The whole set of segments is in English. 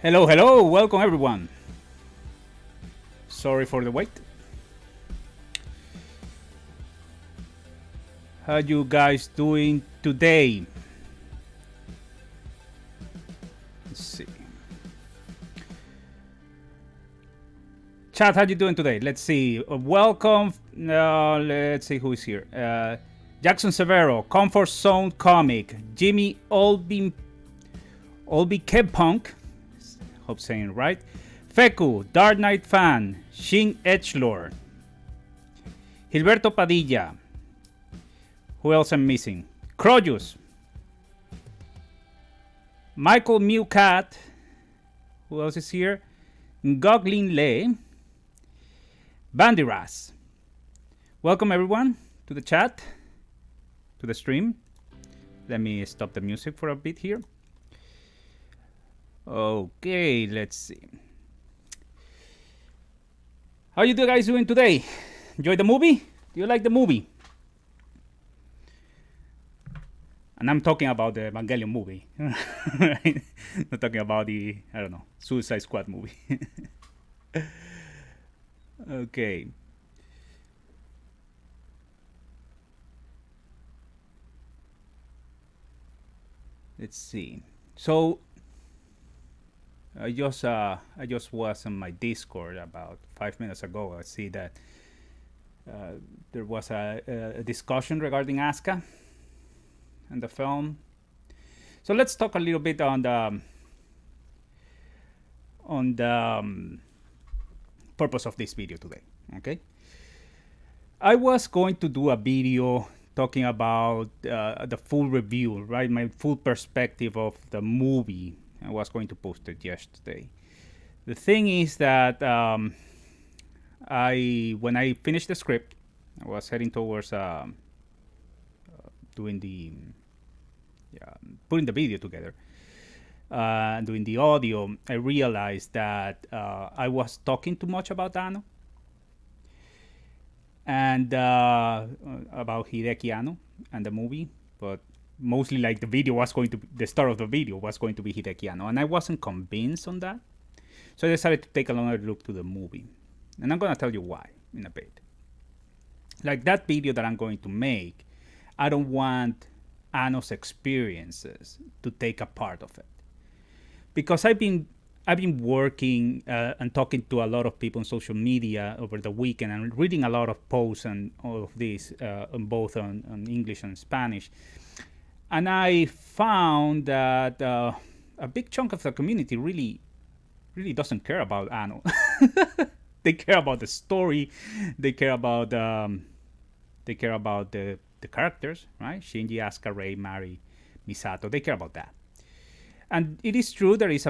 Hello, hello, welcome everyone. Sorry for the wait. How you guys doing today? Let's see. Chat, how you doing today? Let's see. Welcome. Let's see who is here. Jackson Severo, Comfort Zone Comic, Jimmy Olby Kepunk, hope saying it right. Feku, Dark Knight Fan, Shin Edgelord, Gilberto Padilla. Who else I'm missing? Crojus, Michael Mewcat. Who else is here? Goglin Le, Bandiras. Welcome everyone to the chat, to the stream. Let me stop the music for a bit here. Okay, let's see. How you guys doing today? Enjoy the movie? Do you like the movie? And I'm talking about the Evangelion movie. Right? Not talking about the, I don't know, Suicide Squad movie. Okay. Let's see. So I just was on my Discord about 5 minutes ago. I see that there was a discussion regarding Asuka and the film. So let's talk a little bit on the purpose of this video today. Okay. I was going to do a video talking about the full review, right? My full perspective of the movie. I was going to post it yesterday. The thing is that when I finished the script, I was heading towards doing the putting the video together, doing the audio. I realized that I was talking too much about Anno and about Hideki Anno and the movie, but mostly like the start of the video was going to be Hideki Anno, and I wasn't convinced on that. So I decided to take a longer look to the movie. And I'm going to tell you why in a bit. Like that video that I'm going to make, I don't want Anno's experiences to take a part of it. Because I've been working and talking to a lot of people on social media over the weekend and reading a lot of posts and all of this, both on English and Spanish. And I found that a big chunk of the community really doesn't care about Anno. They care about the story. They care about the characters, right? Shinji, Asuka, Rei, Mari, Misato. They care about that. And it is true there is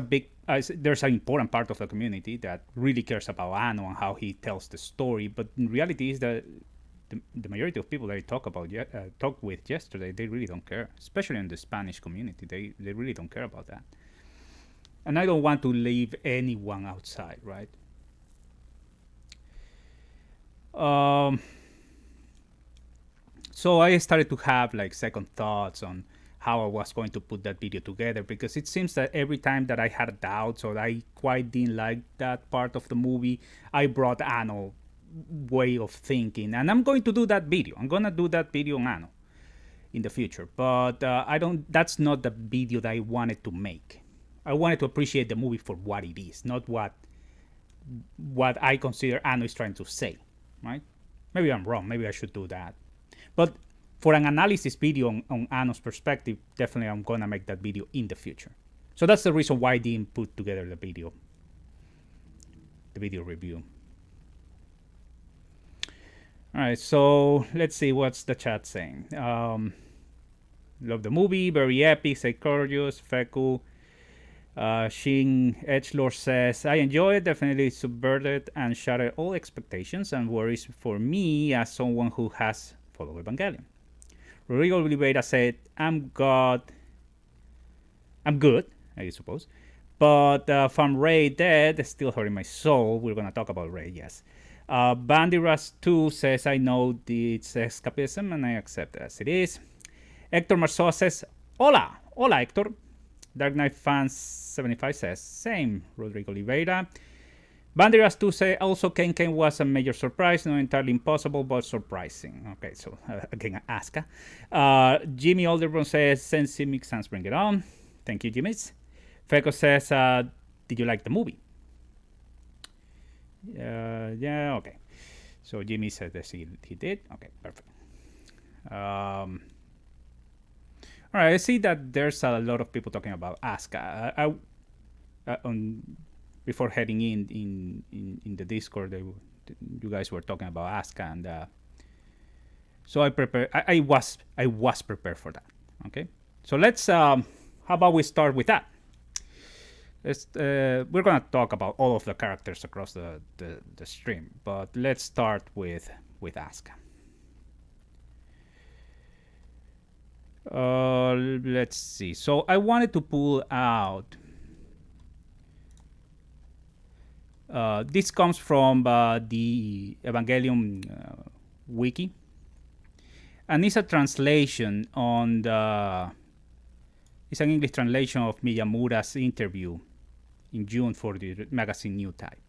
there's an important part of the community that really cares about Anno and how he tells the story. But in reality, is that the majority of people that I talked with yesterday, they really don't care, especially in the Spanish community. They really don't care about that. And I don't want to leave anyone outside, right? So I started to have like second thoughts on how I was going to put that video together, because it seems that every time that I had doubts or I quite didn't like that part of the movie, I brought Anno way of thinking, and I'm going to do that video. I'm gonna do that video on Anno in the future, but that's not the video that I wanted to make. I wanted to appreciate the movie for what it is, not what I consider Anno is trying to say, right? Maybe I'm wrong. Maybe I should do that. But for an analysis video on Anno's perspective, definitely I'm gonna make that video in the future. So that's the reason why I didn't put together the video review. All right, so let's see what's the chat saying. Love the movie, very epic, say gorgeous, Feku. Shin Edgelord says, I enjoy it, definitely subverted and shattered all expectations and worries for me as someone who has followed Evangelion. Rodrigo Oliveira said, I'm good, I suppose. But from Rey dead, still hurting my soul. We're going to talk about Rey, yes. Bandiras 2 says, I know it's escapism and I accept it as it is. Hector Marceau says, Hola, Hector. Dark Knight Fans 75 says, same, Rodrigo Oliveira. Banderas 2 say, also Ken was a major surprise, not entirely impossible, but surprising. Okay, so again, Asuka. Jimmy Alderburn says, Sensi makes sense, bring it on. Thank you, Jimmy. Feco says, did you like the movie? Yeah, okay. So Jimmy said that he did. Okay, perfect. All right, I see that there's a lot of people talking about Asuka. Before heading in the Discord, you guys were talking about Asuka, and so I prepared. I was prepared for that. Okay, so let's. How about we start with that? We're gonna talk about all of the characters across the stream, but let's start with Asuka. Let's see. So I wanted to pull out. This comes from the Evangelion wiki, and it's a translation on the. It's an English translation of Miyamura's interview in June for the magazine New Type.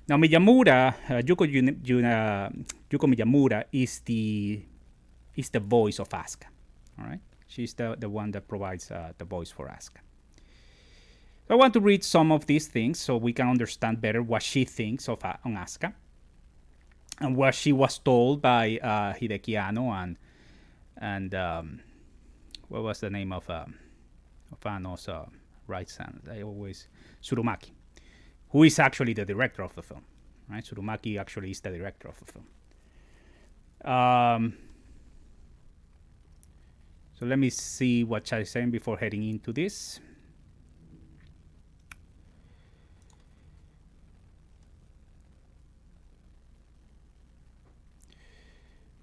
Now, Miyamura, Yuko Miyamura is the voice of Asuka. All right, she's the one that provides the voice for Asuka. So I want to read some of these things so we can understand better what she thinks of on Asuka and what she was told by Hideki Anno and what was the name of Anno's right hand? Tsurumaki, who is actually the director of the film. Right, Tsurumaki actually is the director of the film. So let me see what she's saying before heading into this.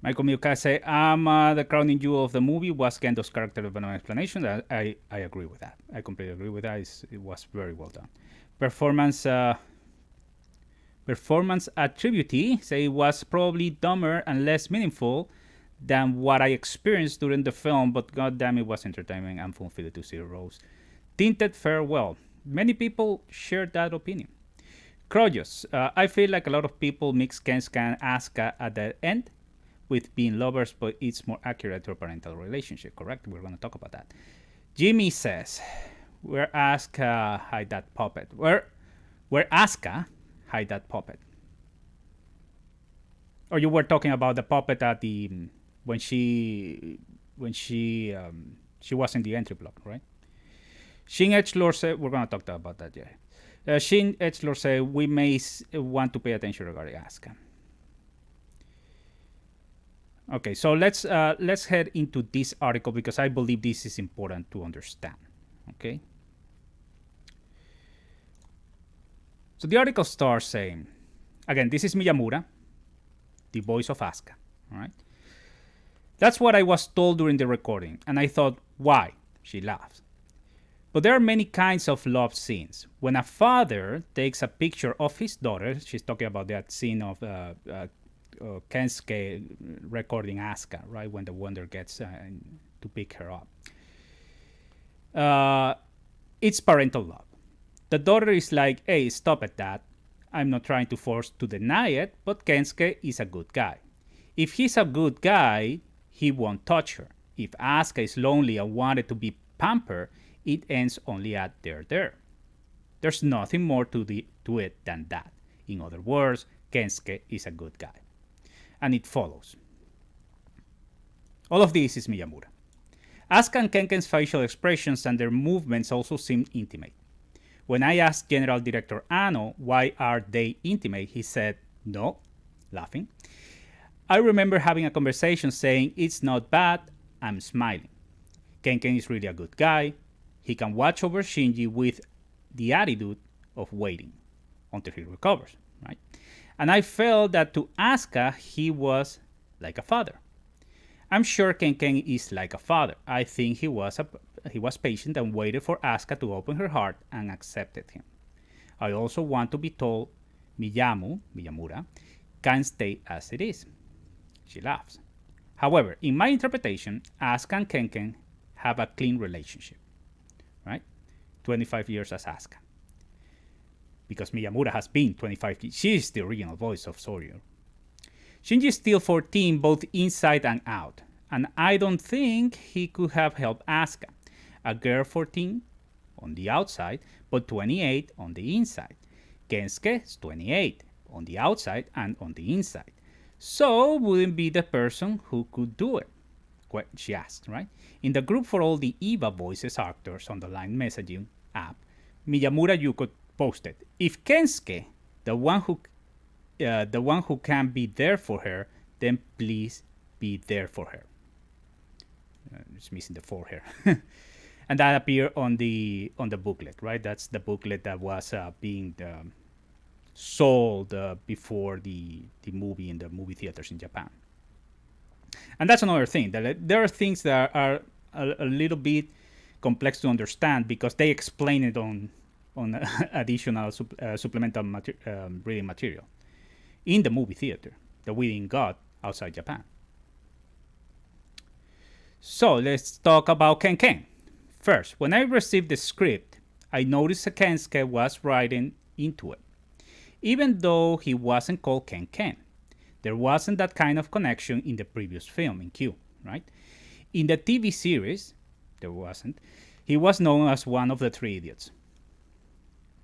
Michael Miyuka say, the crowning jewel of the movie was Gendo's character development explanation. I agree with that. I completely agree with that. It was very well done. Performance attributee say it was probably dumber and less meaningful than what I experienced during the film, but goddamn, it was entertaining and fulfilled to see Rose. Tinted farewell. Many people shared that opinion. Krojos, I feel like a lot of people mix Kensuke and Asuka at the end with being lovers, but it's more accurate to a parental relationship, correct? We're going to talk about that. Jimmy says, where Asuka hide that puppet? Where Asuka hide that puppet? Or you were talking about the puppet at the when she was in the entry block, right? Shin Edgelord said, we're going to talk about that, yeah. Shin Edgelord said, we may want to pay attention regarding Asuka. Okay, so let's head into this article because I believe this is important to understand. Okay. So the article starts saying, again, this is Miyamura, the voice of Asuka. All right. That's what I was told during the recording, and I thought, why? She laughs. But there are many kinds of love scenes. When a father takes a picture of his daughter, she's talking about that scene of Kensuke recording Asuka, right, when the Wonder gets to pick her up. It's parental love. The daughter is like, hey, stop at that. I'm not trying to force to deny it, but Kensuke is a good guy. If he's a good guy, he won't touch her. If Asuka is lonely and wanted to be pampered, it ends only at there. There's nothing more to it than that. In other words, Kensuke is a good guy. And it follows. All of this is Miyamura. Asuka and Kenken's facial expressions and their movements also seem intimate. When I asked General Director Anno why are they intimate, he said, no, laughing. I remember having a conversation saying, it's not bad, I'm smiling. Kenken is really a good guy. He can watch over Shinji with the attitude of waiting until he recovers, right? And I felt that to Asuka, he was like a father. I'm sure Kenken is like a father. I think he was patient and waited for Asuka to open her heart and accepted him. I also want to be told Miyamura, can stay as it is. She laughs. However, in my interpretation, Asuka and Kenken have a clean relationship, right? 25 years as Asuka. Because Miyamura has been 25 years. She is the original voice of Soryu. Shinji is still 14 both inside and out. And I don't think he could have helped Asuka. A girl 14 on the outside, but 28 on the inside. Kensuke is 28 on the outside and on the inside. So wouldn't be the person who could do it? She asked, right? In the group for all the EVA voices actors on the line messaging app, Miyamura Yuko posted, if Kensuke, the one who can be there for her, then please be there for her. It's missing the for here. And that appeared on the booklet, right? That's the booklet that was being sold before the movie in the movie theaters in Japan. And that's another thing, that there are things that are a little bit complex to understand because they explain it on additional supplemental reading material in the movie theater that we didn't got outside Japan. So let's talk about Ken Ken. First, when I received the script, I noticed that Kensuke was writing into it. Even though he wasn't called Ken Ken, there wasn't that kind of connection in the previous film, in Q, right? In the TV series, there wasn't. He was known as one of the three idiots,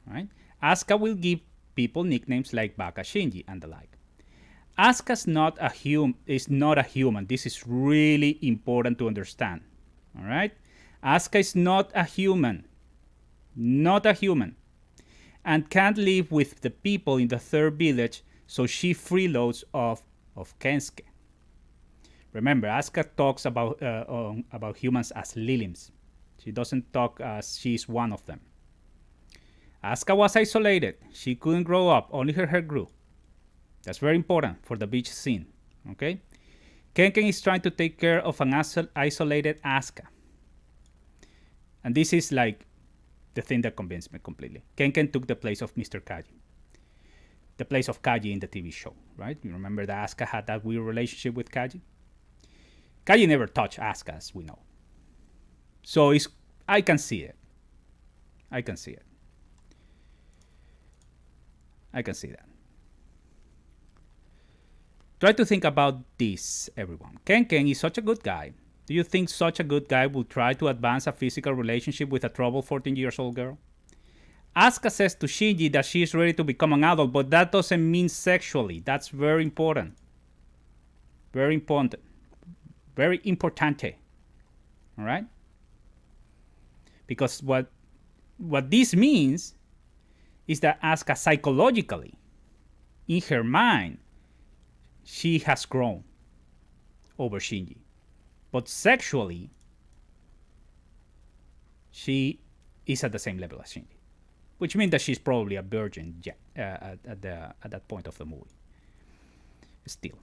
right? Asuka will give people nicknames like Baka Shinji and the like. Asuka is not a human. This is really important to understand, all right? Asuka is not a human, and can't live with the people in the third village, so she freeloads of Kensuke. Remember, Asuka talks about humans as lilims. She doesn't talk as she's one of them. Asuka was isolated. She couldn't grow up. Only her hair grew. That's very important for the beach scene. Okay? Ken is trying to take care of an isolated Asuka. And this is like the thing that convinced me completely. Ken took the place of Mr. Kaji. The place of Kaji in the TV show, right? You remember that Asuka had that weird relationship with Kaji? Kaji never touched Asuka, as we know. So I can see it. I can see that. Try to think about this, everyone. Ken is such a good guy. Do you think such a good guy will try to advance a physical relationship with a troubled 14-year-old girl? Asuka says to Shinji that she is ready to become an adult, but that doesn't mean sexually. That's very important. Very important. Very importante. All right? Because what this means is that Asuka psychologically, in her mind, she has grown over Shinji. But sexually, she is at the same level as Shinji. Which means that she's probably a virgin at that point of the movie. Still.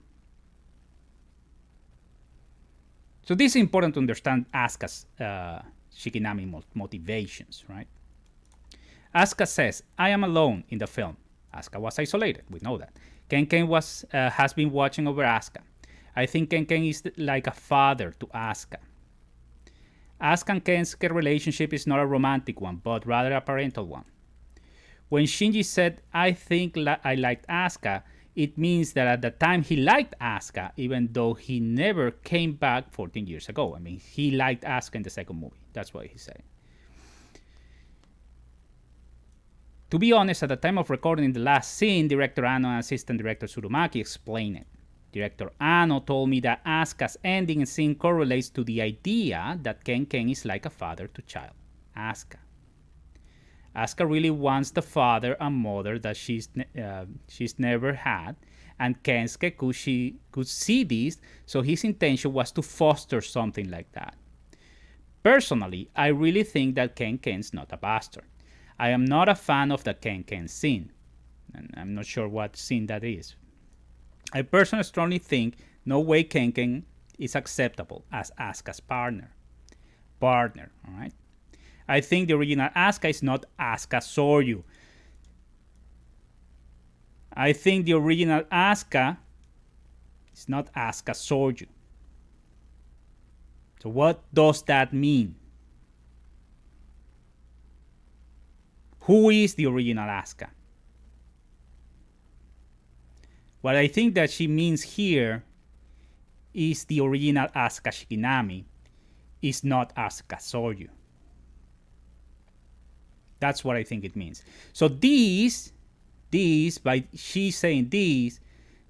So this is important to understand Asuka's Shikinami motivations, right? Asuka says, I am alone in the film. Asuka was isolated, we know that. Ken has been watching over Asuka. I think Ken is like a father to Asuka. Asuka and Kensuke relationship is not a romantic one, but rather a parental one. When Shinji said, I think I liked Asuka, it means that at the time he liked Asuka, even though he never came back 14 years ago. I mean, he liked Asuka in the second movie. That's what he said. To be honest, at the time of recording the last scene, Director Ano and Assistant Director Tsurumaki explained it. Director Ano told me that Asuka's ending scene correlates to the idea that Ken is like a father to child, Asuka. Asuka really wants the father and mother that she's never had, and Kensuke could see this, so his intention was to foster something like that. Personally, I really think that Ken's not a bastard. I am not a fan of the Ken scene, and I'm not sure what scene that is. I personally strongly think no way Ken is acceptable as Asuka's partner. All right? I think the original Asuka is not Asuka Soryu. I think the original Asuka is not Asuka Soryu. So what does that mean? Who is the original Asuka? What I think that she means here is the original Asuka Shikinami is not Asuka Soryu. That's what I think it means. So these, by she saying these,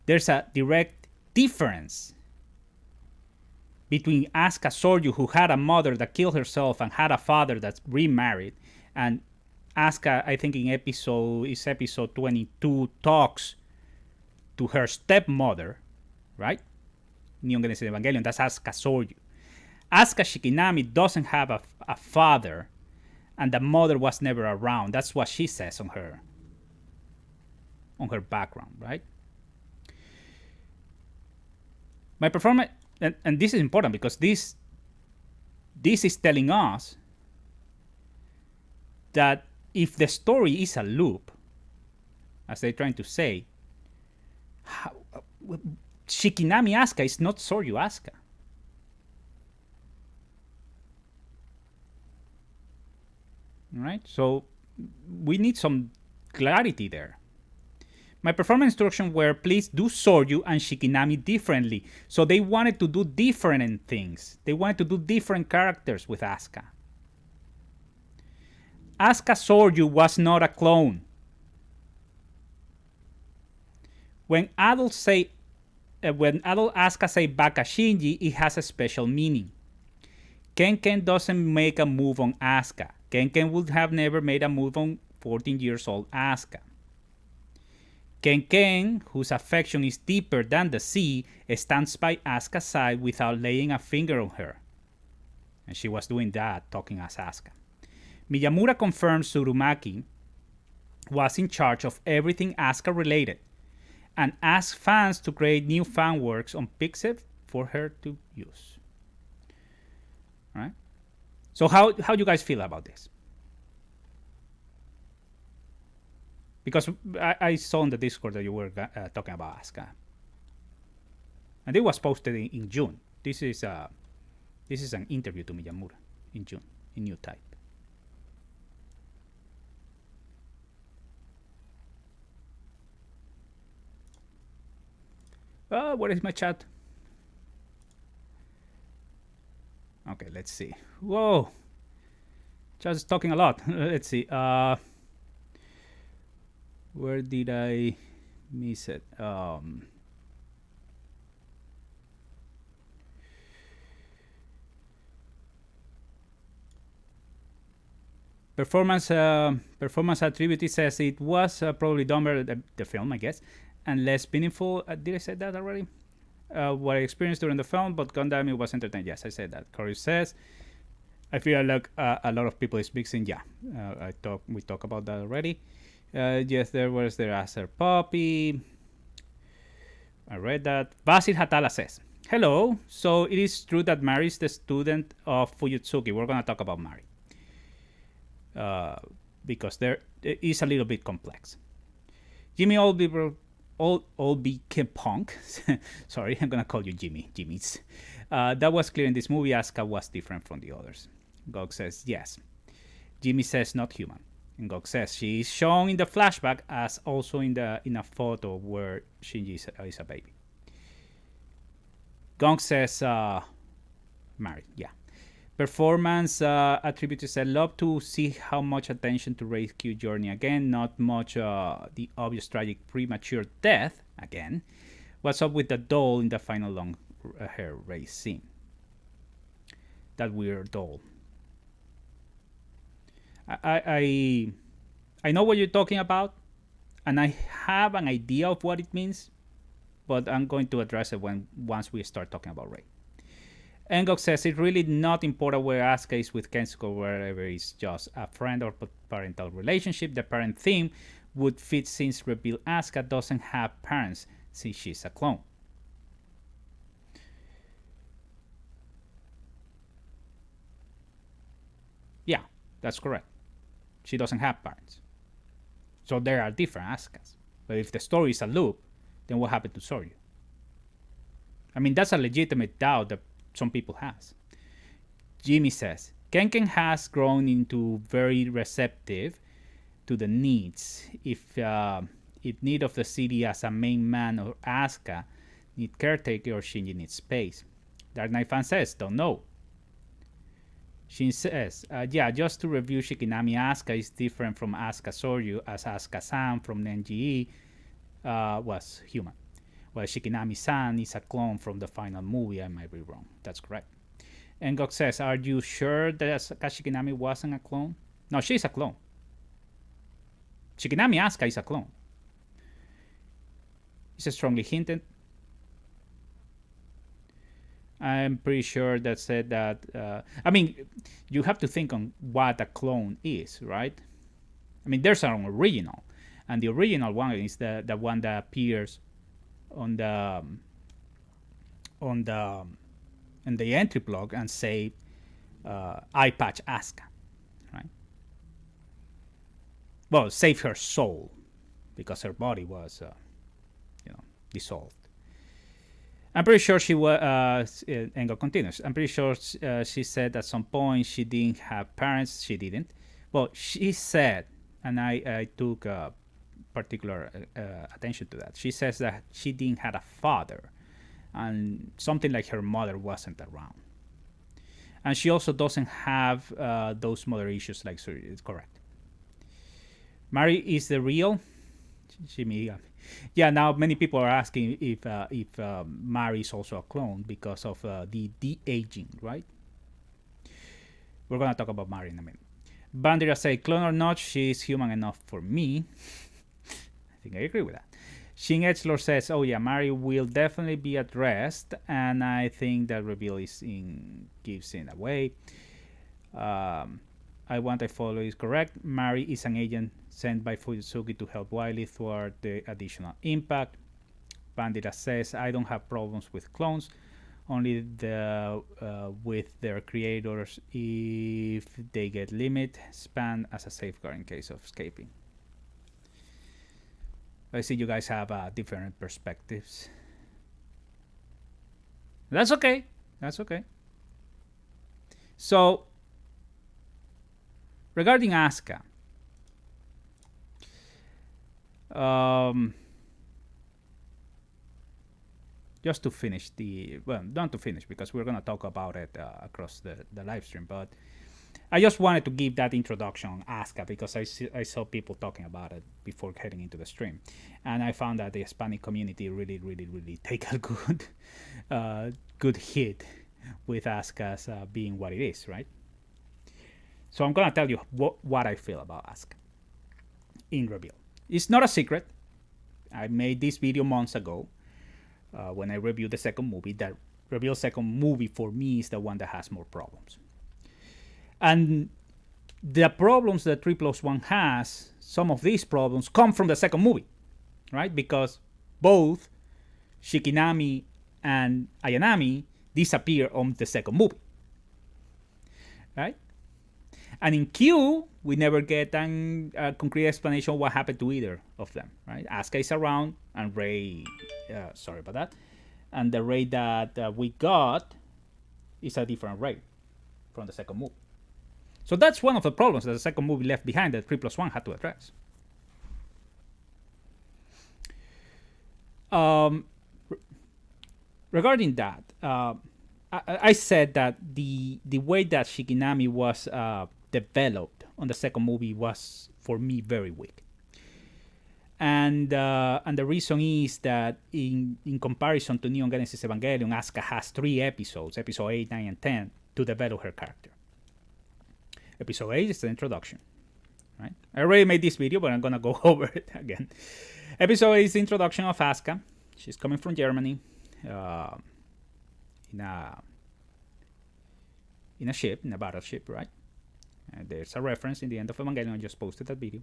there's a direct difference between Asuka Soryu, who had a mother that killed herself and had a father that's remarried, and Asuka, I think in episode 22, talks to her stepmother, right? Neon Genesis Evangelion, that's Asuka Soryu. Asuka Shikinami doesn't have a father, and the mother was never around. That's what she says on her background, right? My performance, and this is important because this is telling us that if the story is a loop, as they're trying to say, Shikinami Asuka is not Soryu Asuka. Right? So we need some clarity there. My performance instructions were, please do Soryu and Shikinami differently. So they wanted to do different things. They wanted to do different characters with Asuka. Asuka Soryu was not a clone. When adult Asuka say Baka Shinji, it has a special meaning. Ken doesn't make a move on Asuka. Ken would have never made a move on 14 years old Asuka. Ken, whose affection is deeper than the sea, stands by Asuka's side without laying a finger on her. And she was doing that, talking as Asuka. Miyamura confirms Tsurumaki was in charge of everything Asuka related and asked fans to create new fan works on Pixel for her to use. Right? So how do you guys feel about this? Because I saw on the Discord that you were talking about Asuka, and it was posted in June. This is an interview to Miyamura in June in New Type. Where is my chat? Okay, let's see. Whoa, just talking a lot. Let's see. Where did I miss it? Performance attribute, it says it was probably dumber, the film, I guess, and less meaningful. Did I say that already? What I experienced during the film, but Gundam, it was entertaining. Yes, I said that. Corey says, I feel like a lot of people is mixing. Yeah, we talked about that already. Yes, there was the Acer Puppy. I read that. Basil Hatala says, hello. So it is true that Mari is the student of Fuyutsuki. We're going to talk about Mari. Because there it is a little bit complex. Jimmy Olby Punk. Sorry, I'm going to call you Jimmy's. That was clear in this movie. Asuka was different from the others. Gog says, yes. Jimmy says, not human. And Gog says she is shown in the flashback as also in a photo where Shinji is a baby. Gong says married, yeah. Performance attributed said, love to see how much attention to rescue journey again, not much the obvious tragic premature death again. What's up with the doll in the final long hair race scene? That weird doll. I know what you're talking about, and I have an idea of what it means, but I'm going to address it once we start talking about Rei. Engok says it's really not important where Asuka is with Kensuke, wherever it's just a friend or parental relationship. The parent theme would fit since reveal Asuka doesn't have parents since she's a clone. Yeah, that's correct. She doesn't have parents. So there are different Asukas. But if the story is a loop, then what happened to Soryu? I mean, that's a legitimate doubt that some people has. Jimmy says, Kenken has grown into very receptive to the needs. If need of the city as a main man or Asuka need caretaker or Shinji needs space. Dark Knight fan says, don't know. Shin says, yeah, just to review, Shikinami Asuka is different from Asuka Soryu, as Asuka-san from NGE was human. While Shikinami-san is a clone from the final movie. I might be wrong. That's correct. Engok says, are you sure that Asuka Shikinami wasn't a clone? No, she's a clone. Shikinami Asuka is a clone. It's strongly hinted. I'm pretty sure that said that. I mean, you have to think on what a clone is, right? I mean, there's an original, and the original one is the one that appears on the entry block and say eye patch Asuka, right? Well, save her soul because her body was, dissolved. I'm pretty sure she was. Engo continues. I'm pretty sure she said at some point she didn't have parents. She didn't. Well, she said, and I took particular attention to that. She says that she didn't have a father, and something like her mother wasn't around. And she also doesn't have those mother issues like Suri. It's correct. Mari is the real. Yeah, now many people are asking if Mari is also a clone because of the de-aging, right? We're going to talk about Mari in a minute. Bandira say, clone or not, she is human enough for me. I think I agree with that. Shin Edgelord says, oh yeah, Mari will definitely be addressed, and I think that reveal gives in away. I want I follow is correct. Mari is an agent sent by Fuyutsuki to help Wily thwart the additional impact. Bandira says, I don't have problems with clones, only with their creators if they get limit span as a safeguard in case of escaping. I see you guys have different perspectives. That's okay. That's okay. So, regarding Asuka, just to finish not to finish because we're going to talk about it across the live stream, but I just wanted to give that introduction on Asuka because I saw people talking about it before heading into the stream, and I found that the Hispanic community really take a good hit with Asuka's being what it is, right? So I'm going to tell you what I feel about Asuka in Reveal. It's not a secret. I made this video months ago when I reviewed the second movie. That Reveal second movie for me is the one that has more problems. And the problems that 3+1 has, some of these problems come from the second movie, right? Because both Shikinami and Ayanami disappear on the second movie, right? And in Q, we never get a concrete explanation of what happened to either of them, right? Asuka is around, and Rei, sorry about that. And the Rei that we got is a different Rei from the second movie. So that's one of the problems that the second movie left behind that 3+1 had to address. Regarding that, I said that the way that Shikinami was developed on the second movie was, for me, very weak. And the reason is that in comparison to Neon Genesis Evangelion, Asuka has 3 episodes, episode 8, 9, and 10, to develop her character. Episode 8 is the introduction, right? I already made this video, but I'm going to go over it again. Episode 8 is the introduction of Asuka. She's coming from Germany in a ship, in a battleship, right? There's a reference in the end of Evangelion. I just posted that video.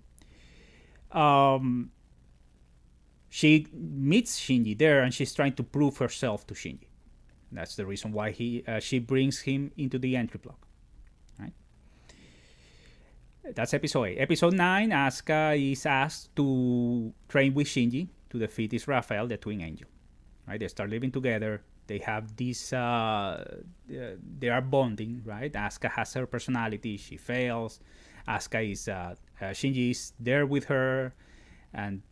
She meets Shinji there, and she's trying to prove herself to Shinji. That's the reason why she brings him into the entry block, right? That's episode 8. Episode 9, Asuka is asked to train with Shinji to defeat Israfel, the twin angel. Right? They start living together. They have this, they are bonding, right? Asuka has her personality. She fails. Asuka is Shinji is there with her and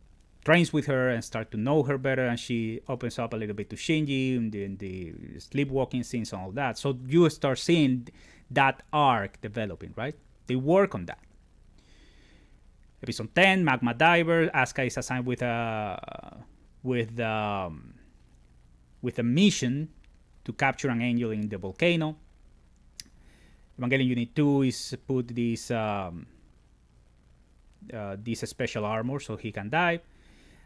trains with her and start to know her better, and she opens up a little bit to Shinji and the sleepwalking scenes and all that. So you start seeing that arc developing, right? They work on that. Episode 10, Magma Diver. Asuka is assigned with a mission to capture an angel in the volcano. Evangelion Unit 2 is put this special armor so he can dive.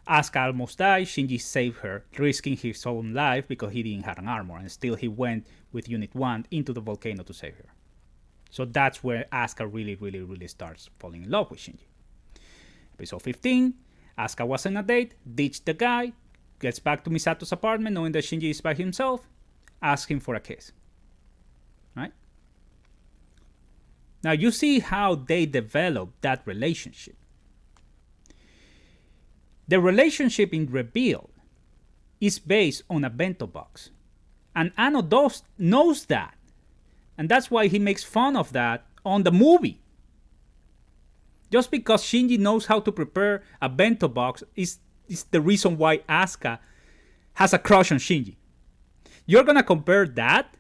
Asuka almost died. Shinji saved her, risking his own life because he didn't have an armor, and still he went with Unit 1 into the volcano to save her. So that's where Asuka really starts falling in love with Shinji. Episode 15, Asuka was on a date, ditched the guy, gets back to Misato's apartment knowing that Shinji is by himself, asks him for a kiss. Right? Now you see how they develop that relationship. The relationship in Reveal is based on a bento box. And Anno knows that. And that's why he makes fun of that on the movie. Just because Shinji knows how to prepare a bento box is the reason why Asuka has a crush on Shinji. You're gonna compare that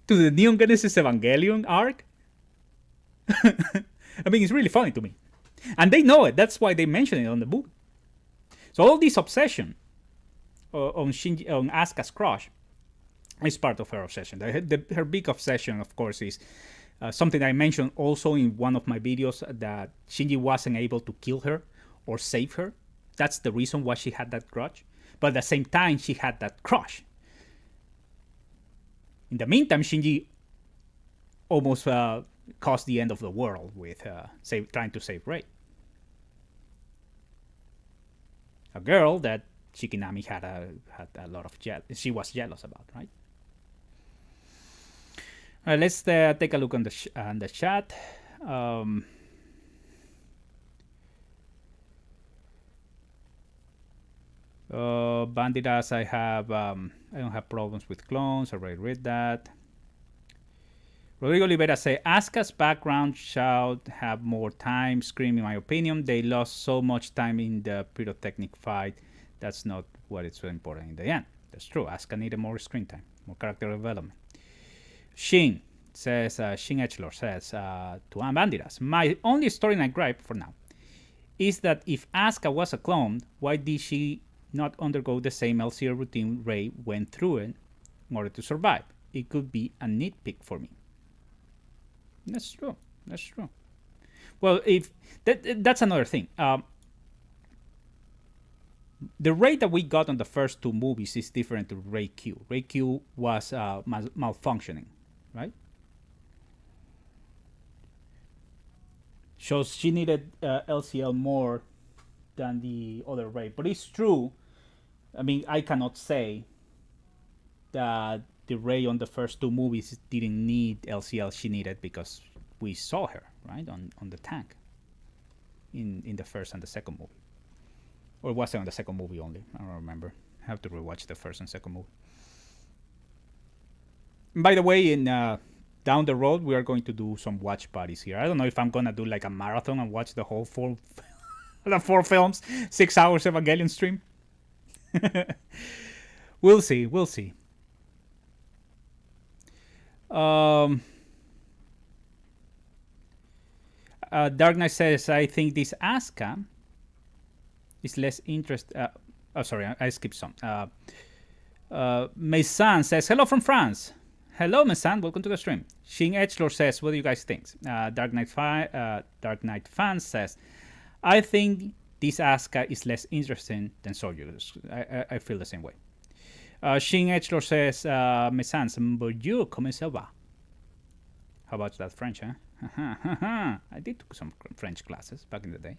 to the Neon Genesis Evangelion arc? I mean, it's really funny to me. And they know it. That's why they mention it on the movie. So all this obsession on Asuka's crush is part of her obsession. Her big obsession, of course, is something I mentioned also in one of my videos, that Shinji wasn't able to kill her or save her. That's the reason why she had that grudge. But at the same time, she had that crush. In the meantime, Shinji almost caused the end of the world with trying to save Rei. A girl that Shikinami had a lot of she was jealous about, right? All right, let's take a look on the chat. Bandidas, I don't have problems with clones. I already read that. Rodrigo Olivera say, Asuka's background should have more time screen, in my opinion. They lost so much time in the pyrotechnic fight. That's not what is so important in the end. That's true. Asuka needed more screen time, more character development. Shin Edgelord says to Bandiras, my only storyline gripe for now is that if Asuka was a clone, why did she not undergo the same LCL routine Rei went through it in order to survive? It could be a nitpick for me. That's true. That's true. Well, if that's another thing. The Rei that we got on the first two movies is different to Rei Q. Rei Q was malfunctioning, right? So she needed LCL more than the other Rei. But it's true. I mean, I cannot say that the Rei on the first two movies didn't need LCL. She needed because we saw her, right, on the tank in the first and the second movie. Or was it on the second movie only? I don't remember. I have to rewatch the first and second movie. And by the way, down the road, we are going to do some watch parties here. I don't know if I'm going to do like a marathon and watch the whole the four films, 6 hours Evangelion stream. We'll see. We'll see. Dark Knight says, I think this Asuka is less interest. Sorry, I skipped some. Maisan says, hello from France. Hello, Maisan. Welcome to the stream. Shin Edgelord says, what do you guys think? Dark Knight fan says, I think this Asuka is less interesting than Soyuz. I feel the same way. Shin Edgelord says, Maisan, bonjour, comment ça va? How about that French, huh? I did took some French classes back in the day.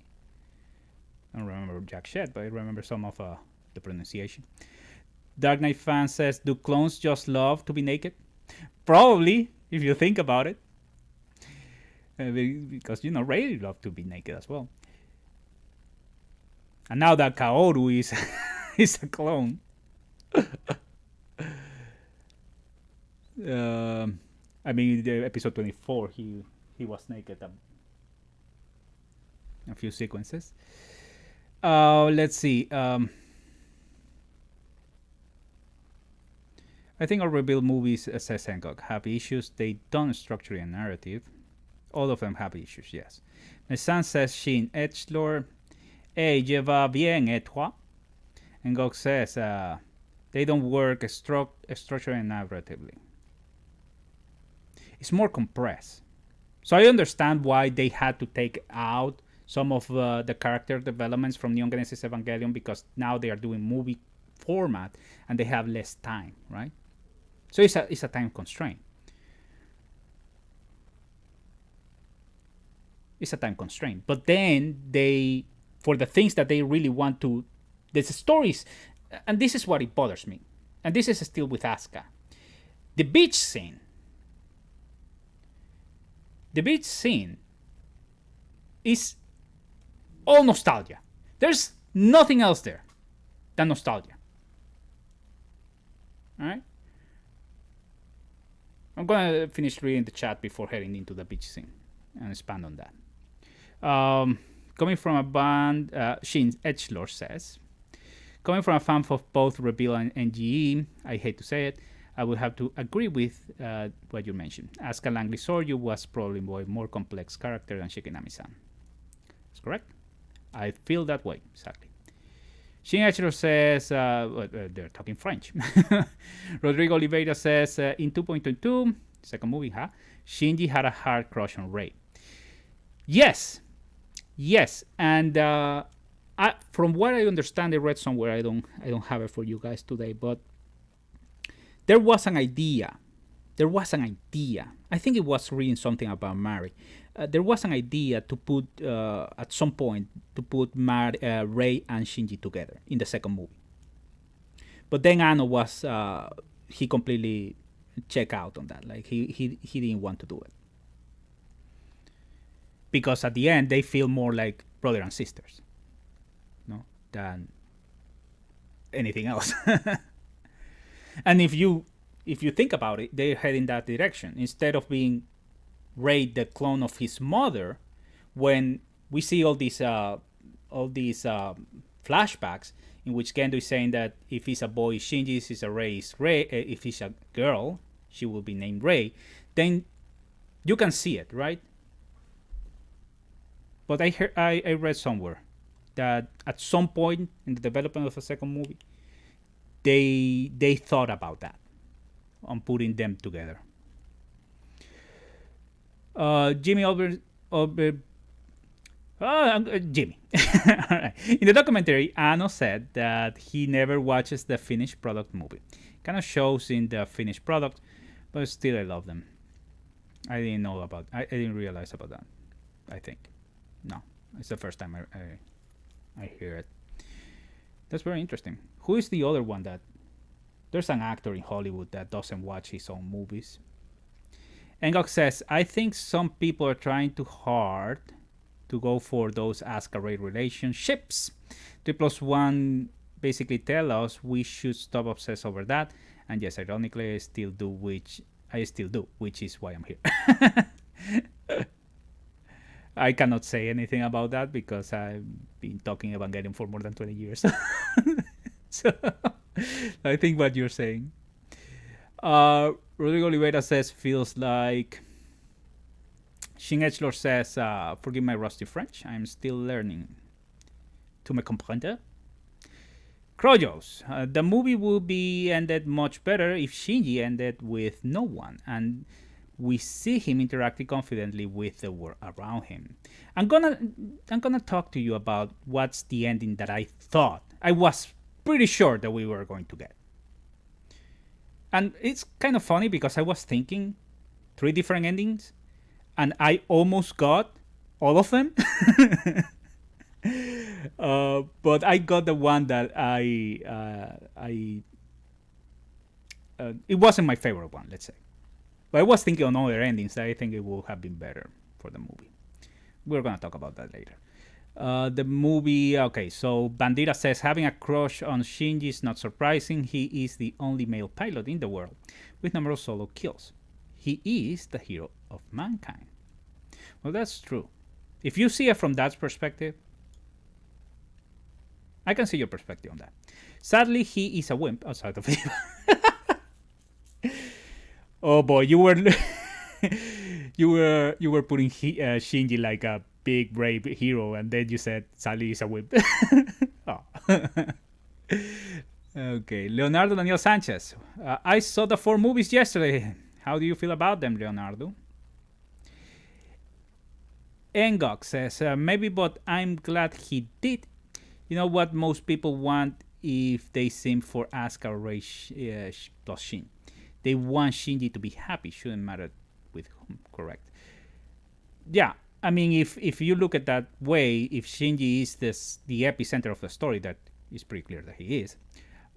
I don't remember jack shit, but I remember some of the pronunciation. Dark Knight fan says, do clones just love to be naked? Probably, if you think about it. Because, you know, Rei love to be naked as well. And now that Kaoru is a clone. I mean, the episode 24, he was naked. a few sequences. Let's see. I think our rebuild movies, says Hancock, have issues. They don't structure a narrative. All of them have issues, yes. My son says Shin Edgelord. Hey, je va bien, et toi? And Gog says they don't work structurally and narratively. It's more compressed. So I understand why they had to take out some of the character developments from Neon Genesis Evangelion, because now they are doing movie format and they have less time, right? So it's a time constraint. It's a time constraint. But then they, for the things that they really want to, there's stories, and this is what it bothers me. And this is still with Asuka. The beach scene. The beach scene is all nostalgia. There's nothing else there than nostalgia. All right? I'm going to finish reading the chat before heading into the beach scene and expand on that. Coming from a band, Shin Edgelord says, coming from a fan of both Reveal and NGE, I hate to say it, I would have to agree with what you mentioned. Asuka Langley Soryu was probably a more complex character than Shikinami-san. That's correct. I feel that way, exactly. Shin Edgelord says, they're talking French. Rodrigo Oliveira says, in 2.2, second movie, Shinji had a hard crush on Rei. Yes, and from what I understand, I read somewhere. I don't have it for you guys today, but there was an idea. I think it was reading something about Mari. There was an idea to put at some point to put Rei and Shinji together in the second movie. But then Anno was he completely checked out on that. Like he didn't want to do it. Because at the end they feel more like brother and sisters, no, than anything else. And if you think about it, they head in that direction instead of being Rei the clone of his mother. When we see all these flashbacks in which Gendo is saying that if he's a boy, Shinji, if he's a Rei, is Rei. If he's a girl, she will be named Rei. Then you can see it, right? But I read somewhere that at some point in the development of the second movie, they thought about that, on putting them together. Jimmy Jimmy. Right. In the documentary, Anno said that he never watches the finished product movie. Kind of shows in the finished product, but still I love them. I didn't realize about that. I think. No, it's the first time I hear it. That's very interesting. Who is the other one that... There's an actor in Hollywood that doesn't watch his own movies. Engok says, I think some people are trying too hard to go for those Asuka-Rei relationships. 3+1 basically tell us we should stop obsessed over that. And yes, ironically, I still do, which is why I'm here. I cannot say anything about that because I've been talking Evangelion for more than 20 years. So I think what you're saying. Rodrigo Oliveira says, feels like... Shin Edgelord says, forgive my rusty French. I'm still learning. Tu me comprends? Krojos, the movie would be ended much better if Shinji ended with no one and we see him interacting confidently with the world around him. I'm gonna talk to you about what's the ending that I thought. I was pretty sure that we were going to get. And it's kind of funny because I was thinking 3 different endings and I almost got all of them. But I got the one that it wasn't my favorite one, let's say. But I was thinking on other endings that I think it would have been better for the movie. We're going to talk about that later. The movie, okay, so Bandira says, having a crush on Shinji is not surprising. He is the only male pilot in the world with numerous solo kills. He is the hero of mankind. Well, that's true. If you see it from that perspective, I can see your perspective on that. Sadly, he is a wimp outside of it. Oh boy, you were putting Shinji like a big brave hero, and then you said sadly he's a wimp. Oh. Okay, Leonardo Daniel Sanchez. I saw the 4 movies yesterday. How do you feel about them, Leonardo? Engok says, maybe, but I'm glad he did. You know what most people want if they sim for Asuka or Rei plus Shin? They want Shinji to be happy. Shouldn't matter with whom, correct? Yeah, I mean, if you look at that way, if Shinji is the epicenter of the story, that is pretty clear that he is.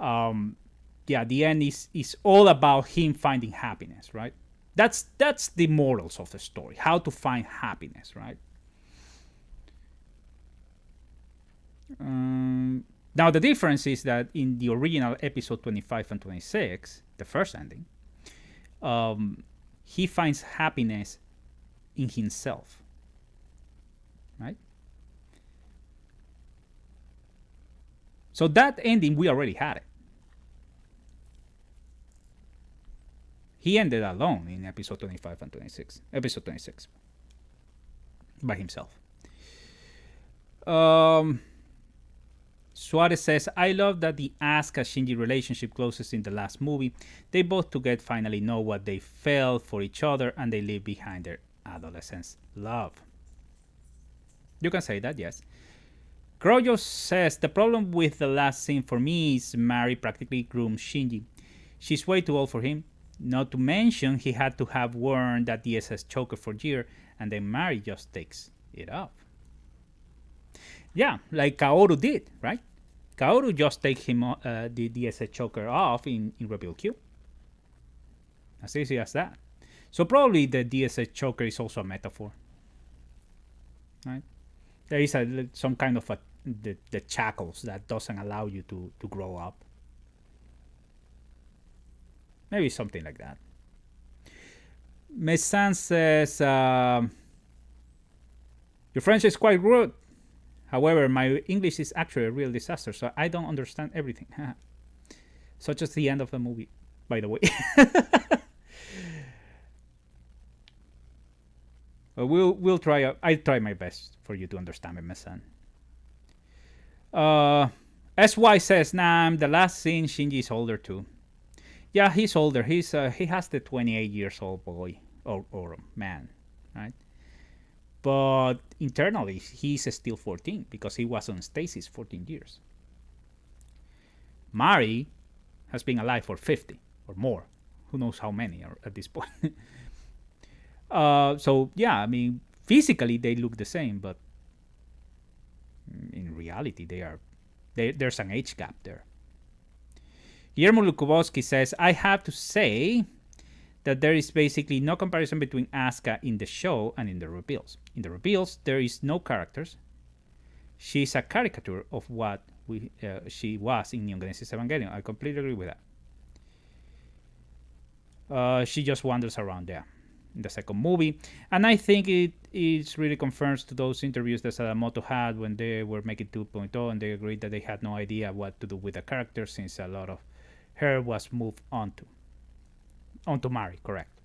Yeah, the end is all about him finding happiness, right? That's the morals of the story. How to find happiness, right? Now the difference is that in the original episode 25 and 26, the first ending, he finds happiness in himself, right? So that ending, we already had it. He ended alone in episode 25 and 26. Episode 26. By himself. Suarez says, I love that the Asuka Shinji relationship closes in the last movie. They both together finally know what they felt for each other and they leave behind their adolescence love. You can say that, yes. Groyo says, the problem with the last scene for me is Mari practically groomed Shinji. She's way too old for him. Not to mention, he had to have worn that DSS choker for years, and then Mari just takes it off. Yeah, like Kaoru did, right? Kaoru just take him the DSS choker off in Reveal Q. As easy as that. So probably the DSS choker is also a metaphor, right? There is some kind of the shackles that doesn't allow you to grow up. Maybe something like that. Mesan says, your French is quite good. However, my English is actually a real disaster, so I don't understand everything. Such as the end of the movie, by the way. We'll try. I'll try my best for you to understand me, Mesan. SY says, nah, the last scene, Shinji is older too. Yeah, he's older. He has the 28 years old boy or man, right? But internally, he's still 14 because he was on Stasis 14 years. Mari has been alive for 50 or more. Who knows how many at this point. So, yeah, I mean, physically they look the same, but in reality, there's an age gap there. Guillermo Lukowski says, I have to say that there is basically no comparison between Asuka in the show and in the reveals. In the reveals, there is no characters. She's a caricature of what she was in Neon Genesis Evangelion. I completely agree with that. She just wanders around there in the second movie. And I think it really confirms to those interviews that Sadamoto had when they were making 2.0, and they agreed that they had no idea what to do with the character since a lot of her was moved onto Mari, correct.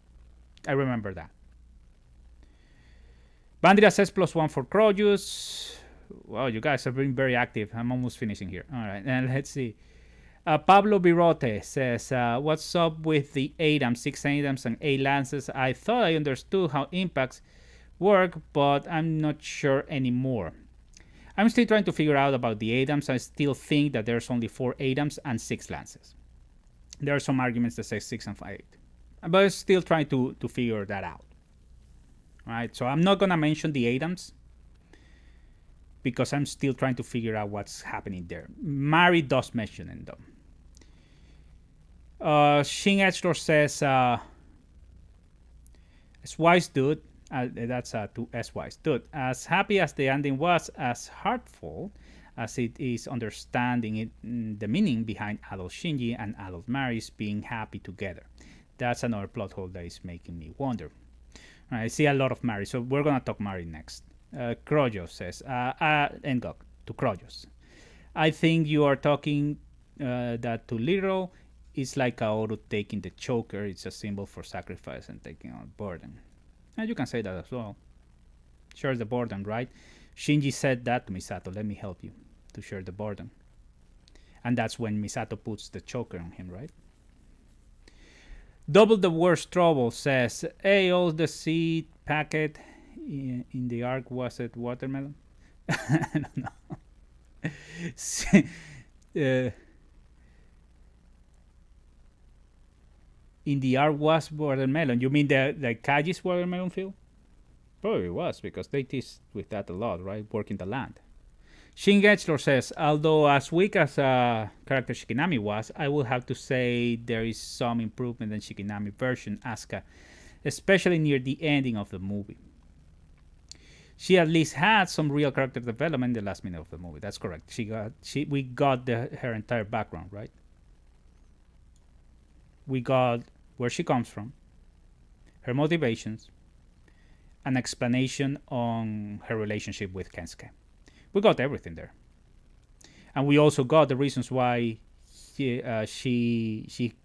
I remember that. Bandira says +1 for Crojus. Wow, you guys have been very active. I'm almost finishing here. All right, and let's see. Pablo Birote says, what's up with the ADAMs, 6 ADAMs and 8 Lances? I thought I understood how impacts work, but I'm not sure anymore. I'm still trying to figure out about the ADAMs. I still think that there's only 4 ADAMs and 6 Lances. There are some arguments that say 6 and 8. But I'm still trying to figure that out. Right? So I'm not going to mention the ADAMs because I'm still trying to figure out what's happening there. Mari does mention it though. Shin Edgelord says, S-Wise dude, that's to S-Wise dude, as happy as the ending was, as heartful as it is understanding it, the meaning behind adult Shinji and adult Mari's being happy together. That's another plot hole that is making me wonder. Right, I see a lot of Mari, so we're going to talk Mari next. Krojos says, Engok to Krojos. I think you are talking that too literal. It's like Kaoru taking the choker. It's a symbol for sacrifice and taking on burden. And you can say that as well. Share the burden, right? Shinji said that to Misato. Let me help you to share the burden. And that's when Misato puts the choker on him, right? Double the worst trouble says, hey, all the seed packet in the arc was it watermelon? I don't know. In the arc was watermelon. You mean the Kaji's watermelon field? Probably was, because they tease with that a lot, right? Working the land. Shin Getchlor says, although as weak as character Shikinami was, I will have to say there is some improvement in Shikinami version Asuka, especially near the ending of the movie. She at least had some real character development in the last minute of the movie. That's correct. We got her entire background, right? We got where she comes from, her motivations, an explanation on her relationship with Kensuke. We got everything there, and we also got the reasons why she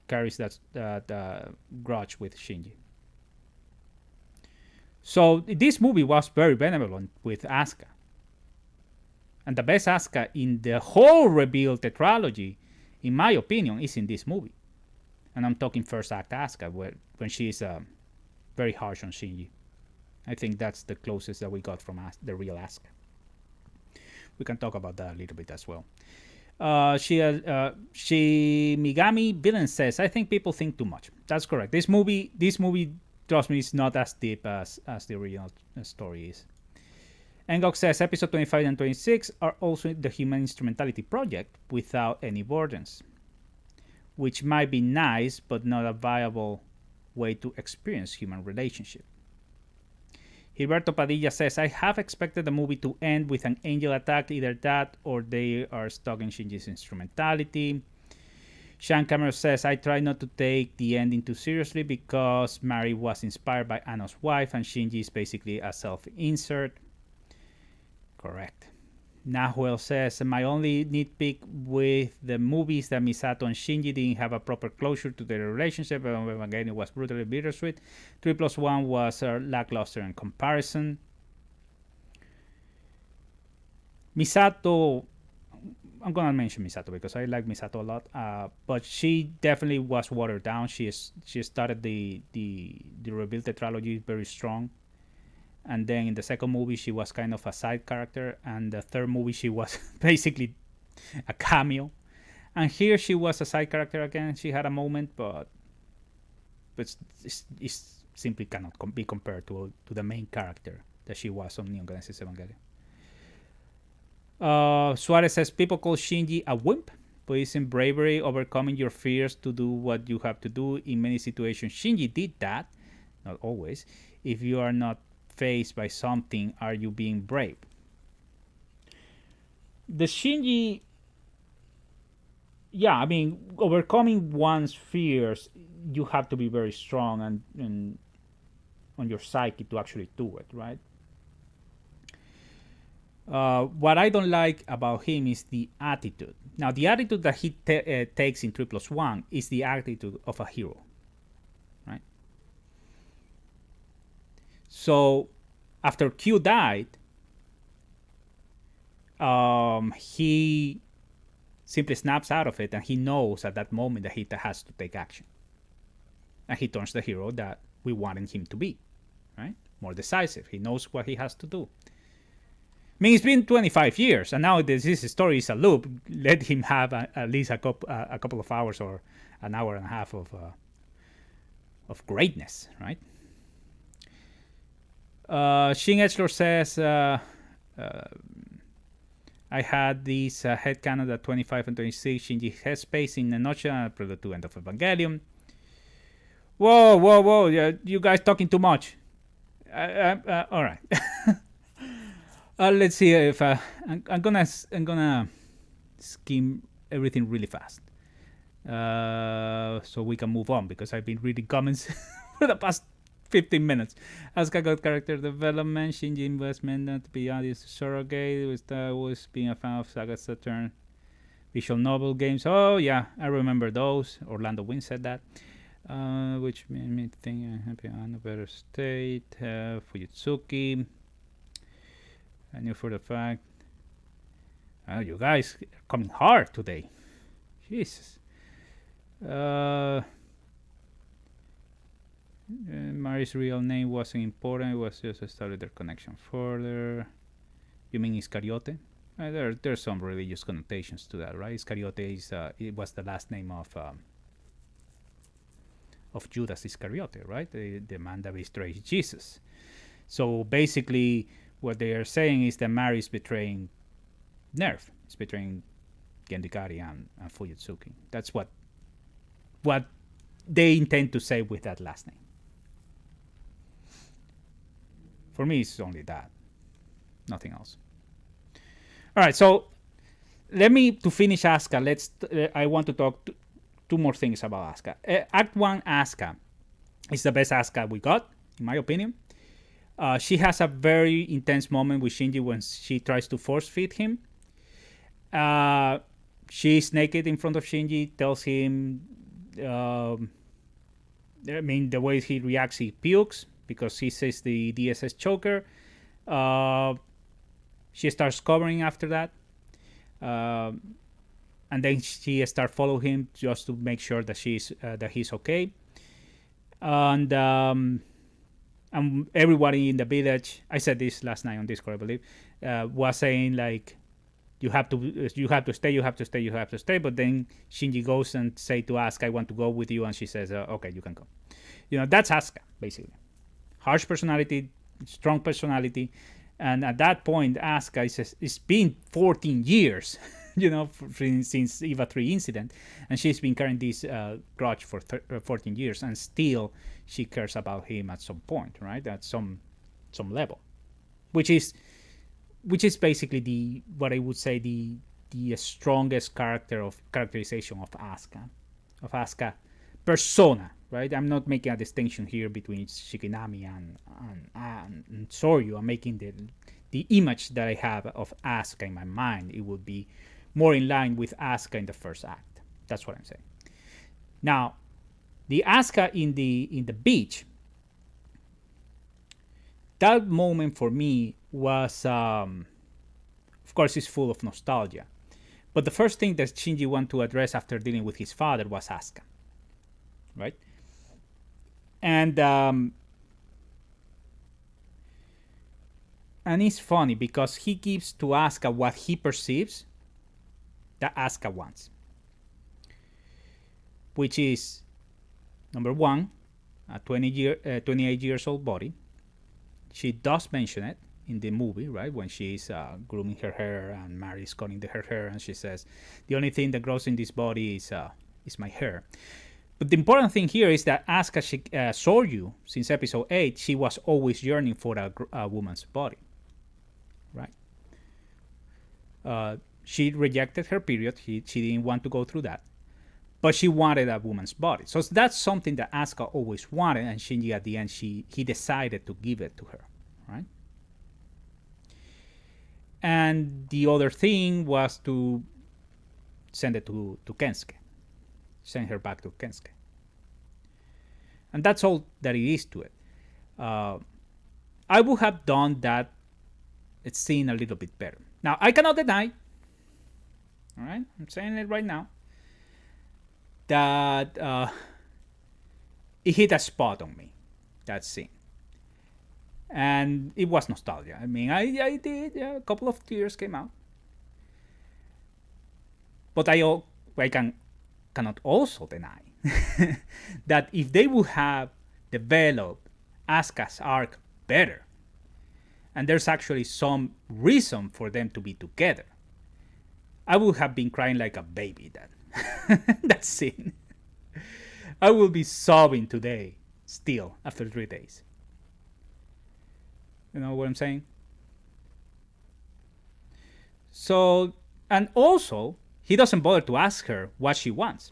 carries that grudge with Shinji. So this movie was very benevolent with Asuka, and the best Asuka in the whole revealed tetralogy, in my opinion, is in this movie. And I'm talking first act Asuka, when she is very harsh on Shinji. I think that's the closest that we got from the real Asuka. We can talk about that a little bit as well. She Migami Villain says, I think people think too much. That's correct. This movie, trust me, is not as deep as the original story is. Engok says, episode 25 and 26 are also the human instrumentality project without any burdens, which might be nice, but not a viable way to experience human relationship. Gilberto Padilla says, I have expected the movie to end with an angel attack, either that or they are stuck in Shinji's instrumentality. Sean Cameron says, I try not to take the ending too seriously because Mari was inspired by Anno's wife and Shinji is basically a self-insert. Correct. Nahuel says, my only nitpick with the movie is that Misato and Shinji didn't have a proper closure to their relationship. Evangelion was brutally bittersweet. 3+1 was lackluster in comparison. Misato, I'm going to mention Misato because I like Misato a lot, but she definitely was watered down. She started the rebuild tetralogy very strong. And then in the second movie, she was kind of a side character. And the third movie, she was basically a cameo. And here she was a side character again. She had a moment, but it simply cannot be compared to the main character that she was on Neon Genesis Evangelion. Suarez says, people call Shinji a wimp, but it's in bravery, overcoming your fears to do what you have to do. In many situations, Shinji did that. Not always. If you are not faced by something, are you being brave? The Shinji, yeah, I mean, overcoming one's fears, you have to be very strong and on your psyche to actually do it, right? What I don't like about him is the attitude. Now, the attitude that he takes in 3+1 is the attitude of a hero, right? So, after Q died, he simply snaps out of it, and he knows at that moment that he has to take action. And he turns the hero that we wanted him to be, right? More decisive. He knows what he has to do. I mean, it's been 25 years, and now this story is a loop. Let him have at least a couple of hours or an hour and a half of greatness, right? Shin Edgelor says, I had this headcanon that 25 and 26 Shinji headspace in a nutshell for the two end of Evangelion. Whoa! You guys talking too much. All right. Let's see if I'm gonna skim everything really fast, so we can move on because I've been reading comments for the past 15 minutes. Asuka got character development. Shinji investment not to be honest surrogate. Was being a fan of Saga Saturn visual novel games. Oh yeah, I remember those. Orlando Wynn said that. Which made me think I'm happy on a better state. Fujitsuki. I knew for the fact. You guys are coming hard today. Jesus. Mari's real name wasn't important. It was just started their connection further. You mean Iscariote? There's some religious connotations to that, right? Iscariote is it was the last name of Judas Iscariote, right? The man that betrayed Jesus. So basically, what they are saying is that Mary is betraying Nerf. It's betraying Gendikari and Fujitsuki. That's what they intend to say with that last name. For me, it's only that, nothing else. All right, so to finish Asuka, I want to talk two more things about Asuka. Act 1 Asuka is the best Asuka we got, in my opinion. She has a very intense moment with Shinji when she tries to force feed him. She's naked in front of Shinji, tells him, the way he reacts, he pukes because he says the DSS choker. She starts covering after that. And then she starts following him just to make sure that he's okay. And everybody in the village, I said this last night on Discord, I believe, was saying like, you have to stay. But then Shinji goes and say to Asuka, I want to go with you, and she says, okay, you can go. That's Asuka basically. Harsh personality, strong personality, and at that point, Asuka it's been 14 years, since Eva 3 incident, and she's been carrying this grudge for 14 years, and still she cares about him at some point, right? At some level, which is basically what I would say the strongest characterization of Asuka persona, right? I'm not making a distinction here between Shikinami and Soryu. I'm making the image that I have of Asuka in my mind. It would be more in line with Asuka in the first act. That's what I'm saying. Now, the Asuka in the beach, that moment for me was, of course, it's full of nostalgia. But the first thing that Shinji wanted to address after dealing with his father was Asuka, right? And it's funny because he gives to Asuka what he perceives that Asuka wants, which is, number one, a 28 years old body. She does mention it in the movie, right? When she's grooming her hair and Mary's cutting her hair, and she says, the only thing that grows in this body is my hair. But the important thing here is that Asuka Soryu, since episode 8, she was always yearning for a woman's body, right? She rejected her period. She didn't want to go through that. But she wanted a woman's body. So that's something that Asuka always wanted, and Shinji at the end, he decided to give it to her, right? And the other thing was to send it to Kensuke. Send her back to Kensuke. And that's all that it is to it. I would have done that scene a little bit better. Now, I cannot deny, all right, I'm saying it right now, that it hit a spot on me, that scene. And it was nostalgia. I mean, I did, a couple of tears came out. But I cannot also deny that if they would have developed Asuka's arc better, and there's actually some reason for them to be together, I would have been crying like a baby then. That scene. I will be sobbing today, still, after 3 days. You know what I'm saying? So, and also, he doesn't bother to ask her what she wants.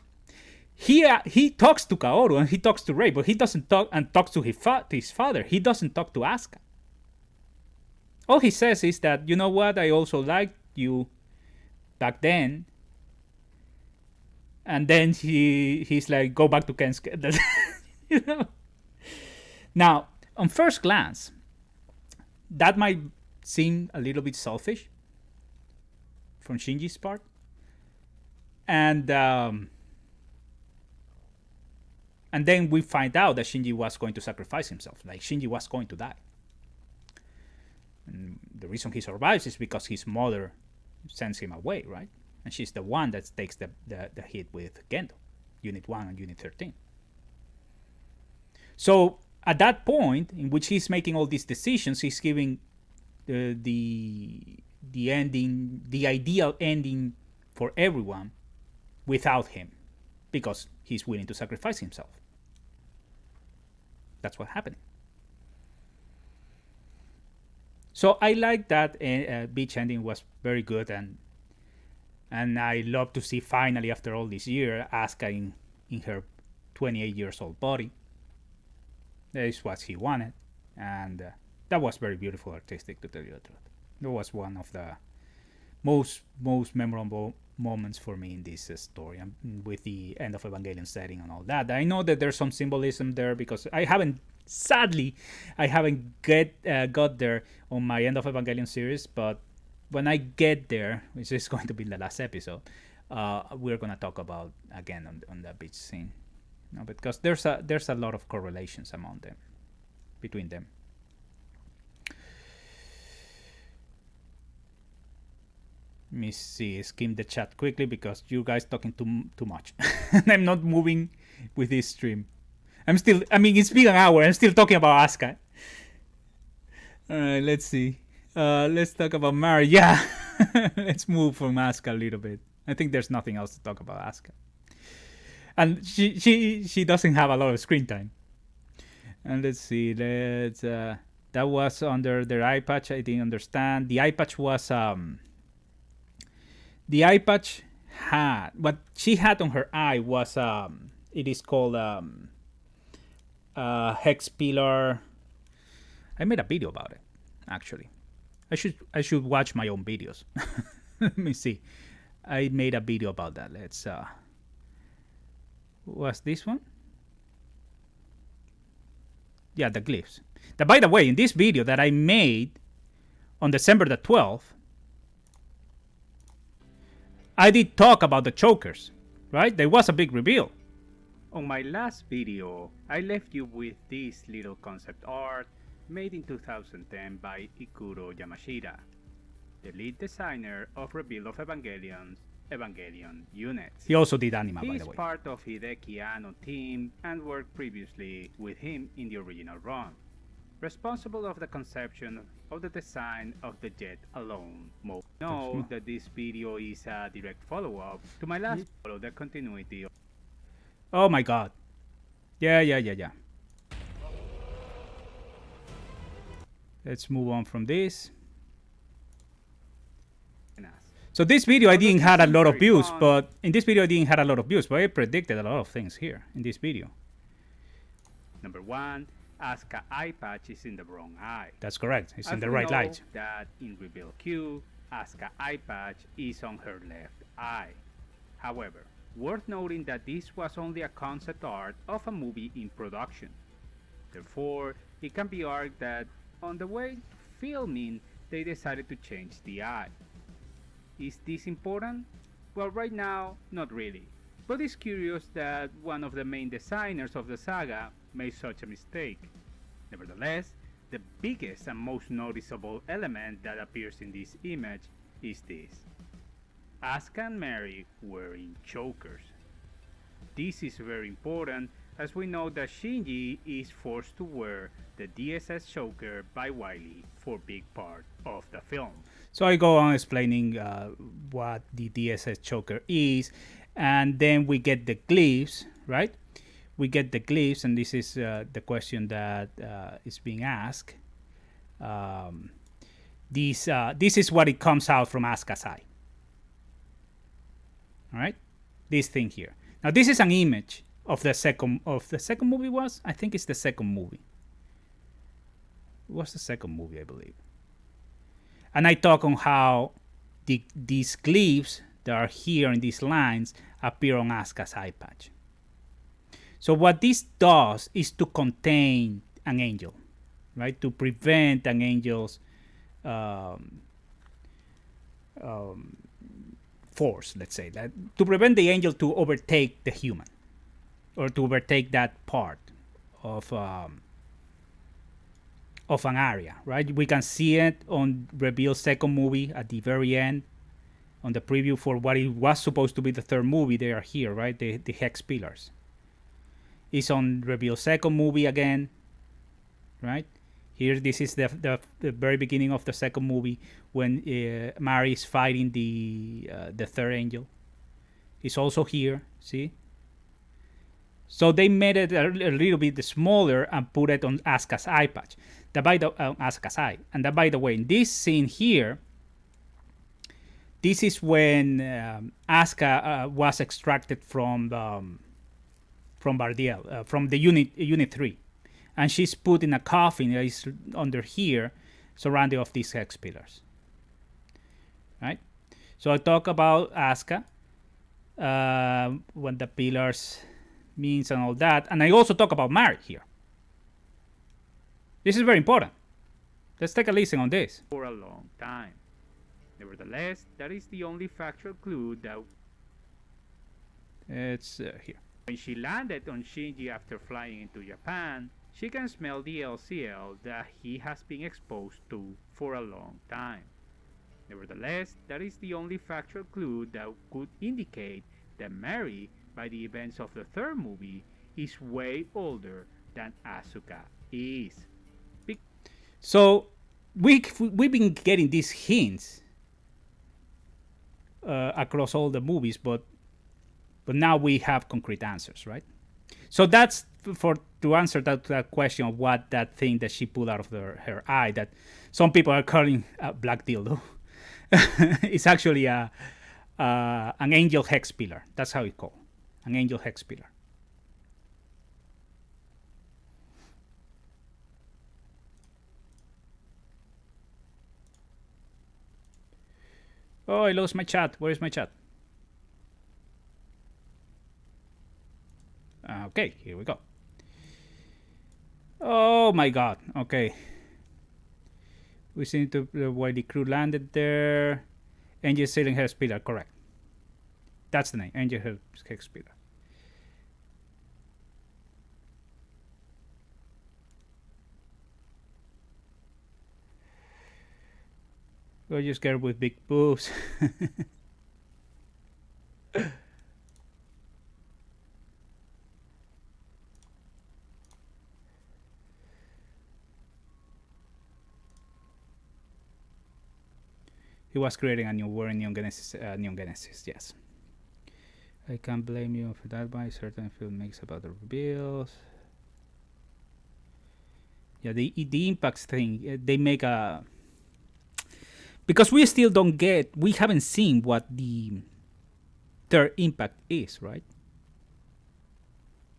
he talks to Kaoru and he talks to Rei, but he doesn't talk and talks to his father. He doesn't talk to Asuka. All he says is that, you know what, I also liked you back then. And then he's like, go back to Kensuke. You know? Now, on first glance, that might seem a little bit selfish from Shinji's part. And then we find out that Shinji was going to sacrifice himself. Like, Shinji was going to die. And the reason he survives is because his mother sends him away, right? And she's the one that takes the hit with Gendo, Unit 1 and Unit 13. So at that point in which he's making all these decisions, he's giving the ending, the ideal ending for everyone without him, because he's willing to sacrifice himself. That's what happened. So I like that beach ending was very good, and I love to see finally, after all this year, Asuka in her 28 years old body. That is what he wanted, and that was very beautiful, artistic, to tell you the truth. It was one of the most memorable moments for me in this story, and with the end of Evangelion setting and all that. I know that there's some symbolism there because I haven't got there on my end of Evangelion series, but when I get there, which is going to be the last episode, we're gonna talk about again on the beach scene, because there's a lot of correlations between them. Let me see, skim the chat quickly because you guys talking too much. And I'm not moving with this stream. It's been an hour. I'm still talking about Asuka. All right, let's see. Let's talk about Mari. Yeah, let's move from Asuka a little bit. I think there's nothing else to talk about Asuka. And she doesn't have a lot of screen time. And let's see. That was under their eye patch. I didn't understand. The eye patch was the eye patch had what she had on her eye was it is called hex pillar. I made a video about it, actually. I should watch my own videos. Let me see. I made a video about that. Let's was this one? Yeah, the glyphs. By the way, in this video that I made on December the 12th, I did talk about the chokers, right? There was a big reveal. On my last video, I left you with this little concept art made in 2010 by Ikuro Yamashita, the lead designer of Rebuild of Evangelion's Evangelion units. He also did anima, by the way. He's part of Hideki Anno team and worked previously with him in the original run, responsible of the conception of the design of the Jet Alone mode. Know that this video is a direct follow-up to my last follow the continuity of... Oh my god. Yeah. Let's move on from this. So this video I didn't had a lot of views, but in this video I didn't had a lot of views, but I predicted a lot of things here in this video. Number one, Asuka eye patch is in the wrong eye. That's correct. It's in the right light. That in Reveal Q, Asuka eye patch is on her left eye. However, worth noting that this was only a concept art of a movie in production. Therefore, it can be argued that on the way to filming, they decided to change the eye. Is this important? Well, right now, not really. But it's curious that one of the main designers of the saga made such a mistake. Nevertheless, the biggest and most noticeable element that appears in this image is this. Asuka and Mary wearing chokers. This is very important as we know that Shinji is forced to wear the DSS choker by Wily for big part of the film. So I go on explaining what the DSS choker is, and then we get the glyphs, right? We get the glyphs, and this is the question that is being asked. This is what it comes out from Asuka's eye. All right, this thing here. Now Now this is an image of the second movie was. I think it's the second movie. It was the second movie, I believe. And I talk on how these glyphs that are here in these lines appear on Asuka's eye patch. So what this does is to contain an angel, right? To prevent an angel's force, let's say, that to prevent the angel to overtake the human, or to overtake that part of an area, right? We can see it on Reveal's second movie at the very end, on the preview for what it was supposed to be the third movie. They are here, right? The hex pillars. It's on Reveal's second movie again, right? Here, this is the very beginning of the second movie when Mary is fighting the third angel. It's also here, see? So they made it a little bit smaller and put it on Asuka's eye patch. Asuka's eye. And that, by the way, in this scene here, this is when Asuka was extracted from Bardiel, from the unit 3. And she's put in a coffin that is under here, surrounded of these hex pillars. Right? So I talk about Asuka, what the pillars means and all that. And I also talk about Mary here. This is very important. Let's take a listen on this. For a long time. Nevertheless, that is the only factual clue that... It's here. When she landed on Shinji after flying into Japan, she can smell the LCL that he has been exposed to for a long time. Nevertheless, that is the only factual clue that could indicate that Mary, by the events of the third movie, is way older than Asuka is. So we've been getting these hints across all the movies, but now we have concrete answers, right? So that's to answer that question of what that thing that she pulled out of her eye that some people are calling a black dildo. It's actually an angel hex pillar. That's how it's called, an angel hex pillar. Oh, I lost my chat. Where is my chat? Okay, here we go. Oh my god. Okay. We seem to why the crew landed there. Angel sailing hex pillar, correct. That's the name, angel hex pillar. Gorgeous girl with big boobs. He was creating a new world in Neon Genesis, yes. I can't blame you for that by certain film makes about the reveals. Yeah, the impacts thing, they make a... Because we still we haven't seen what the third impact is, right?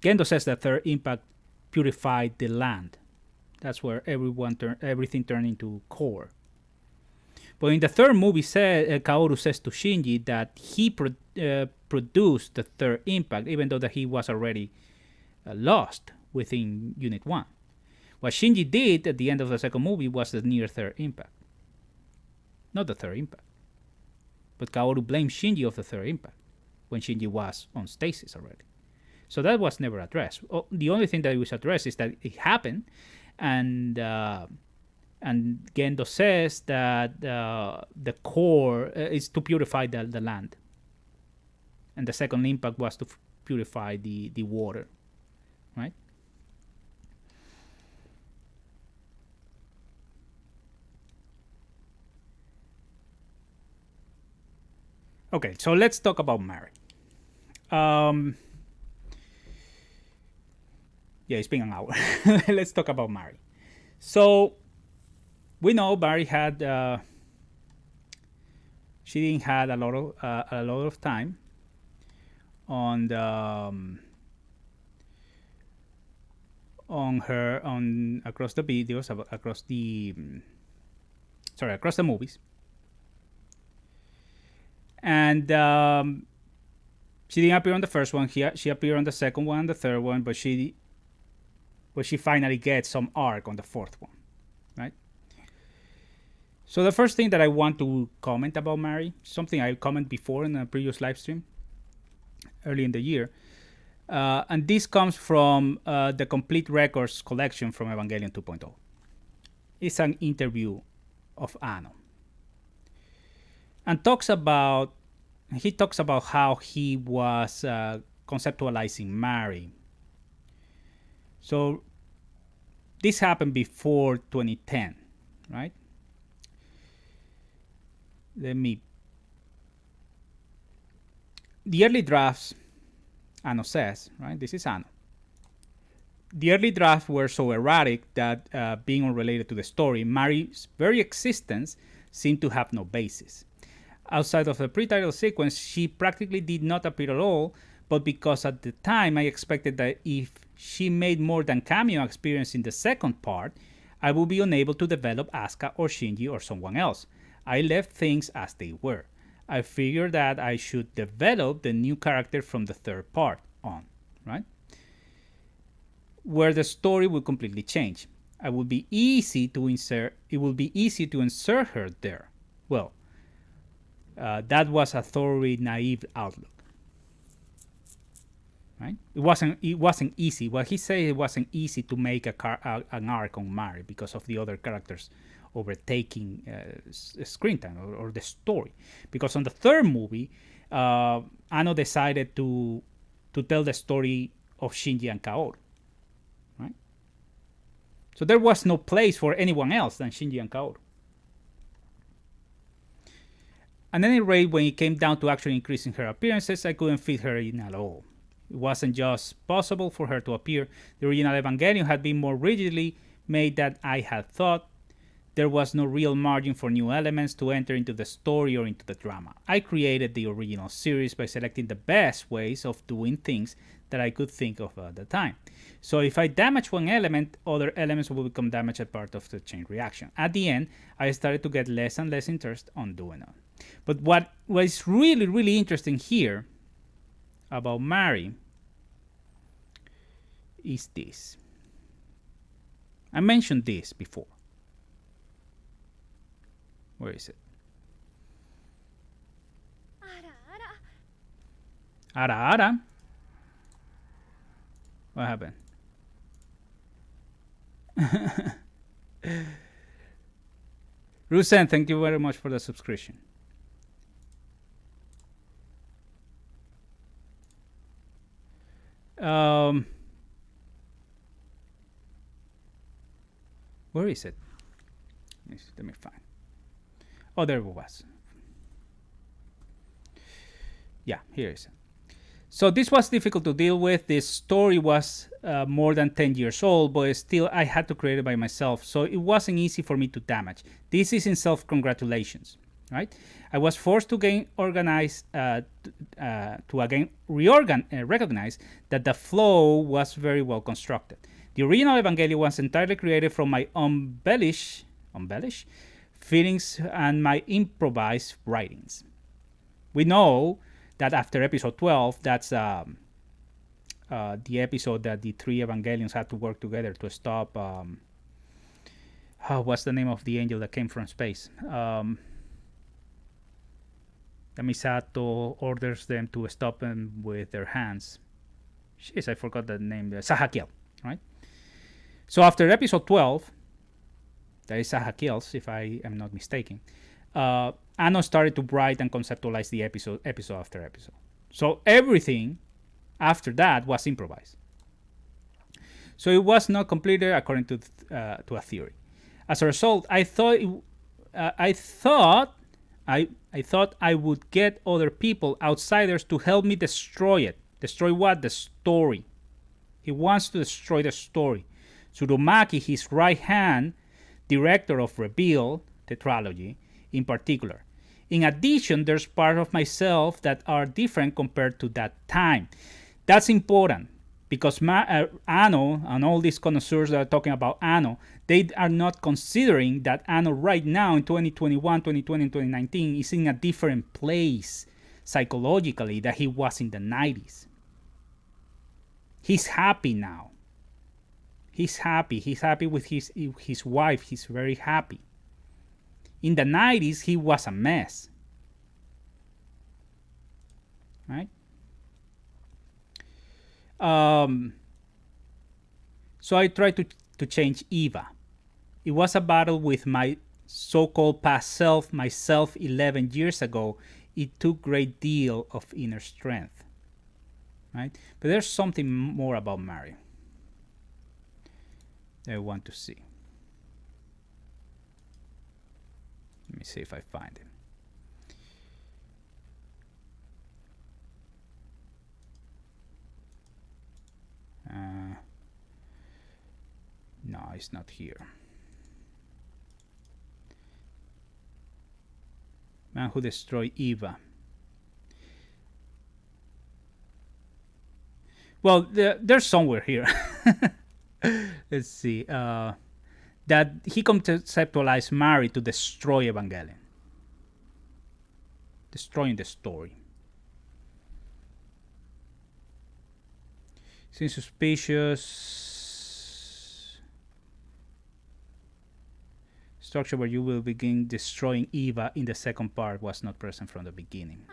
Gendo says that third impact purified the land. That's where everything turned into core. But in the third movie, Kaoru says to Shinji that he produced the third impact, even though that he was already lost within Unit 1. What Shinji did at the end of the second movie was the near third impact. Not the third impact. But Kaoru blamed Shinji of the third impact when Shinji was on stasis already. So that was never addressed. The only thing that was addressed is that it happened, and Gendo says that the core is to purify the land. And the second impact was to purify the water, right? Okay, so let's talk about Mary. Yeah, it's been an hour. Let's talk about Mary. So we know Mary had she didn't had a lot of time on the on her on across the videos, across the across the movies, and she didn't appear on the first one. She appeared on the second one, the third one, but she finally gets some arc on the fourth one, right? So the first thing that I want to comment about Mary, something I commented before in a previous live stream early in the year, and this comes from the Complete Records collection from Evangelion 2.0. It's an interview of Anno, and he talks about how he was conceptualizing Mary. So this happened before 2010, right? The early drafts, Anno says, right? This is Anno. The early drafts were so erratic that being unrelated to the story, Mary's very existence seemed to have no basis. Outside of the pre-title sequence, she practically did not appear at all, but because at the time I expected that if she made more than cameo experience in the second part, I would be unable to develop Asuka or Shinji or someone else. I left things as they were. I figured that I should develop the new character from the third part on, right? Where the story would completely change. It would be easy to insert her there. Well, that was a thoroughly naive outlook, right? It wasn't easy. What he said, it wasn't easy to make an arc on Mary because of the other characters overtaking screen time or the story. Because on the third movie, Anno decided to tell the story of Shinji and Kaoru, right? So there was no place for anyone else than Shinji and Kaoru. At any rate, when it came down to actually increasing her appearances, I couldn't fit her in at all. It wasn't just possible for her to appear. The original Evangelion had been more rigidly made than I had thought. There was no real margin for new elements to enter into the story or into the drama. I created the original series by selecting the best ways of doing things that I could think of at the time. So if I damage one element, other elements will become damaged as part of the chain reaction. At the end, I started to get less and less interest on doing it. But what was really, really interesting here about Mary is this. I mentioned this before. Where is it? Ara ara. What happened? Rusen, thank you very much for the subscription. Where is it? Let me find. Oh, there it was. Yeah, here is it. So this was difficult to deal with. This story was more than 10 years old, but still I had to create it by myself. So it wasn't easy for me to damage. This is in self-congratulations, right? I was forced to again organize, recognize that the flow was very well constructed. The original Evangelion was entirely created from my embellish feelings and my improvised writings. We know that after episode 12, that's the episode that the three Evangelions had to work together to stop. What's the name of the angel that came from space? The Misato orders them to stop them with their hands. Jeez, I forgot the name. Sahakiel, right? So after episode 12, that is Sahakiel's, if I am not mistaken, Anno started to write and conceptualize the episode after episode. So everything after that was improvised. So it was not completed according to a theory. As a result, I thought I would get other people, outsiders, to help me destroy it. Destroy what? The story. He wants to destroy the story. Tsurumaki, his right hand, director of Reveal, tetralogy, in particular. In addition, there's part of myself that are different compared to that time. That's important because Anno and all these connoisseurs that are talking about Anno, they are not considering that Anno right now in 2021, 2020, and 2019 is in a different place psychologically that he was in the 90s. He's happy now. He's happy. He's happy with his wife. He's very happy. In the 90s, he was a mess. Right? So I tried to change Eva. It was a battle with my so-called past self, myself 11 years ago. It took great deal of inner strength. Right? But there's something more about Mario that I want to see. Let me see if I find it. No, it's not here. Man who destroyed Eva. Well, there's somewhere here. Let's see. That he conceptualized Mary to destroy Evangelion. Destroying the story. Seems suspicious. Structure where you will begin destroying Eva in the second part was not present from the beginning.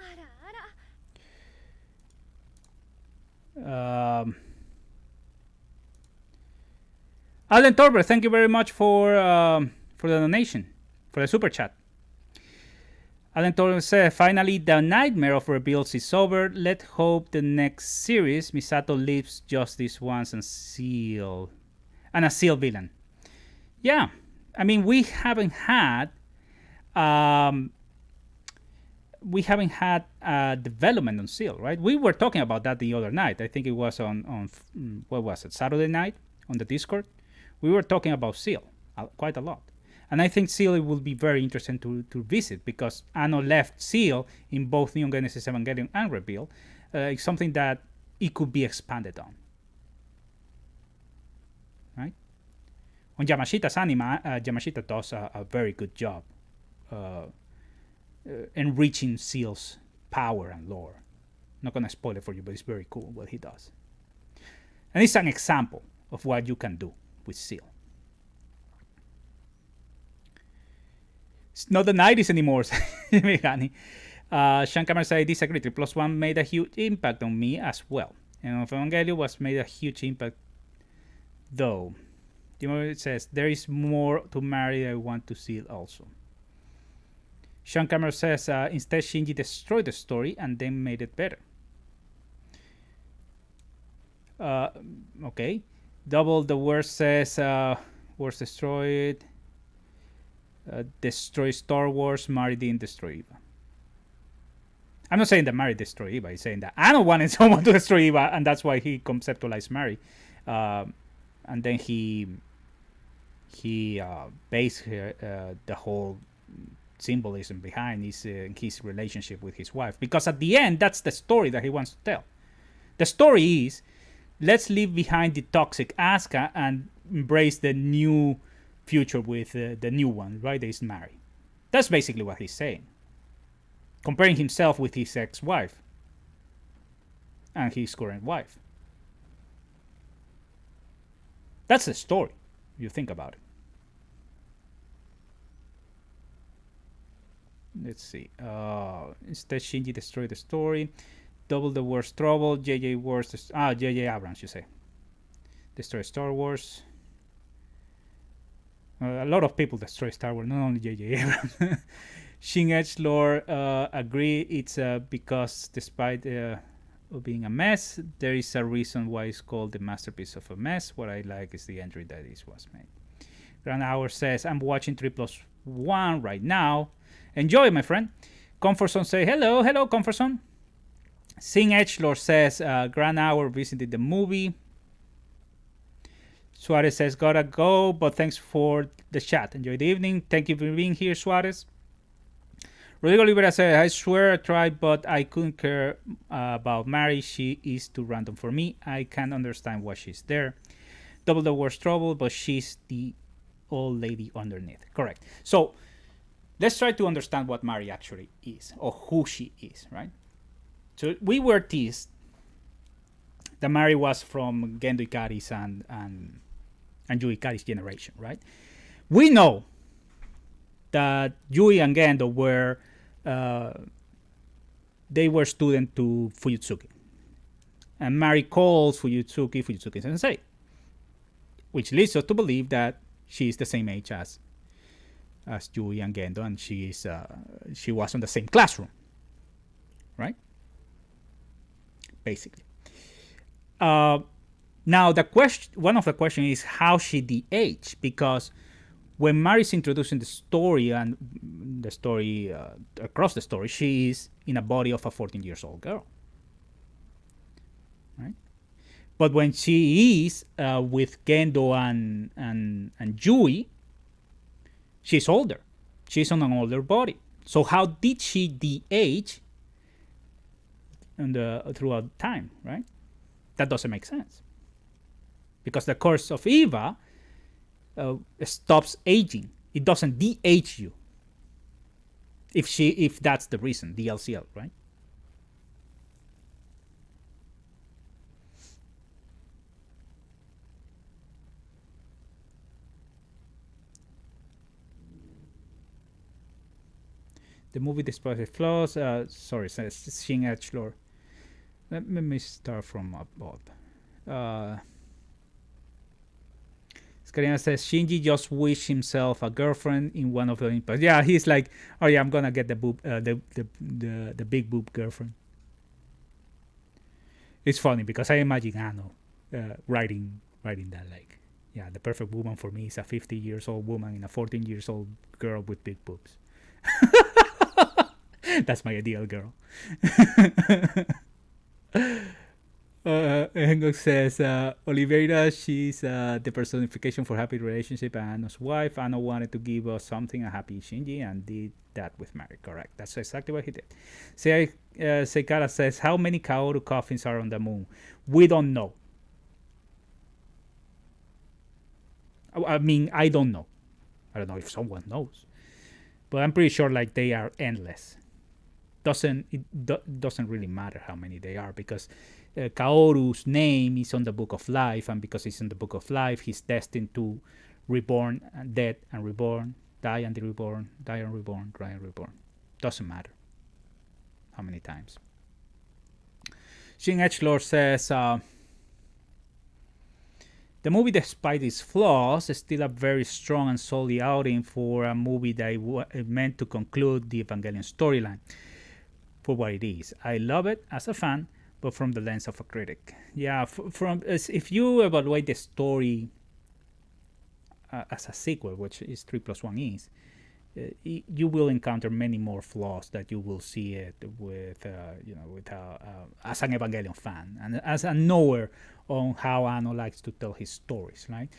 Alan Torber, thank you very much for the donation, for the super chat. Alan Torber said, finally the nightmare of reveals is over. Let's hope the next series Misato lives just this once and a seal villain. Yeah, I mean we haven't had development on Seal, right? We were talking about that the other night. I think it was on what was it, Saturday night on the Discord. We were talking about Seal quite a lot. And I think Seal will be very interesting to visit because Anno left Seal in both Neon Genesis Evangelion and Reveal. It's something that it could be expanded on. Right? On Yamashita's anime, Yamashita does a very good job enriching Seal's power and lore. Not going to spoil it for you, but it's very cool what he does. And it's an example of what you can do with Seal. It's not the 90s anymore, Megani. Sean Cameron said, I disagree. 3+1 made a huge impact on me as well. And Evangelion was made a huge impact, though. You know, it says, there is more to Mary I want to see it also. Sean Cameron says, instead Shinji destroyed the story and then made it better. Okay. Double the Worst says, Worst destroyed. Destroy Star Wars, Mari didn't destroy Eva. I'm not saying that Mari destroyed Eva. He's saying that Anno wanted someone to destroy Eva, and that's why he conceptualized Mari. And then he based the whole symbolism behind his relationship with his wife. Because at the end, that's the story that he wants to tell. The story is, let's leave behind the toxic Asuka and embrace the new future with the new one, right? That is Mari. That's basically what he's saying. Comparing himself with his ex-wife and his current wife. That's the story, if you think about it. Let's see. Instead, Shinji destroyed the story. Double the worst trouble. JJ worst. JJ Abrams, you say. Destroy Star Wars. A lot of people destroy Star Wars, not only JJ Abrams. Shin Edgelord agree. It's because despite being a mess, there is a reason why it's called the masterpiece of a mess. What I like is the entry that it was made. Grand Hour says, I'm watching 3+1 right now. Enjoy, my friend. Comfort Zone say, hello, Comfort Zone. Sing Edgelord says, Grand Hour visited the movie. Suarez says, gotta go, but thanks for the chat. Enjoy the evening. Thank you for being here, Suarez. Rodrigo Olivera said, I swear I tried, but I couldn't care about Mary. She is too random for me. I can't understand why she's there. Double the worst trouble, but she's the old lady underneath. Correct. So let's try to understand what Mary actually is, or who she is, right? So we were teased that Mary was from Gendo Ikari's and Yui Ikari's generation, right? We know that Yui and Gendo were they were students to Fuyutsuki, and Mary calls Fuyutsuki Sensei, which leads us to believe that she is the same age as Yui and Gendo, and she was in the same classroom, right? Basically. Now one of the questions is how she de-aged, because when Mary's introducing the story and the story across the story, she is in a body of a 14 years old girl, right? But when she is with Gendo and Yui, she's older. She's on an older body. So how did she de-age throughout time, right? That doesn't make sense, because the course of Eva stops aging. It doesn't de-age you. If that's the reason, the LCL, right? The movie despite its flaws. Sorry, says Shin Edgelord. Let me start from above. Scarina says Shinji just wished himself a girlfriend in one of the impacts. Yeah, he's like, oh yeah, I'm gonna get the boob, the big boob girlfriend. It's funny because I imagine Ano writing that, like, yeah, the perfect woman for me is a 50 years old woman and a 14 years old girl with big boobs. That's my ideal girl. Hengok says Oliveira, she's the personification for happy relationship and Ano's wife. Ano wanted to give us something, a happy Shinji, and did that with Mary. Correct. That's exactly what he did. Seikara says, how many Kaoru coffins are on the moon? We don't know. I mean, I don't know. I don't know if someone knows, but I'm pretty sure like they are endless. Doesn't really matter how many they are, because Kaoru's name is on the Book of Life, and because he's in the Book of Life, he's destined to reborn and dead and reborn, die and reborn, die and reborn, die and reborn. Doesn't matter how many times. Shin Edgelord says the movie, despite its flaws, is still a very strong and solid outing for a movie that meant to conclude the Evangelion storyline for what it is. I love it as a fan, but from the lens of a critic. Yeah, if you evaluate the story as a sequel, which is 3+1 is, you will encounter many more flaws that you will see it with, as an Evangelion fan and as a knower on how Ano likes to tell his stories, right?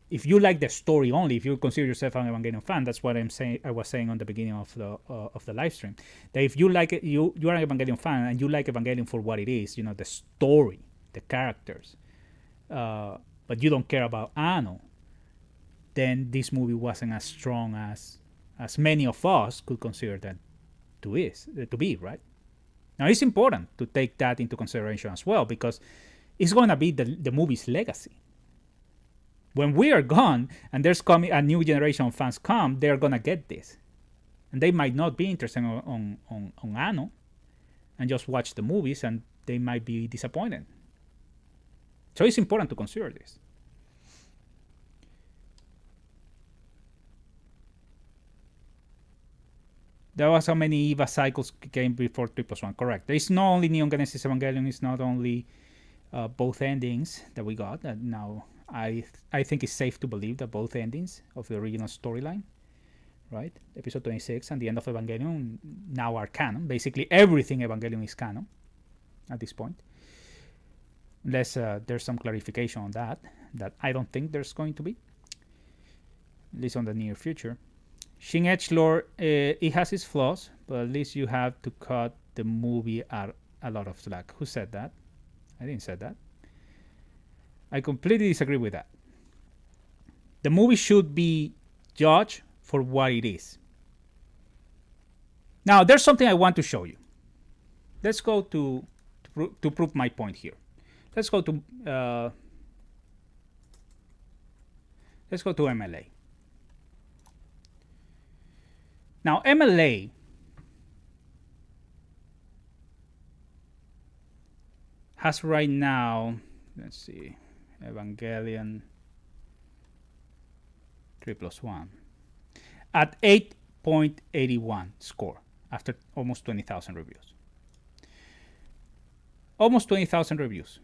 If you like the story only, if you consider yourself an Evangelion fan, that's what I was saying on the beginning of the live stream. That if you like it, you are an Evangelion fan and you like Evangelion for what it is, the story, the characters, but you don't care about Ano, then this movie wasn't as strong as many of us could consider that to be, right? Now it's important to take that into consideration as well, because it's going to be the movie's legacy. When we are gone and there's coming a new generation of fans come, they're gonna get this, and they might not be interested on Ano and just watch the movies, and they might be disappointed. So it's important to consider this. There was how many Eva cycles came before 3+1. Correct. It's not only Neon Genesis Evangelion. It's not only both endings that we got. Now I think it's safe to believe that both endings of the original storyline, right, episode 26 and the end of Evangelion, now are canon. Basically, everything Evangelion is canon at this point, unless there's some clarification on that I don't think there's going to be, at least on the near future. Shin Edgelord, it has its flaws, but at least you have to cut the movie out a lot of slack. Who said that? I didn't say that. I completely disagree with that. The movie should be judged for what it is. Now, there's something I want to show you. Let's go to prove my point here. Let's go to MLA. Now, MLA has right now, let's see, Evangelion 3+1 at 8.81 score after almost 20,000 reviews. Almost 20,000 reviews.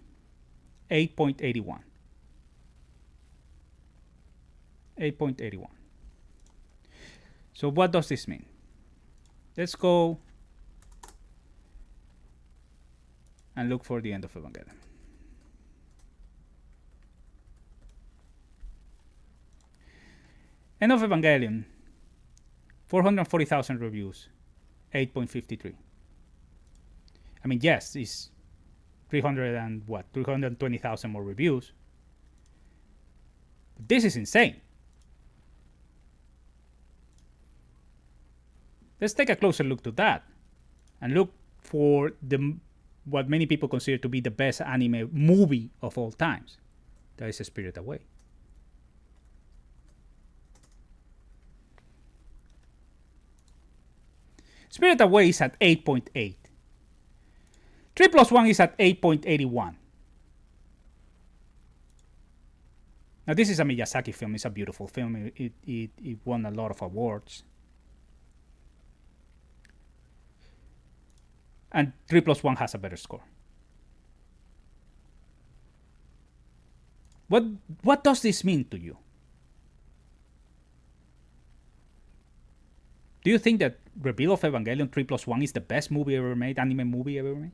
8.81. 8.81. So what does this mean? Let's go and look for the end of Evangelion. End of Evangelion, 440,000 reviews, 8.53. I mean, yes, it's 320,000 more reviews. This is insane. Let's take a closer look to that and look for what many people consider to be the best anime movie of all times. That is Spirited Away. Spirited Away is at 8.8. 3+1 is at 8.81. Now, this is a Miyazaki film. It's a beautiful film. It won a lot of awards. And 3+1 has a better score. What does this mean to you? Do you think that Reveal of Evangelion 3+1 is the best movie ever made, anime movie ever made?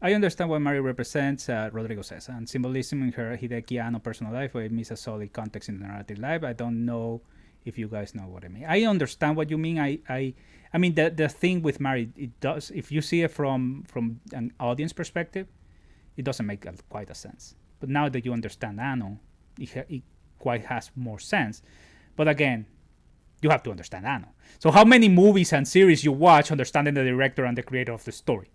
I understand what Mari represents, Rodrigo says, and symbolism in her Hideki Anno personal life, where it means a solid context in the narrative life. I don't know if you guys know what I mean. I understand what you mean. I mean, the thing with Mari, it does, if you see it from an audience perspective, it doesn't make quite a sense. But now that you understand Anno, it quite has more sense. But again, you have to understand Anno. So how many movies and series you watch understanding the director and the creator of the story?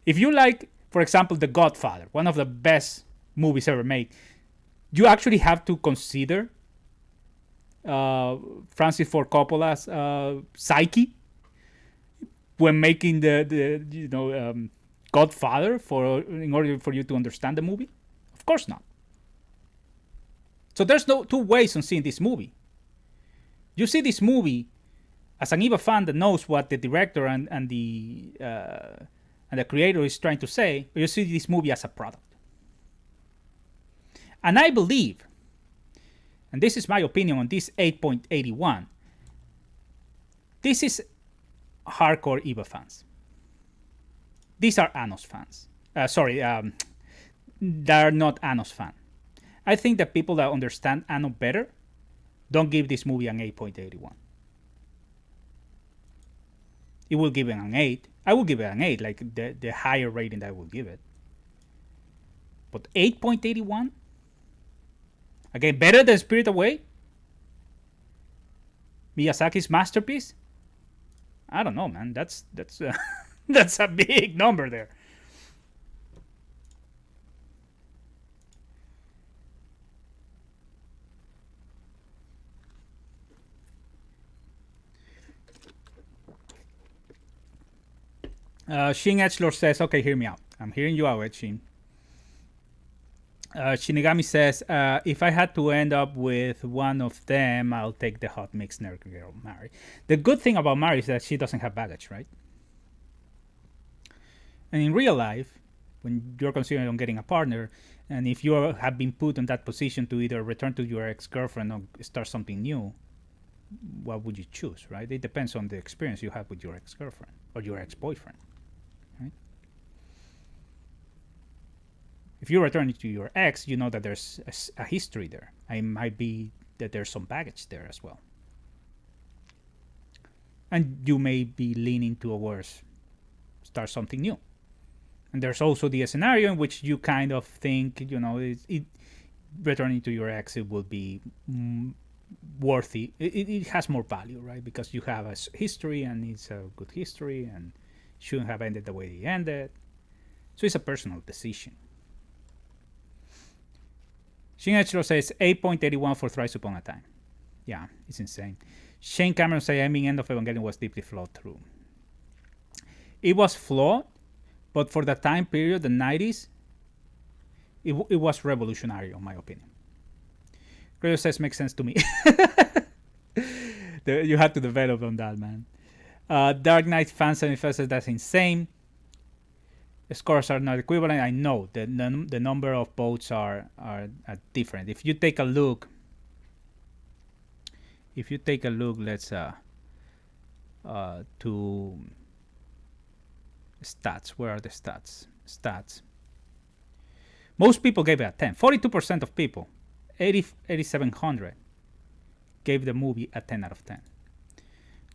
If you like, for example, The Godfather, one of the best movies ever made, you actually have to consider Francis Ford Coppola's psyche when making the Godfather in order for you to understand the movie? Of course not. So there's no two ways on seeing this movie. You see this movie as an EVA fan that knows what the director and the creator is trying to say, or you see this movie as a product. And I believe, and this is my opinion on this 8.81, this is hardcore EVA fans. These are Anno's fans. That are not Anno's fan. I think that people that understand Anno better don't give this movie an 8.81. It will give it an 8. I will give it an 8, like the higher rating that I will give it. But 8.81? Again, better than Spirited Away? Miyazaki's masterpiece? I don't know, man. That's that's a big number there. Shin Edgelord says, okay, hear me out. I'm hearing you out, Shin. Shinigami says, if I had to end up with one of them, I'll take the hot mix nerd girl, Mari. The good thing about Mari is that she doesn't have baggage, right? And in real life, when you're considering on getting a partner, and if you have been put in that position to either return to your ex-girlfriend or start something new, what would you choose, right? It depends on the experience you have with your ex-girlfriend or your ex-boyfriend, right? If you return to your ex, you know that there's a history there. It might be that there's some baggage there as well. And you may be leaning towards start something new. And there's also the scenario in which you kind of think, returning to your ex, it will be worthy. It has more value, right? Because you have a history and it's a good history and shouldn't have ended the way it ended. So it's a personal decision. Shin Echiro says 8.81 for Thrice Upon a Time. Yeah, it's insane. Shane Cameron says, I mean, End of Evangelion was deeply flawed through. It was flawed, but for the time period, the 90s, it was revolutionary, in my opinion. Credo says, makes sense to me. You had to develop on that, man. Dark Knight fan 75 says, that's insane. The scores are not equivalent. I know that the number of votes are different. If you take a look, let's to stats. Where are the stats? Stats. Most people gave it a 10. 42% of people, 8,700, gave the movie a 10 out of 10.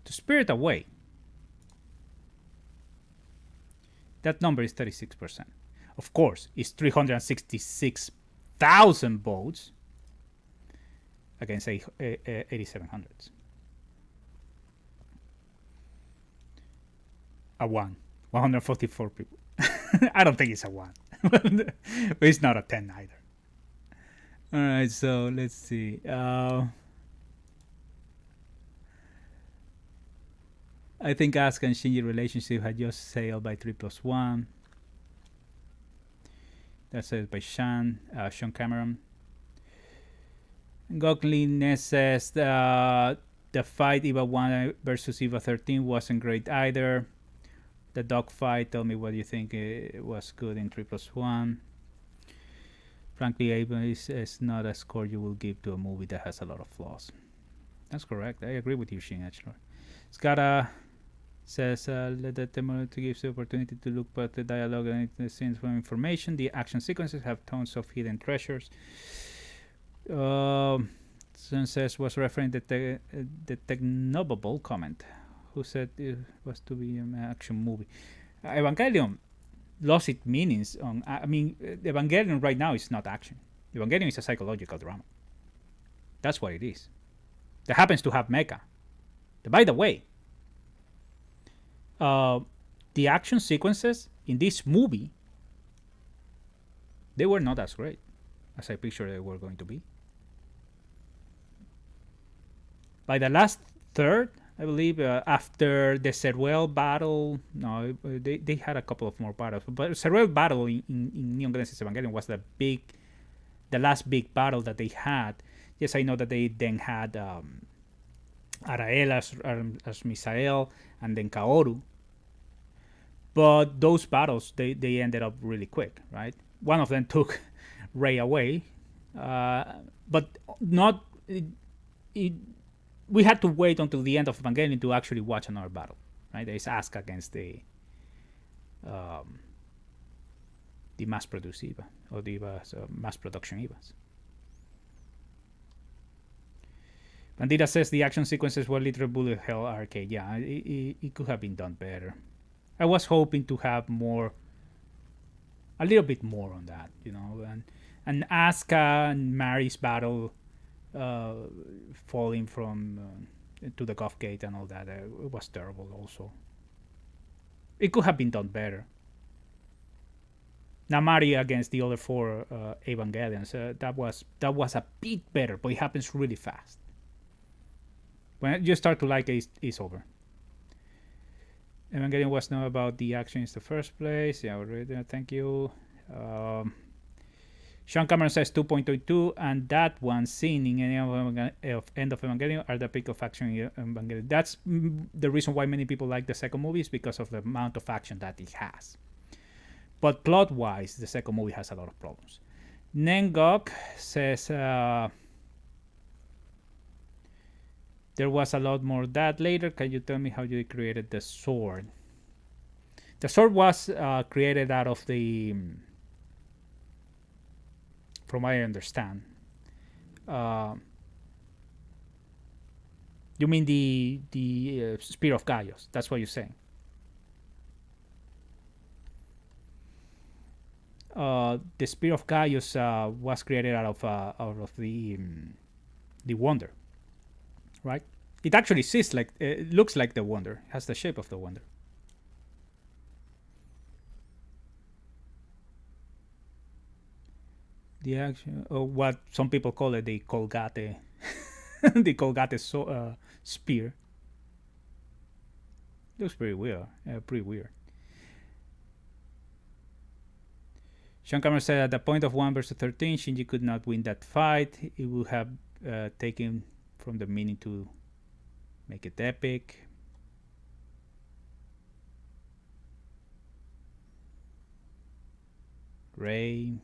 To Spirit Away, that number is 36%. Of course, it's 366,000 votes against 8,700. A 1. 144 people. I don't think it's a 1. But it's not a 10 either. Alright, so let's see. I think Asuka and Shinji relationship had just sailed by 3+1. That's said by Sean Cameron. Gokline says the fight Eva 1 versus Eva 13 wasn't great either. The dog fight, tell me what you think. It was good in 3+1. Frankly, Eva is not a score you will give to a movie that has a lot of flaws. That's correct. I agree with you, Shin Echiro. Scott says, let the demo to give the opportunity to look at the dialogue and the scenes for information. The action sequences have tons of hidden treasures. Sun says, was referring to the Technobable comment, who said it was to be an action movie. Evangelion lost its meanings on. Evangelion right now is not action. Evangelion is a psychological drama. That's what it is. That happens to have mecha. By the way, the action sequences in this movie, they were not as great as I pictured they were going to be. By the last third, I believe, after the Ceruel battle, no, they had a couple of more battles, but Ceruel battle in Neon Genesis Evangelion was the last big battle that they had. Yes, I know that they then had Arael as Misael and then Kaoru. But those battles, they ended up really quick, right? One of them took Rey away, but not. We had to wait until the end of Evangelion to actually watch another battle, right? There's Asuka against the mass-produced Eva, or the mass-production Evas. Bandita says the action sequences were literal bullet hell arcade. Yeah, it could have been done better. I was hoping to have a little bit more on that, and Asuka and Mary's battle, falling from to the Goth Gate and all that, it was terrible. Also, it could have been done better. Now Mari against the other four Evangelions, that was a bit better, but it happens really fast. When you start to like it, it's over. Evangelion was not about the action in the first place. Yeah, already. Thank you. Sean Cameron says 2.22, and that one scene in End of Evangelion are the peak of action in Evangelion. That's the reason why many people like the second movie, is because of the amount of action that it has. But plot-wise, the second movie has a lot of problems. Nengok says There was a lot more of that later. Can you tell me how you created the sword? The sword was created out of the, from what I understand. Uh, you mean the Spear of Gaius? That's what you're saying. The Spear of Gaius was created out of the Wonder, right? It actually sees like it looks like the Wonder. It has the shape of the Wonder. The action, or what some people call it, the Colgate, the Colgate spear. Looks pretty weird. Pretty weird. Sean Cameron said at the point of 1 versus 13, Shinji could not win that fight. It would have taken from the meaning to make it epic. Ray.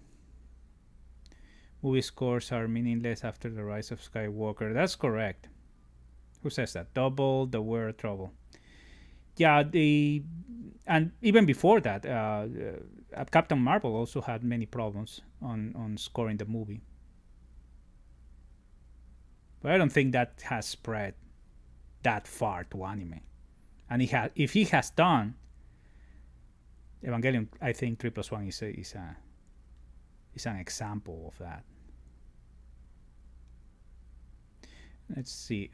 Movie scores are meaningless after the rise of Skywalker. That's correct. Who says that? Double the word trouble. Yeah, and even before that, Captain Marvel also had many problems on scoring the movie. But I don't think that has spread that far to anime. And if he has done, Evangelion, I think 3+1 is an example of that. Let's see.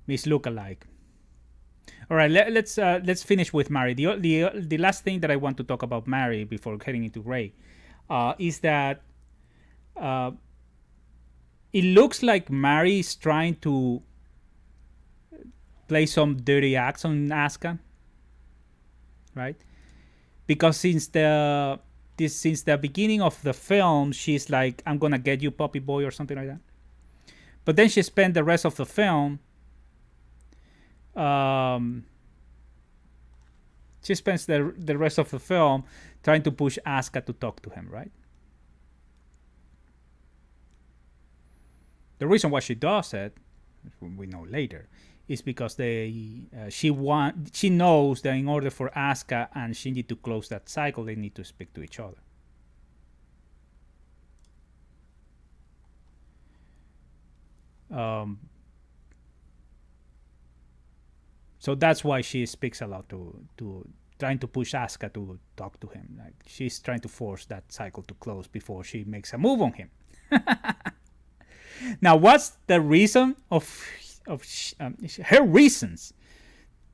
Miss Lookalike. All right, let's finish with Mary. The last thing that I want to talk about Mary before heading into Ray is that it looks like Mary is trying to play some dirty acts on Asuka, right? Because since the beginning of the film, she's like, "I'm gonna get you, puppy boy," or something like that. But then she spent the rest of the film. She spends the rest of the film trying to push Asuka to talk to him, right? The reason why she does it, we know later, is because she knows that in order for Asuka and Shinji to close that cycle, they need to speak to each other. So that's why she speaks a lot to trying to push Asuka to talk to him. Like she's trying to force that cycle to close before she makes a move on him. Now, what's the reason of her reasons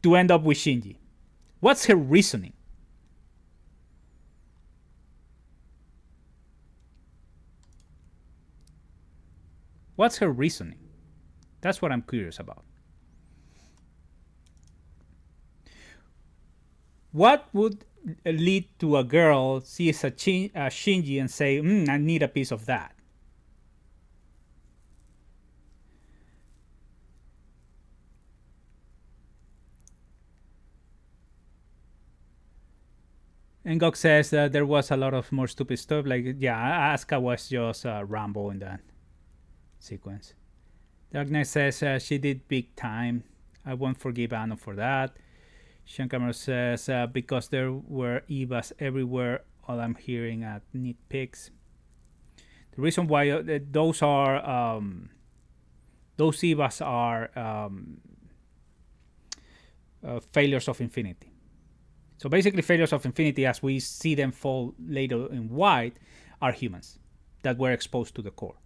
to end up with Shinji? What's her reasoning? What's her reasoning? That's what I'm curious about. What would lead to a girl sees a Shinji and say, I need a piece of that? And Gok says that there was a lot of more stupid stuff. Like, yeah, Asuka was just Rambo in that sequence. Darkness says she did big time. I won't forgive Anno for that. Shankamar says because there were Evas everywhere. All I'm hearing at nitpicks. The reason why those Evas are failures of Infinity. So basically, failures of Infinity, as we see them fall later in White, are humans that were exposed to the core.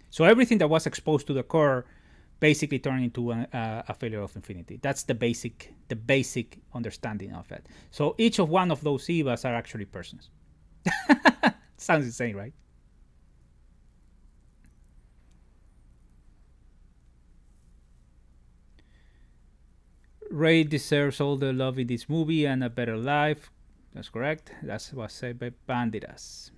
So everything that was exposed to the core basically turned into a failure of Infinity. That's the basic understanding of it. So each of one of those Evas are actually persons. Sounds insane, right? Ray deserves all the love in this movie and a better life. That's correct. That's what said by Bandiras.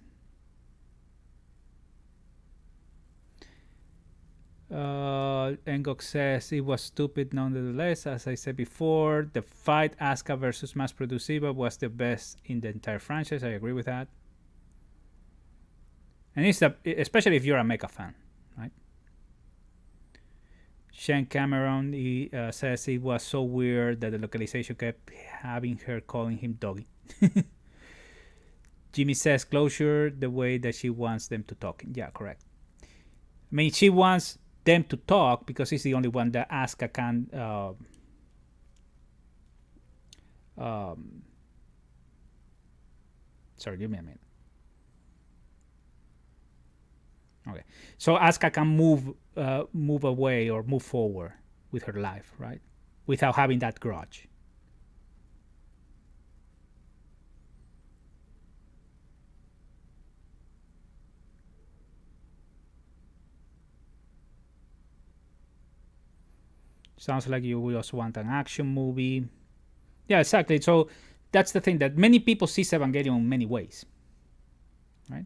Engok says it was stupid nonetheless. As I said before, the fight Asuka versus mass-produced Eva was the best in the entire franchise. I agree with that. And especially if you're a mecha fan, right? Shen Cameron says it was so weird that the localization kept having her calling him doggy. Jimmy says closure the way that she wants them to talk. Yeah, correct. I mean, she wants them to talk because he's the only one that Asuka can. Sorry, give me a minute. Okay, so Asuka can move away or move forward with her life, right, without having that grudge. Sounds like you just want an action movie. Yeah, exactly. So that's the thing, that many people see Evangelion in many ways, right?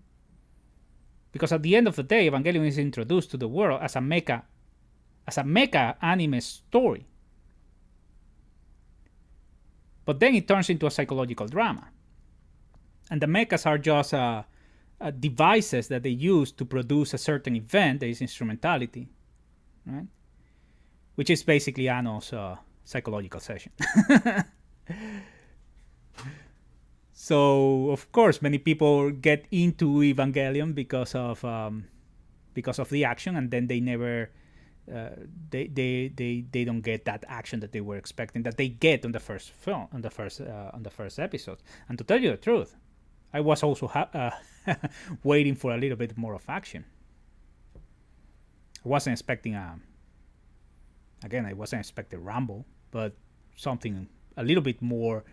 Because at the end of the day, Evangelion is introduced to the world as a mecha anime story. But then it turns into a psychological drama. And the mechas are just devices that they use to produce a certain event that is instrumentality, right? Which is basically Anno's psychological session. So of course, many people get into Evangelion because of the action, and then they never they don't get that action that they were expecting, that they get on the first film, on the first episode. And to tell you the truth, I was also waiting for a little bit more of action. I wasn't expecting I wasn't expecting Rambo, but something a little bit more,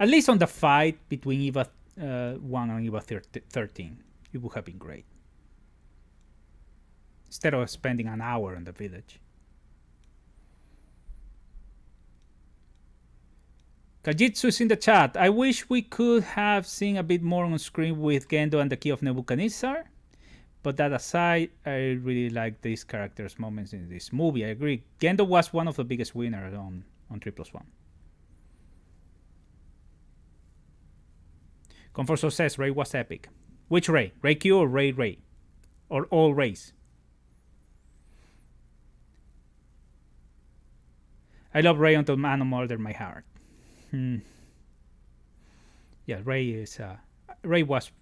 at least on the fight between Eva 1 and Eva 13. It would have been great. Instead of spending an hour in the village. Kajitsu's in the chat. I wish we could have seen a bit more on screen with Gendo and the Key of Nebuchadnezzar. But that aside, I really like these characters' moments in this movie. I agree. Gendo was one of the biggest winners on 3+1. Conforso says Ray was epic. Which Ray? Ray Q or Ray Ray? Or all Rays? I love Ray until Mano murdered my heart. Yeah, Ray is... Ray was...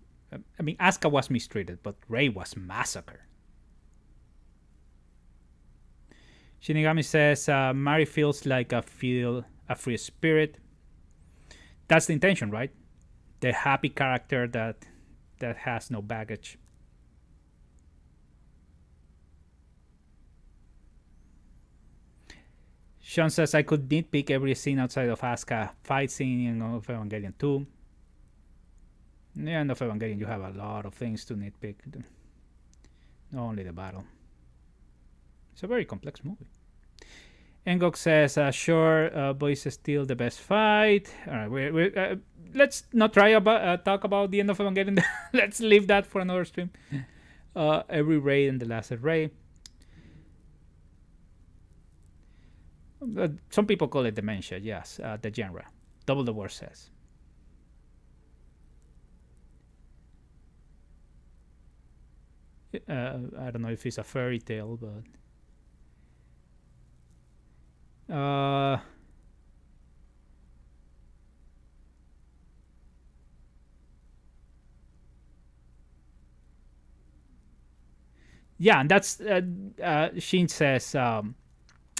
I mean, Asuka was mistreated, but Ray was massacred. Shinigami says, Mari feels like a free spirit. That's the intention, right? The happy character that has no baggage. Sean says, I could nitpick every scene outside of Asuka fight scene of Evangelion 2. Yeah, in Evangelion you have a lot of things to nitpick. Not only the battle. It's a very complex movie. Engok says, sure, boys is still the best fight. All right, let's not try talk about the end of Evangelion. Let's leave that for another stream. Every Ray and the last Ray. Some people call it dementia, yes, the genre. Double the Word says. I don't know if it's a fairy tale, but yeah, and that's Shin says, I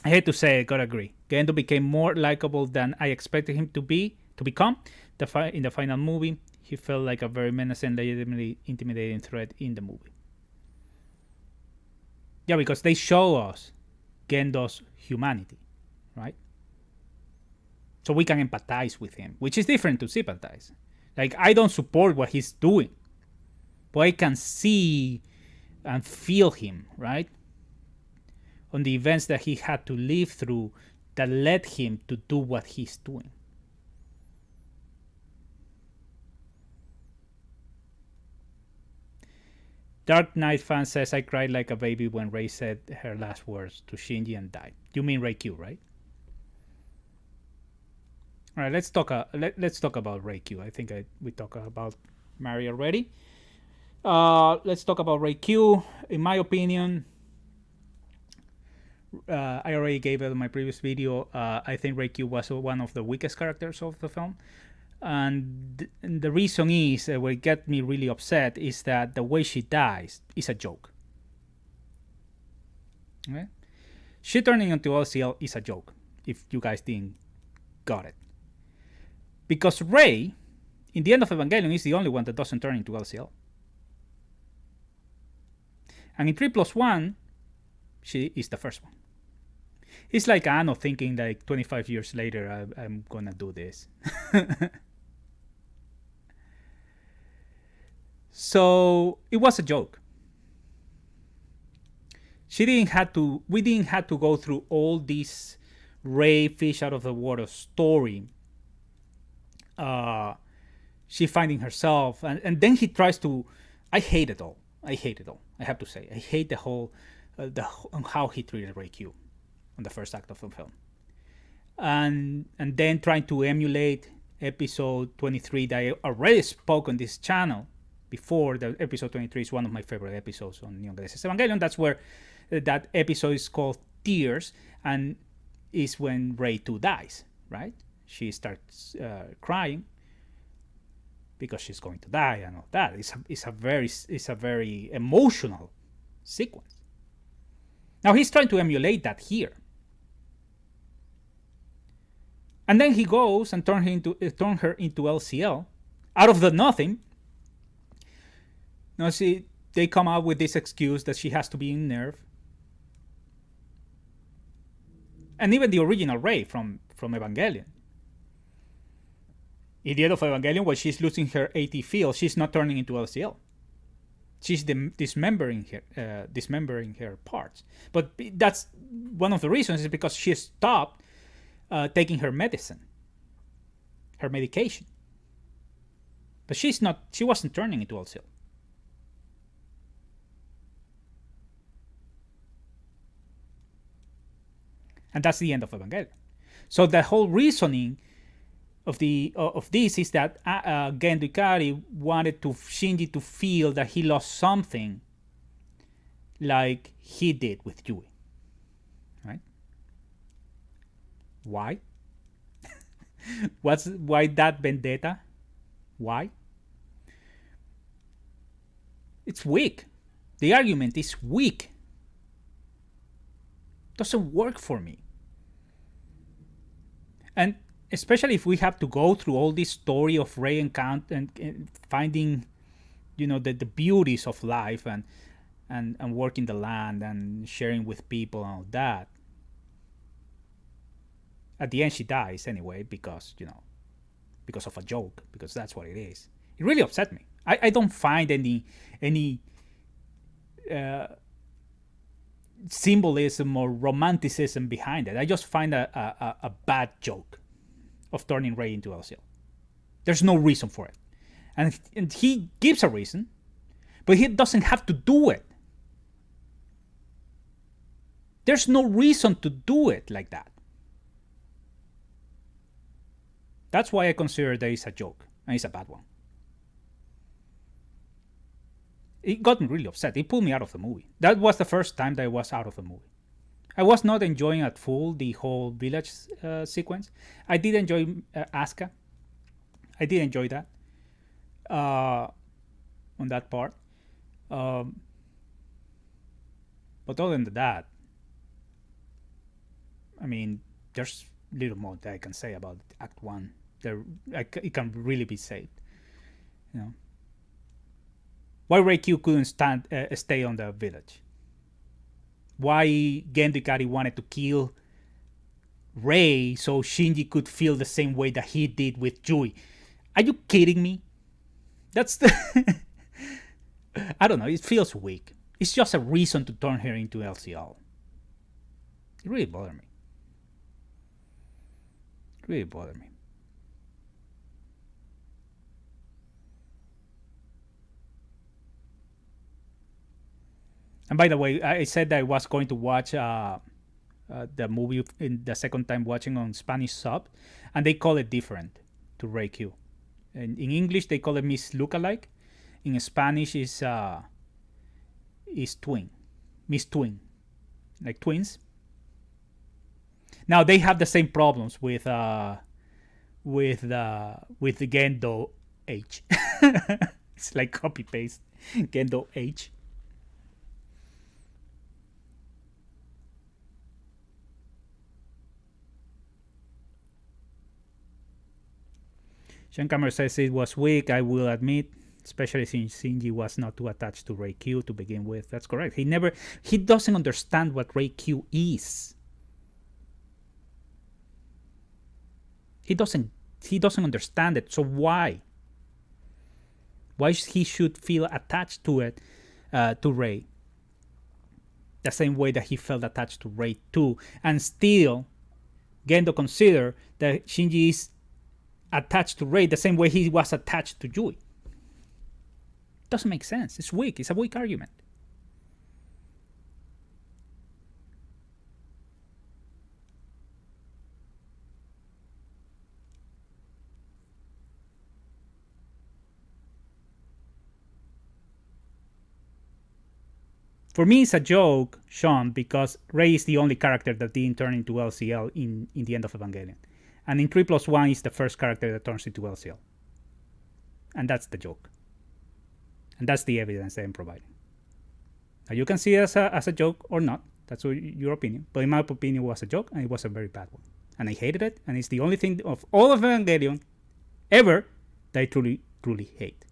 hate to say, I gotta agree. Gendo became more likable than I expected him to become. In the final movie, he felt like a very menacing, legitimately intimidating threat in the movie. Yeah, because they show us Gendo's humanity, right? So we can empathize with him, which is different to sympathize. Like, I don't support what he's doing, but I can see and feel him, right? On the events that he had to live through that led him to do what he's doing. Dark Knight fan says, I cried like a baby when Rey said her last words to Shinji and died. You mean Rey Q, right? All right, let's talk about Rey Q. I think we talked about Mari already. Let's talk about Ray Q. In my opinion, I already gave it in my previous video. I think Ray Q was one of the weakest characters of the film. And the reason is, what got me really upset is that the way she dies is a joke. Okay? She turning into LCL is a joke, if you guys didn't got it. Because Rey, in the end of Evangelion, is the only one that doesn't turn into LCL. And in 3+1, she is the first one. It's like Anno thinking like 25 years later, I'm gonna do this. So it was a joke. We didn't have to go through all this Rey fish out of the water story. She finding herself, and then he tries to. I hate it all. I have to say, I hate the whole, how he treated Ray Q on the first act of the film, and then trying to emulate episode 23 that I already spoke on this channel before. The episode 23 is one of my favorite episodes on Neon Genesis Evangelion. That's where that episode is called Tears, and is when Rey 2 dies, right? She starts crying because she's going to die and all that. It's a very emotional sequence. Now he's trying to emulate that here. And then he goes and turn her into LCL out of the nothing. Now they come out with this excuse that she has to be in Nerve. And even the original Rey from Evangelion. In the end of Evangelion, when she's losing her AT field, she's not turning into LCL. She's dismembering her parts. But that's one of the reasons, is because she stopped taking her medication. But she wasn't turning into LCL. And that's the end of Evangelion. So the whole reasoning of this is that Gendo Ikari wanted Shinji to feel that he lost something, like he did with Yui. Right? Why? Why that vendetta? Why? It's weak. The argument is weak. Doesn't work for me. And especially if we have to go through all this story of Rey and Count and finding, the beauties of life and working the land and sharing with people and all that. At the end, she dies anyway because of a joke, because that's what it is. It really upset me. I don't find any symbolism or romanticism behind it. I just find a bad joke of turning Rey into LCL. There's no reason for it. And he gives a reason, but he doesn't have to do it. There's no reason to do it like that. That's why I consider that it's a joke, and it's a bad one. It got me really upset. It pulled me out of the movie. That was the first time that I was out of the movie. I was not enjoying at full the whole village sequence. I did enjoy Asuka. I did enjoy that on that part. But other than that, I mean, there's little more that I can say about Act 1. It can really be saved. Why Rey Q couldn't stay on the village? Why Gendo Ikari wanted to kill Rey so Shinji could feel the same way that he did with Yui? Are you kidding me? That's the... I don't know, it feels weak. It's just a reason to turn her into LCL. It really bothered me. And by the way, I said that I was going to watch the movie in the second time watching on Spanish sub, and they call it different to Rey Q. And in English, they call it Miss Lookalike. in Spanish is twin, Miss Twin, like twins. Now they have the same problems with the Gendo H. It's like copy paste Gendo H. Shankamer says it was weak, I will admit, especially since Shinji was not too attached to Ray Q to begin with. That's correct. He doesn't understand what Ray Q is. He doesn't understand it. So why? Why he should feel attached to it, to Ray? The same way that he felt attached to Ray too, and still, Gendo consider that Shinji is attached to Ray the same way he was attached to Yui. Doesn't make sense. It's weak. It's a weak argument. For me, it's a joke, Sean, because Ray is the only character that didn't turn into LCL in the end of Evangelion. And in 3+1 is the first character that turns into LCL. And that's the joke. And that's the evidence I'm providing. Now, you can see it as a joke or not. That's your opinion. But in my opinion, it was a joke, and it was a very bad one. And I hated it, and it's the only thing of all of Evangelion ever that I truly, truly hate.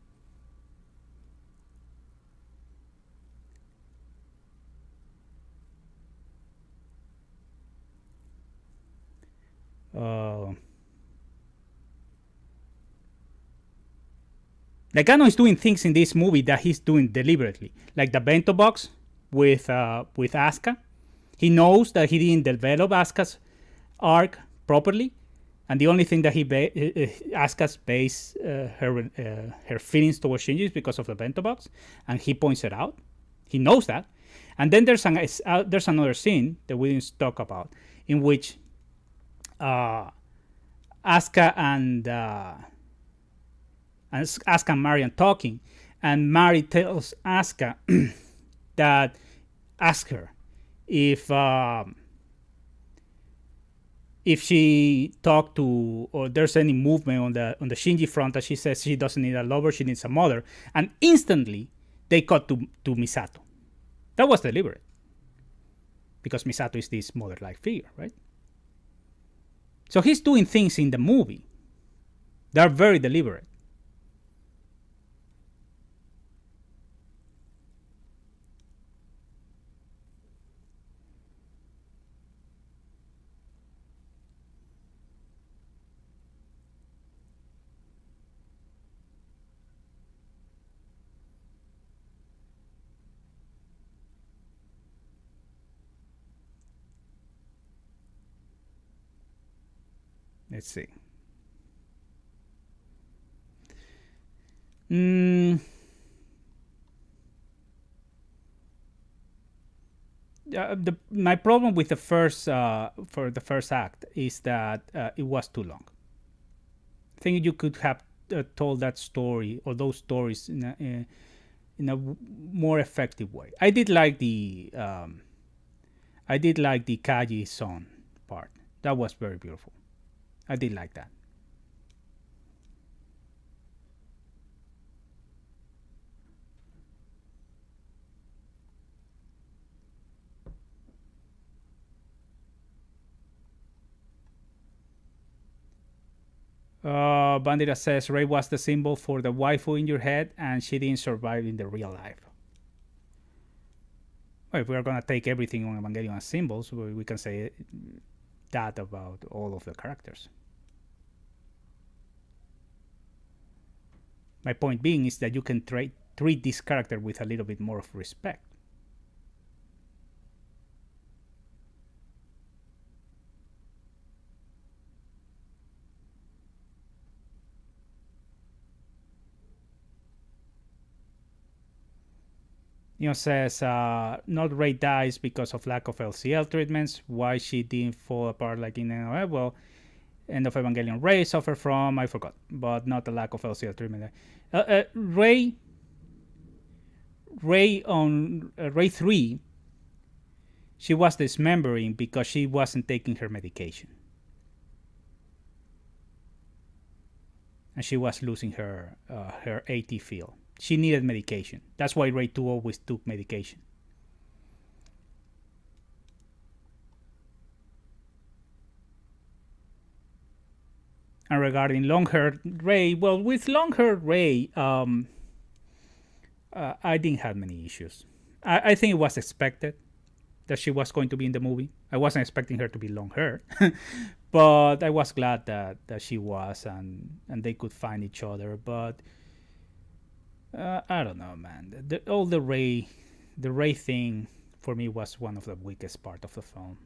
Nakano is doing things in this movie that he's doing deliberately, like the bento box with Asuka. He knows that he didn't develop Asuka's arc properly, and the only thing that Asuka's base her feelings towards Shinji is because of the bento box, and he points it out. He knows that, and then there's another scene that we didn't talk about in which Asuka and Asuka and Marian talking, and Mari tells Asuka that ask her if she talked to, or there's any movement on the Shinji front, that she says she doesn't need a lover, she needs a mother, and instantly they cut to Misato. That was deliberate, because Misato is this mother-like figure, right? So he's doing things in the movie that are very deliberate. Let's see. My problem with the first act is that it was too long. I think you could have told that story or those stories in a more effective way. I did like the Kaji song part. That was very beautiful. I did like that. Bandira says Rey was the symbol for the waifu in your head, and she didn't survive in the real life. Well, if we are gonna take everything on Evangelion as symbols, we can say that about all of the characters. My point being is that you can treat this character with a little bit more of respect. Says, not Rey dies because of lack of LCL treatments. Why she didn't fall apart like in well, end of Evangelion Rey suffered from, I forgot, but not the lack of LCL treatment. Rey Rey on Rey 3, she was dismembering because she wasn't taking her medication. And she was losing her AT field. She needed medication. That's why Rey 2 always took medication. And regarding long-haired Rey, well, with long-haired Rey, I didn't have many issues. I think it was expected that she was going to be in the movie. I wasn't expecting her to be long-haired, but I was glad that she was, and they could find each other. But I don't know, man. The Rey thing for me was one of the weakest part of the film.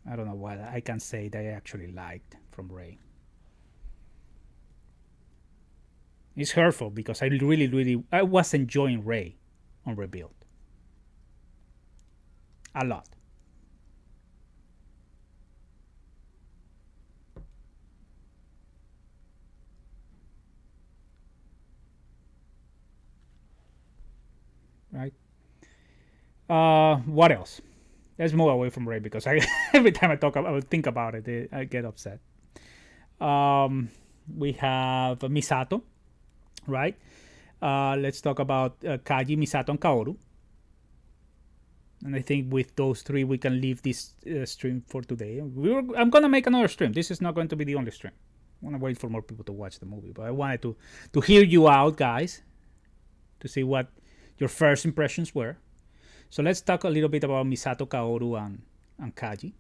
I don't know what I can say that I actually liked from Rey. It's hurtful because I was enjoying Rey on Rebuild a lot. Right? What else? Let's move away from Rey because every time I think about it, I get upset. We have Misato, right? Let's talk about Kaji, Misato, and Kaoru. And I think with those three, we can leave this stream for today. I'm going to make another stream. This is not going to be the only stream. I want to wait for more people to watch the movie. But I wanted to hear you out, guys, to see what your first impressions were. So let's talk a little bit about Misato, Kaoru, and Kaji.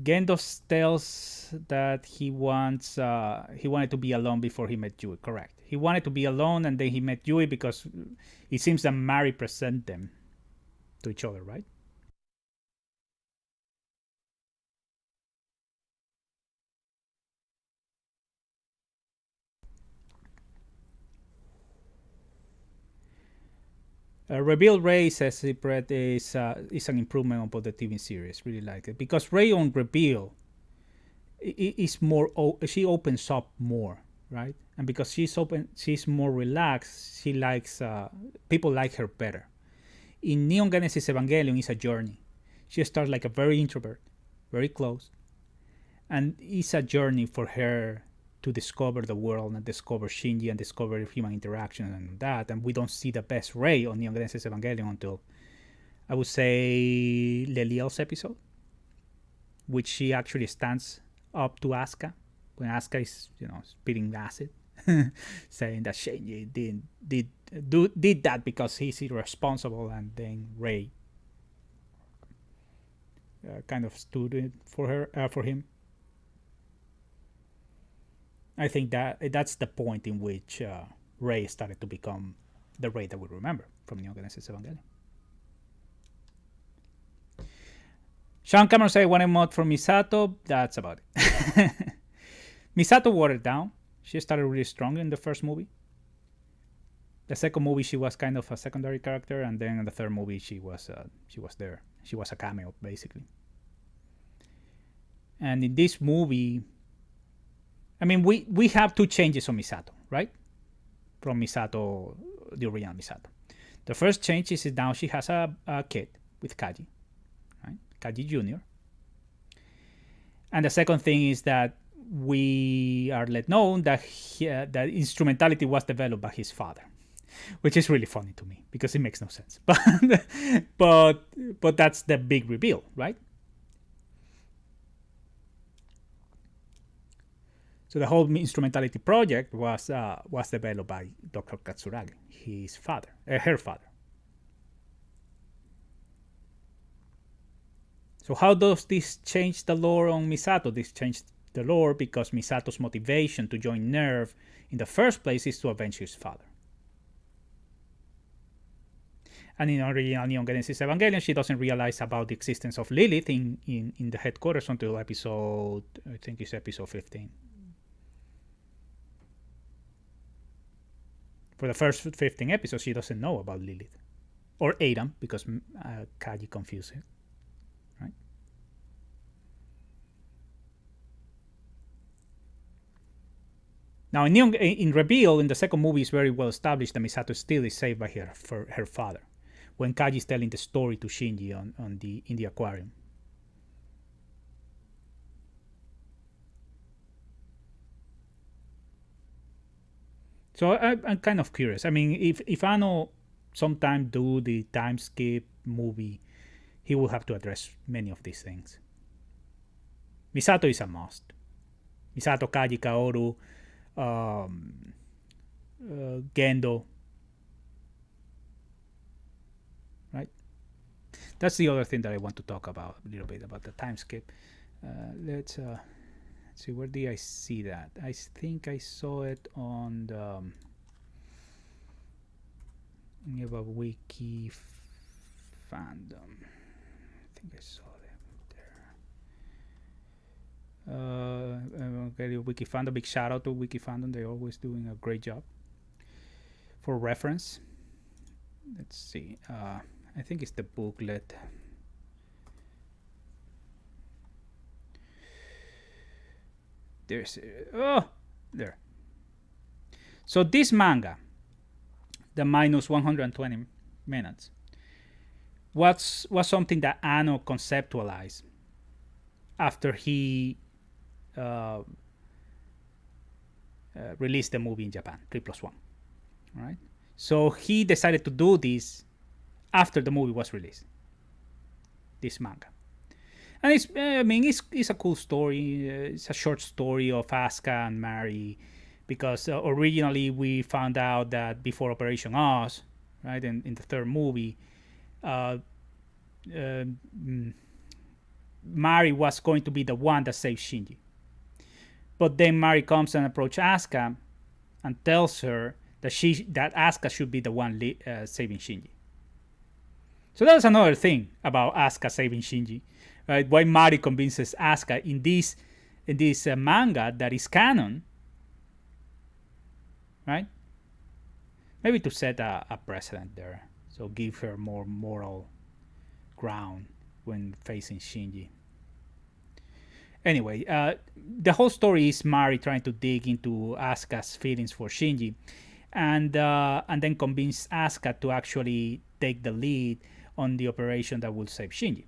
Gendo tells that he wanted to be alone before he met Yui. Correct. He wanted to be alone, and then he met Yui because it seems that Mari present them to each other, right? Reveal Ray says Brett is an improvement on the TV series. Really like it because Ray on Reveal is more. She opens up more, right? And because she's more relaxed. She likes people like her better. In Neon Genesis Evangelion, it's a journey. She starts like a very introvert, very close, and it's a journey for her to discover the world and discover Shinji and discover human interaction and that. And we don't see the best Rey on Neon Genesis Evangelion until, I would say, Leliel's episode, which she actually stands up to Asuka when Asuka is, spitting acid, saying that Shinji did that because he's irresponsible, and then Rey kind of stood in for him. I think that's the point in which Rey started to become the Rey that we remember from Neon Genesis Evangelion. Sean Cameron say one emote from Misato. That's about it. Misato watered down. She started really strong in the first movie. The second movie she was kind of a secondary character, and then in the third movie she was there. She was a cameo basically. And in this movie, I mean, we have two changes on Misato, right? From Misato, the original Misato. The first change is now she has a kid with Kaji, right? Kaji Jr. And the second thing is that we are let know that that instrumentality was developed by his father, which is really funny to me because it makes no sense. But that's the big reveal, right? So the whole instrumentality project was developed by Dr. Katsuragi, his father, her father. So how does this change the lore on Misato? This changed the lore because Misato's motivation to join NERV in the first place is to avenge his father. And in original Neon Genesis Evangelion, she doesn't realize about the existence of Lilith in the headquarters until episode, I think it's episode 15. For the first 15 episodes, she doesn't know about Lilith. or Adam, because Kaji confused it, right? Now, in Reveal, in the second movie, it's very well established that Misato still is saved by her father when Kaji is telling the story to Shinji in the aquarium. So I'm kind of curious. I mean, if Anno sometime do the time skip movie, he will have to address many of these things. Misato is a must. Misato, Kaji, Kaoru, Gendo, right? That's the other thing that I want to talk about a little bit about the time skip. Let's see, where did I see that? I think I saw it on the wiki fandom. I think I saw them there. Okay, wiki fandom. Big shout out to wiki fandom. They're always doing a great job. For reference, let's see. I think it's the booklet. There's there. So this manga, the minus 120 minutes, was something that Anno conceptualized after he released the movie in Japan, 3+1, right? So he decided to do this after the movie was released, this manga. And it's a cool story. It's a short story of Asuka and Mari, because originally we found out that before Operation Oz, right, in the third movie, Mari was going to be the one that saved Shinji. But then Mari comes and approaches Asuka and tells her that Asuka should be the one saving Shinji. So that's another thing about Asuka saving Shinji, right? Why Mari convinces Asuka in this manga that is canon, right? Maybe to set a precedent there, so give her more moral ground when facing Shinji. Anyway, the whole story is Mari trying to dig into Asuka's feelings for Shinji, and then convince Asuka to actually take the lead on the operation that will save Shinji.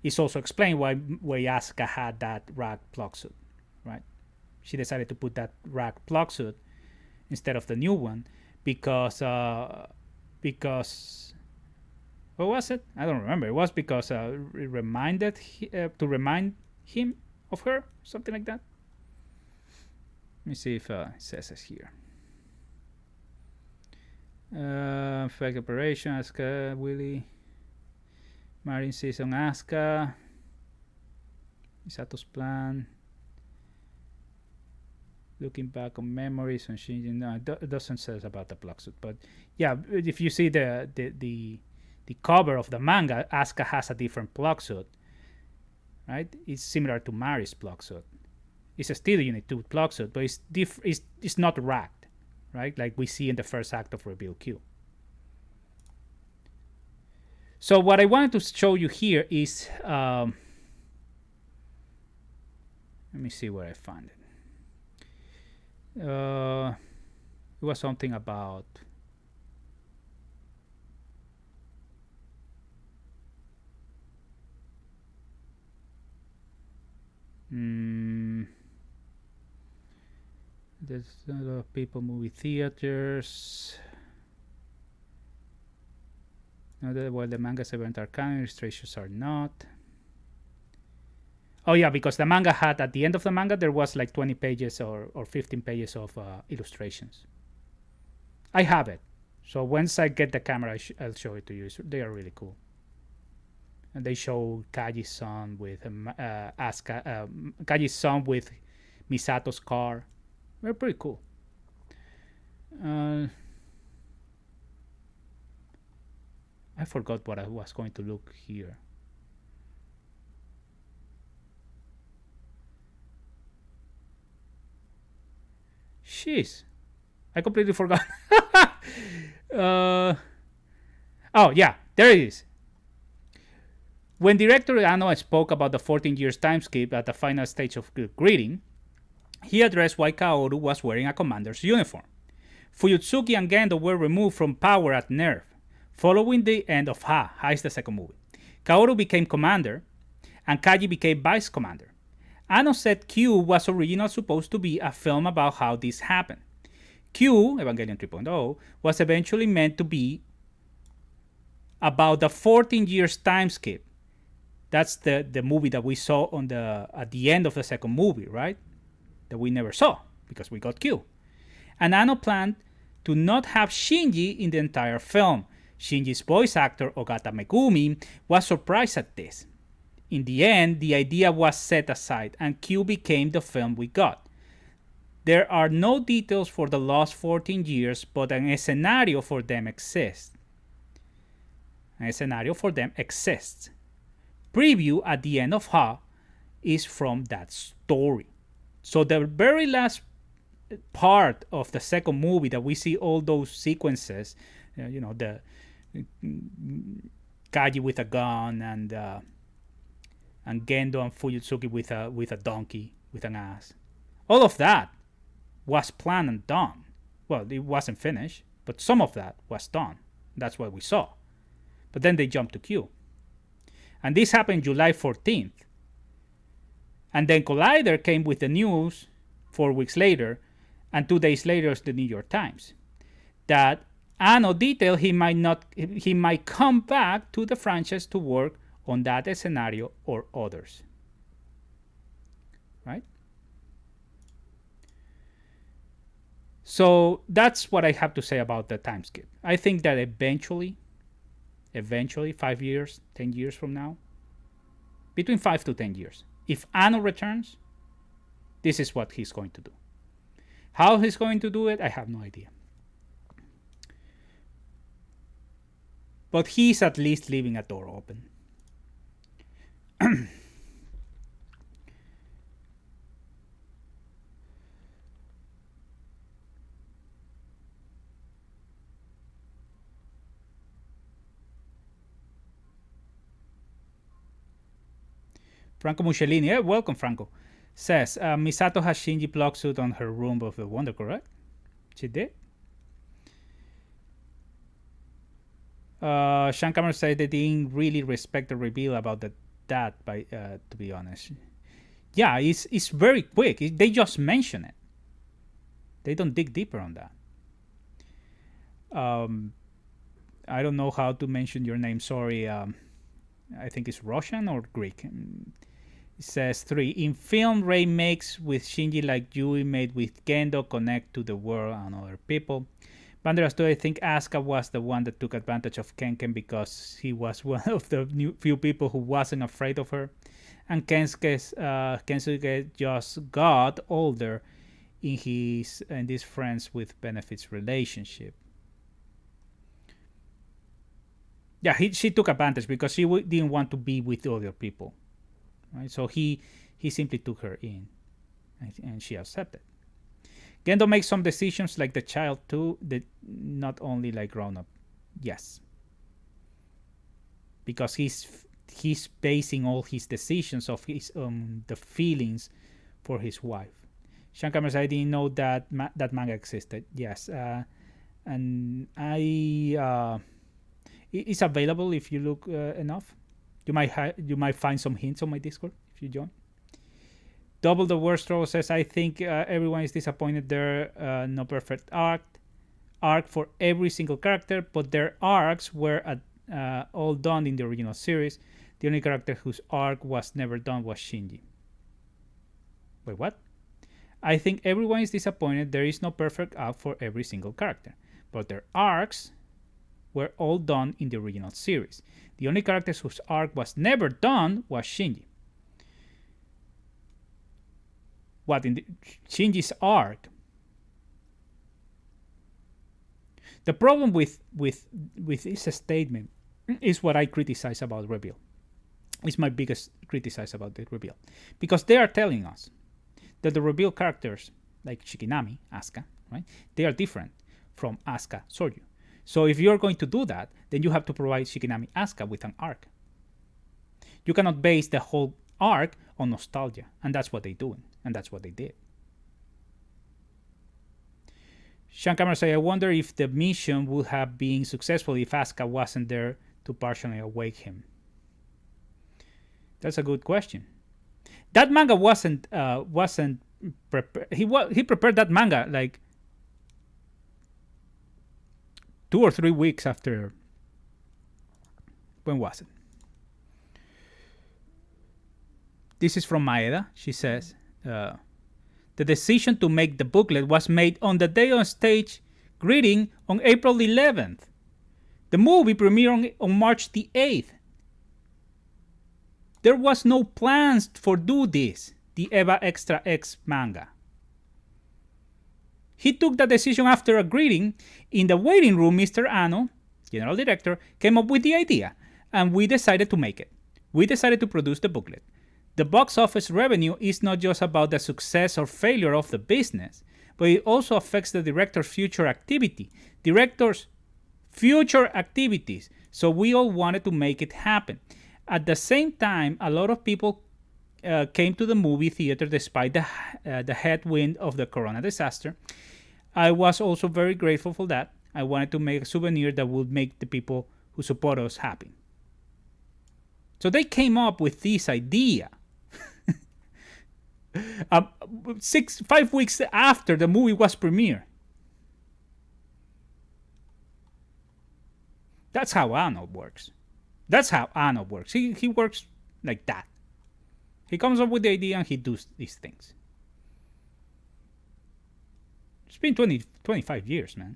It's also explained why Asuka had that rag plug suit, right? She decided to put that rag plug suit instead of the new one because what was it? I don't remember. It was because it reminded to remind him of her, something like that. Let me see if it says it here. Fake operation, Asuka, Willie. Marin sees on Asuka. Misato's plan. Looking back on memories on Shinji. No, it doesn't say about the plug suit. But yeah, if you see the cover of the manga, Asuka has a different plug suit. Right? It's similar to Mari's plug suit. It's a still Unit 2 plug suit, but it's not racked, right? Like we see in the first act of Reveal Q. So what I wanted to show you here is, let me see where I found it. It was something about there's a lot of people, movie theaters. While the manga's event are canon, illustrations are not. Oh yeah, because the manga had, at the end of the manga, there was like 20 pages or 15 pages of illustrations. I have it. So once I get the camera, I'll show it to you. They are really cool. And they show Kaji's son with Kaji's son with Misato's car. They're pretty cool. I forgot what I was going to look here. Jeez, I completely forgot. Oh, yeah, there it is. When director Ano spoke about the 14 years time skip at the final stage of the greeting, he addressed why Kaoru was wearing a commander's uniform. Fuyutsuki and Gendo were removed from power at Nerve. Following the end of Ha, Ha is the second movie, Kaoru became commander and Kaji became vice commander. Ano said Q was originally supposed to be a film about how this happened. Q, Evangelion 3.0, was eventually meant to be about the 14 years time skip. That's the movie that we saw on at the end of the second movie, right? That we never saw because we got Q. And Ano planned to not have Shinji in the entire film. Shinji's voice actor, Ogata Megumi, was surprised at this. In the end, the idea was set aside, and Q became the film we got. There are no details for the lost 14 years, but a scenario for them exists. A scenario for them exists. Preview at the end of Ha is from that story. So the very last part of the second movie that we see all those sequences, the Kaji with a gun and Gendo and Fuyutsuki with a donkey, with an ass. All of that was planned and done. Well, it wasn't finished, but some of that was done. That's what we saw. But then they jumped to Q. And this happened July 14th. And then Collider came with the news 4 weeks later, and 2 days later the New York Times, that Ano detailed he might come back to the franchise to work on that scenario or others. Right? So that's what I have to say about the time skip. I think that eventually 5 years, 10 years from now, between 5 to 10 years, if Ano returns, this is what he's going to do. How he's going to do it, I have no idea. But he's at least leaving a door open. Franco Muscellini, welcome Franco, says Misato has Shinji block suit on her Room of the Wonder, correct? She did. Sean Cameron said they didn't really respect the reveal about that. To be honest, yeah, it's very quick. They just mention it. They don't dig deeper on that. I don't know how to mention your name. Sorry. I think it's Russian or Greek. It says 3. In film, Rei makes with Shinji like Yui made with Gendo connect to the world and other people. Banderas 2, I think Asuka was the one that took advantage of Kenken because he was one of the few people who wasn't afraid of her. And Kensuke just got older in this friends with benefits relationship. Yeah, she took advantage because she didn't want to be with other people, right? So he simply took her in, and she accepted. Gendo makes some decisions like the child too, that not only like grown up. Yes, because he's basing all his decisions of his the feelings for his wife. Shankar said, I didn't know that that manga existed. Yes, and I. It's available if you look enough. You might find some hints on my Discord if you join. Double the Worst Troll says, I think everyone is disappointed there no perfect arc for every single character, but their arcs were all done in the original series. The only character whose arc was never done was Shinji. Wait, what? I think everyone is disappointed there is no perfect arc for every single character, but their arcs were all done in the original series. The only character whose arc was never done was Shinji. What in Shinji's arc? The problem with this statement is what I criticize about reveal. It's my biggest criticize about the reveal, because they are telling us that the reveal characters like Shikinami, Asuka, right? They are different from Asuka, Soryu. So if you're going to do that, then you have to provide Shikinami Asuka with an arc. You cannot base the whole arc on nostalgia, and that's what they do, and that's what they did. Sean Cameron say, I wonder if the mission would have been successful if Asuka wasn't there to partially awake him. That's a good question. That manga wasn't prepared. He prepared that manga like 2 or 3 weeks after. When was it? This is from Maeda. She says, the decision to make the booklet was made on the day on stage greeting on April 11th. The movie premiered on March the 8th. There was no plans for do this, the Eva Extra X manga. He took the decision after a greeting. In the waiting room, Mr. Anno, general director, came up with the idea, and we decided to make it. We decided to produce the booklet. The box office revenue is not just about the success or failure of the business, but it also affects the director's future activity. Director's future activities. So we all wanted to make it happen. At the same time, a lot of people came to the movie theater despite the headwind of the corona disaster. I was also very grateful for that. I wanted to make a souvenir that would make the people who support us happy. So they came up with this idea 5 weeks after the movie was premiered. That's how Anno works. That's how Anno works. He works like that. He comes up with the idea and he does these things. It's been 25 years, man.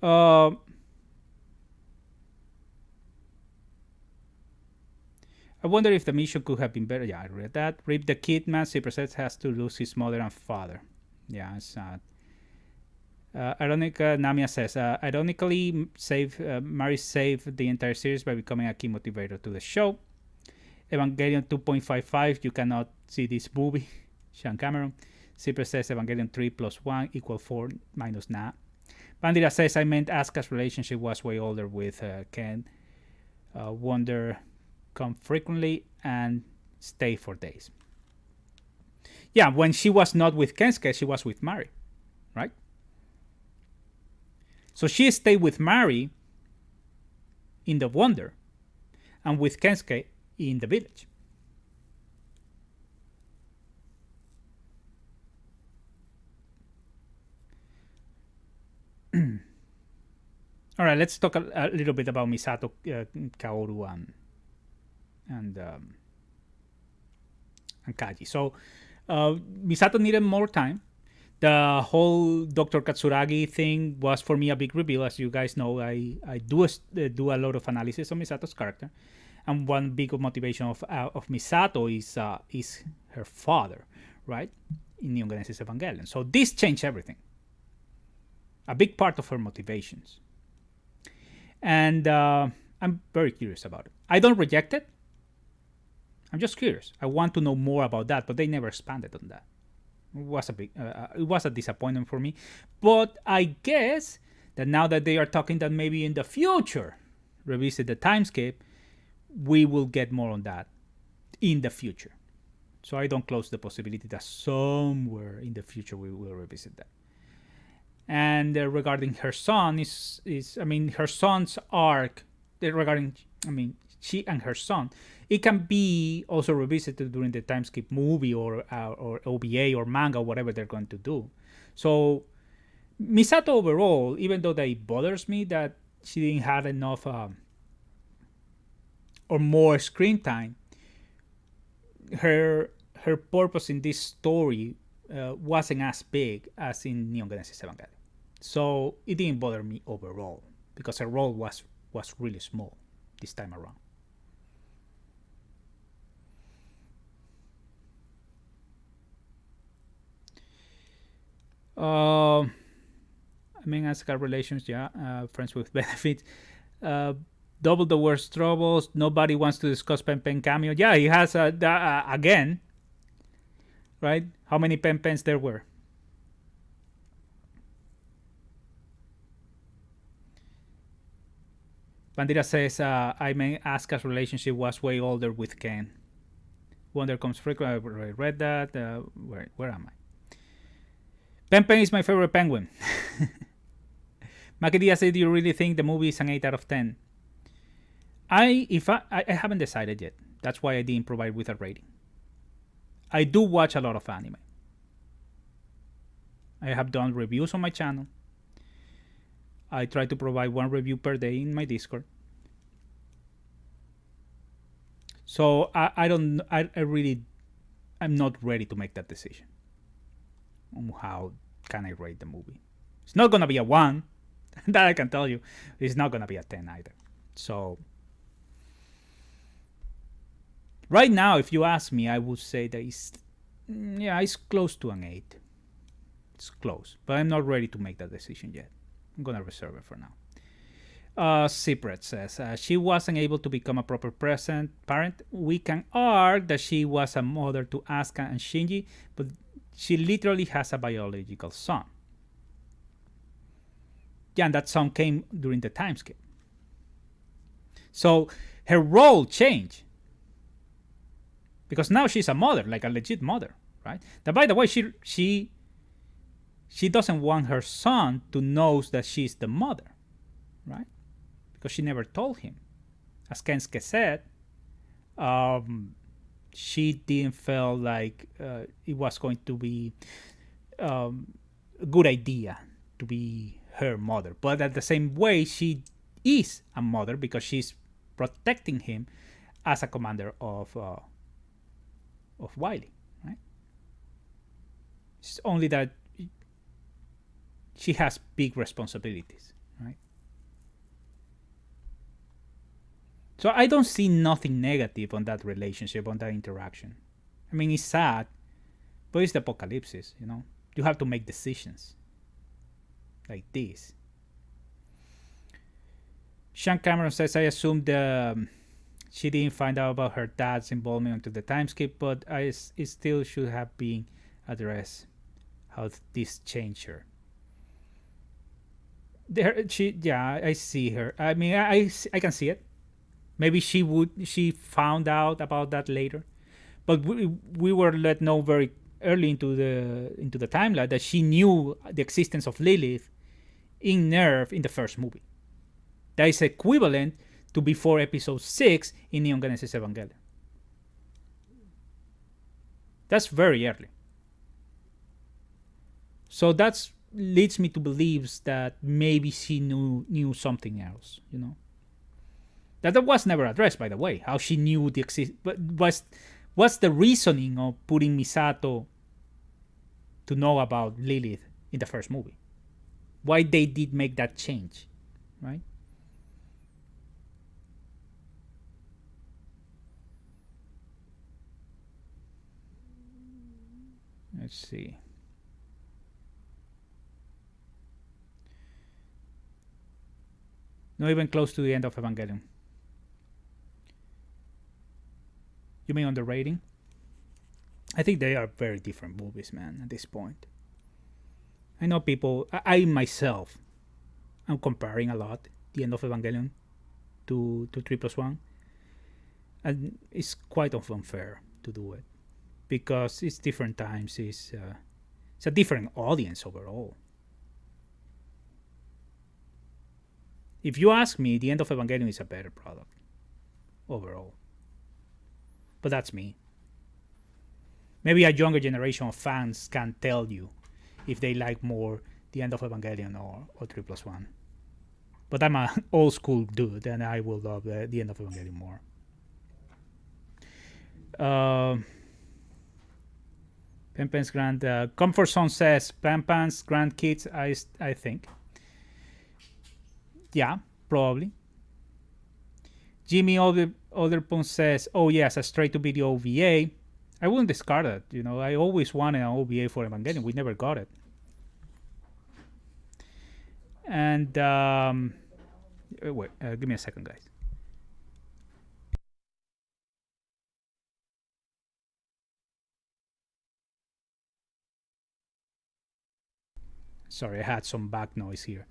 I wonder if the mission could have been better. Yeah, I read that. Rip the Kid, man. Cypress has to lose his mother and father. Yeah, it's sad. Namia says, ironically, Mary saved the entire series by becoming a key motivator to the show. Evangelion 2.55, you cannot see this movie. Sean Cameron. Cypress says Evangelion 3+1 = 4 minus Na. Bandira says, I meant Asuka's relationship was way older with Ken. Wonder come frequently and stay for days. Yeah, when she was not with Kensuke, she was with Mari, right? So she stayed with Mari in the Wonder and with Kensuke in the village. All right, let's talk a little bit about Misato, Kaoru, and Kaji. So Misato needed more time. The whole Dr. Katsuragi thing was for me a big reveal. As you guys know, I do a lot of analysis on Misato's character, and one big motivation of Misato is her father, right, in Neon Genesis Evangelion. So this changed everything. A big part of her motivations, and I'm very curious about it. I don't reject it. I'm just curious. I want to know more about that, but they never expanded on that. It was a disappointment for me, but I guess that now that they are talking that maybe in the future revisit the timescape, we will get more on that in the future. So I don't close the possibility that somewhere in the future we will revisit that. And regarding her son her son's arc regarding she and her son, it can be also revisited during the timeskip movie or OVA or manga, whatever they're going to do. So Misato overall, even though that it bothers me that she didn't have enough or more screen time, her purpose in this story wasn't as big as in Neon Genesis Evangelion. So it didn't bother me overall because her role was really small this time around. Asuka relations, friends with benefits. Double the worst troubles. Nobody wants to discuss Pen Pen cameo. Yeah, he has again, right? How many Pen Pens there were? Bandira says, I mean, Asuka's relationship was way older with Ken. Wonder comes frequent. I read that. Where am I? Pen Pen is my favorite penguin. Makidia said, do you really think the movie is an 8 out of 10? I haven't decided yet. That's why I didn't provide with a rating. I do watch a lot of anime. I have done reviews on my channel. I try to provide one review per day in my Discord. So I'm not ready to make that decision on how can I rate the movie. It's not gonna be a 1, that I can tell you. It's not gonna be a 10 either. So right now, if you ask me, I would say that it's close to an 8. It's close, but I'm not ready to make that decision yet. I'm gonna reserve it for now. Sipret says, she wasn't able to become a proper parent. We can argue that she was a mother to Asuka and Shinji, but she literally has a biological son. Yeah, and that son came during the time skip. So her role changed. Because now she's a mother, like a legit mother, right? Now, by the way, she doesn't want her son to know that she's the mother, right? Because she never told him. As Kensuke said, she didn't feel like it was going to be a good idea to be her mother. But at the same way, she is a mother because she's protecting him as a commander of Wily, right? It's only that she has big responsibilities, right? So I don't see nothing negative on that relationship, on that interaction. I mean, it's sad, but it's the apocalypse, you know? You have to make decisions like this. Sean Cameron says, I assumed she didn't find out about her dad's involvement until the time skip, but it still should have been addressed how this changed her. I see her. I mean, I can see it. Maybe she found out about that later, but we were let know very early into the timeline that she knew the existence of Lilith in Nerve in the first movie. That is equivalent to before episode 6 in Neon Genesis Evangelion. That's very early. So that leads me to believe that maybe she knew something else, you know. That was never addressed, by the way, how she knew the existence. But what's the reasoning of putting Misato to know about Lilith in the first movie? Why they did make that change, right? Let's see. Not even close to the end of Evangelion. You mean on the rating? I think they are very different movies, man, at this point. I know people, I myself, I'm comparing a lot the end of Evangelion to 3+1. And it's quite unfair to do it. Because it's different times, it's a different audience overall. If you ask me, the end of Evangelion is a better product overall. But that's me. Maybe a younger generation of fans can tell you if they like more the end of Evangelion or 3+1. But I'm an old school dude, and I will love the end of Evangelion more. Pampan's Comfort Zone says Pampan's grandkids, I think. Yeah, probably. Jimmy Olderpon says, oh yes, a straight-to-video OVA. I wouldn't discard it. You know, I always wanted an OVA for Evangelion. We never got it. And wait, give me a second, guys. Sorry, I had some back noise here.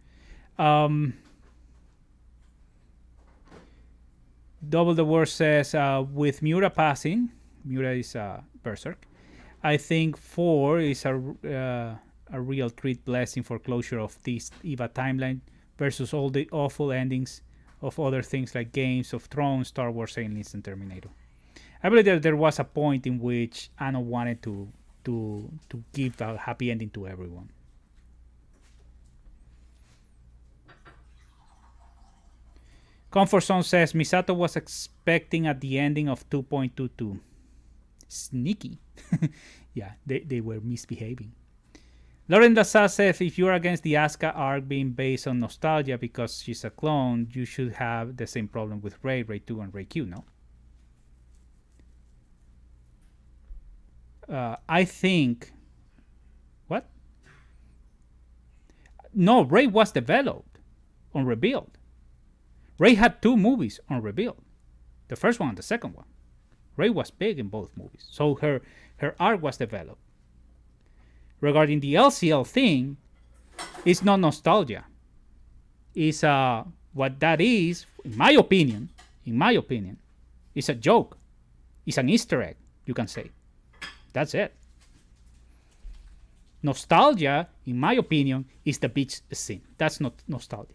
Double the Word says, with Miura passing, Miura is Berserk, I think 4 is a real treat blessing for closure of this EVA timeline versus all the awful endings of other things like Games of Thrones, Star Wars, Aliens, and Terminator. I believe that there was a point in which Anno wanted to give a happy ending to everyone. Comfort Zone says Misato was expecting at the ending of 2.22. Sneaky. Yeah, they were misbehaving. Lauren Daza says if you're against the Asuka arc being based on nostalgia because she's a clone, you should have the same problem with Rei, Rei 2, and Rei Q, no? I think... What? No, Rei was developed on Rebuild. Rei had 2 movies on Rebuild. The first one and the second one. Rei was big in both movies. So her arc was developed. Regarding the LCL thing, it's not nostalgia. It's what that is, in my opinion, it's a joke. It's an Easter egg, you can say. That's it. Nostalgia, in my opinion, is the beach scene. That's not nostalgia.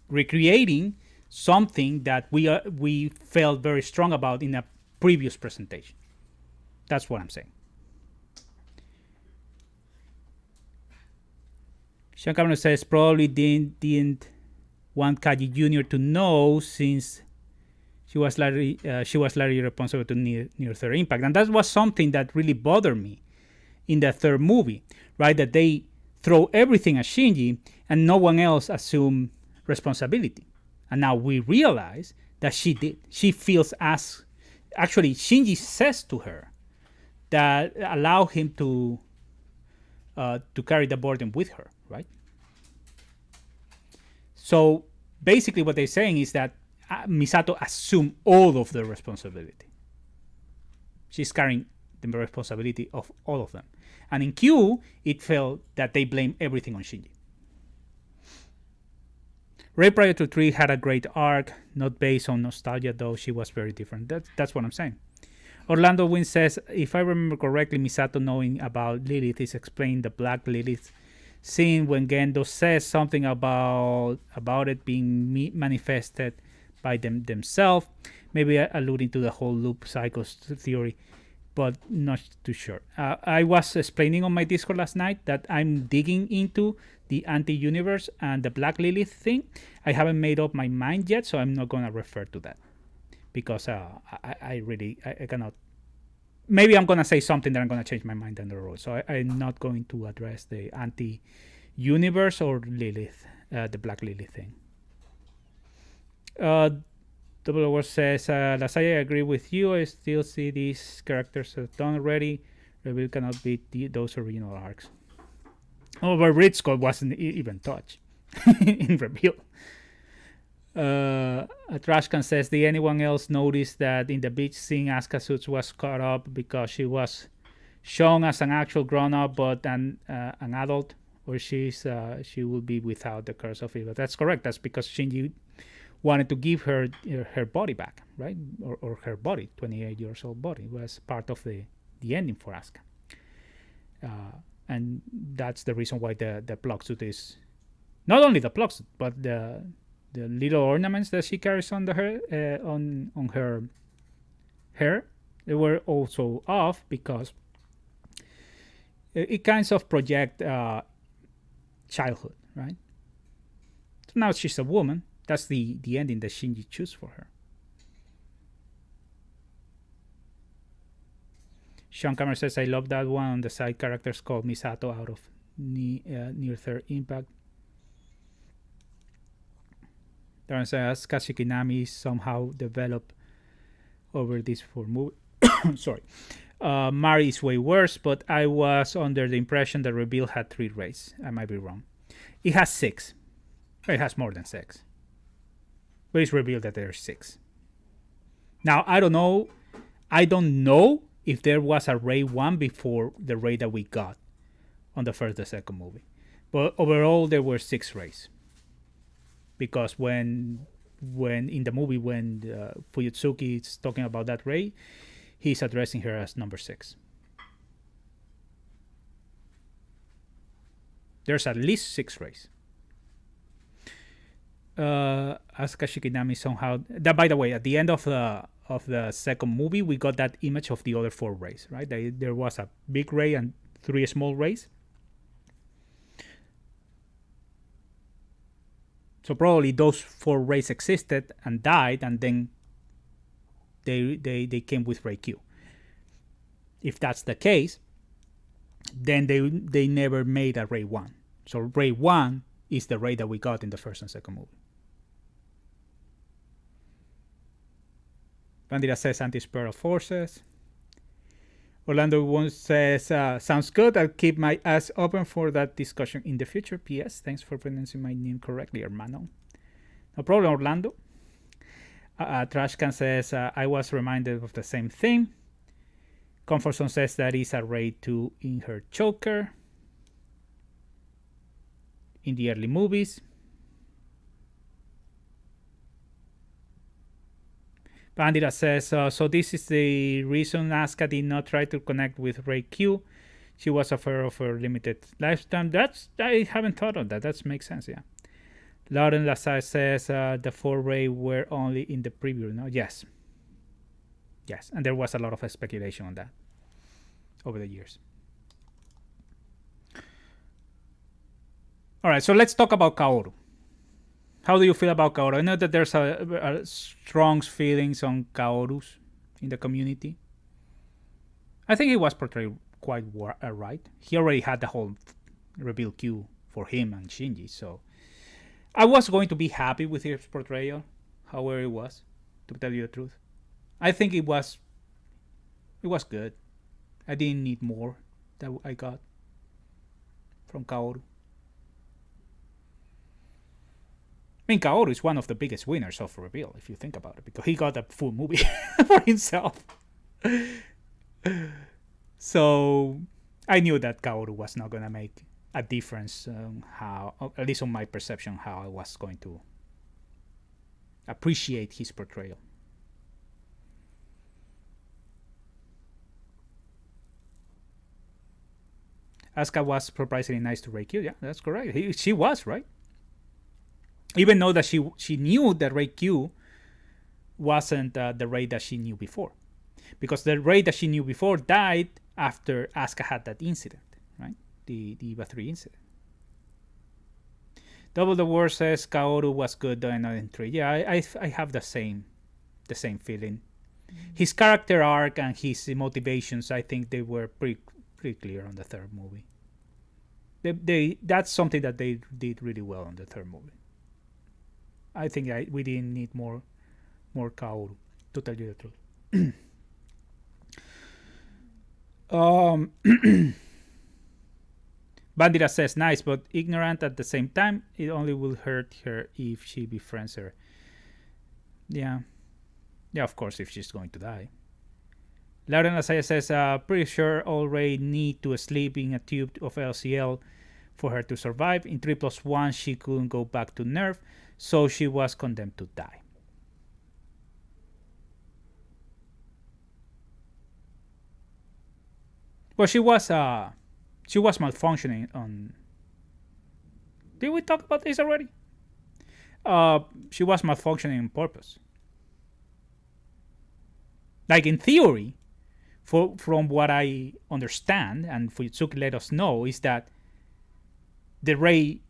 Recreating something that we felt very strong about in a previous presentation. That's what I'm saying. Sean Cameron says probably didn't want Kaji Jr. to know since she was largely responsible to near third impact, and that was something that really bothered me in the third movie, right? That they throw everything at Shinji and no one else assumed responsibility, and now we realize that she did. She feels as actually Shinji says to her that allow him to carry the burden with her, right? So basically what they're saying is that Misato assumed all of the responsibility. She's carrying the responsibility of all of them. And in Q, it felt that they blame everything on Shinji. Rei prior to 3 had a great arc, not based on nostalgia, though she was very different. That's what I'm saying. Orlando Wynn says, if I remember correctly, Misato knowing about Lilith is explained the Black Lilith scene when Gendo says something about it being manifested by themselves, maybe alluding to the whole loop cycles theory, but not too sure. I was explaining on my Discord last night that I'm digging into the anti-universe and the Black Lilith thing. I haven't made up my mind yet, so I'm not going to refer to that because I cannot. Maybe I'm going to say something that I'm going to change my mind down the road. So I'm not going to address the anti-universe or Lilith, the Black Lilith thing. Double War says, Lasaya, I agree with you. I still see these characters done already. Reveal cannot beat those original arcs. Oh, but Ritzko wasn't even touched in Reveal. Trashcan says, did anyone else notice that in the beach scene, Asuka Suits was caught up because she was shown as an actual grown-up but an adult, or she will be without the curse of evil? That's correct. That's because Shinji wanted to give her body back, right? Or her body, 28 years old body, was part of the ending for Asuka. And that's the reason why the plug suit is not only the plug suit, but the little ornaments that she carries on on her hair, they were also off because it kind of project childhood, right? So now she's a woman. That's the ending that Shinji chose for her. Sean Cameron says, I love that one on the side characters called Misato out of near third impact. Darren says, Kashikinami somehow developed over this 4 movie. Sorry. Mari is way worse, but I was under the impression that Reveal had 3 rays. I might be wrong. It has 6. It has more than 6. But it's revealed that there are 6. Now, I don't know if there was a Ray 1 before the Ray that we got on the first and second movie. But overall, there were 6 Rays. Because when when in the movie when Fuyutsuki is talking about that Rei, he's addressing her as number 6. There's at least 6 Reis. Asuka Shikinami somehow. That, by the way, at the end of the second movie, we got that image of the other 4 Reis, right? There was a big Rei and 3 small Reis. So probably those 4 Reis existed and died, and then they came with Rei Q. If that's the case, then they never made a Rei 1. So Rei 1 is the Rei that we got in the first and second movie. Bandira says anti-spiral forces. Orlando once says, sounds good. I'll keep my eyes open for that discussion in the future. P.S. Thanks for pronouncing my name correctly, hermano. No problem, Orlando. Trashcan says, I was reminded of the same thing. Comfort Zone says that is a Rei 2 in her choker in the early movies. Bandira says, so this is the reason Asuka did not try to connect with Rei Q. She was afraid of her limited lifetime. I haven't thought of that. That makes sense, yeah. Lauren Lazar says the 4 Rei were only in the preview. No, yes, and there was a lot of speculation on that over the years. All right, so let's talk about Kaoru. How do you feel about Kaoru? I know that there's a strong feelings on Kaoru's in the community. I think he was portrayed quite right. He already had the whole reveal queue for him and Shinji, so I was going to be happy with his portrayal, however it was, to tell you the truth. I think it was good. I didn't need more that I got from Kaoru. I mean, Kaoru is one of the biggest winners of reveal, if you think about it, because he got a full movie for himself. So I knew that Kaoru was not going to make a difference how, at least on my perception, how I was going to appreciate his portrayal. Asuka was surprisingly nice to Rei Q. Yeah, that's correct. She was, right? Even though that she knew that Rei Q wasn't the Rei that she knew before. Because the Rei that she knew before died after Asuka had that incident, right? The EVA 3 incident. Double the War says Kaoru was good though in 3. Yeah, I have the same feeling. His character arc and his motivations, I think they were pretty clear on the third movie. That's something that they did really well on the third movie. I think we didn't need more Kaoru, to tell you the truth. Bandira says, nice, but ignorant at the same time. It only will hurt her if she befriends her. Yeah, of course, if she's going to die. Lauren Asaya says, pretty sure all Rei need to sleep in a tube of LCL for her to survive. In 3+1, she couldn't go back to Nerf, so she was condemned to die. Well, she was malfunctioning on. Did we talk about this already? She was malfunctioning on purpose. Like in theory, from what I understand, and Fuyutsuki let us know, is that the Rei,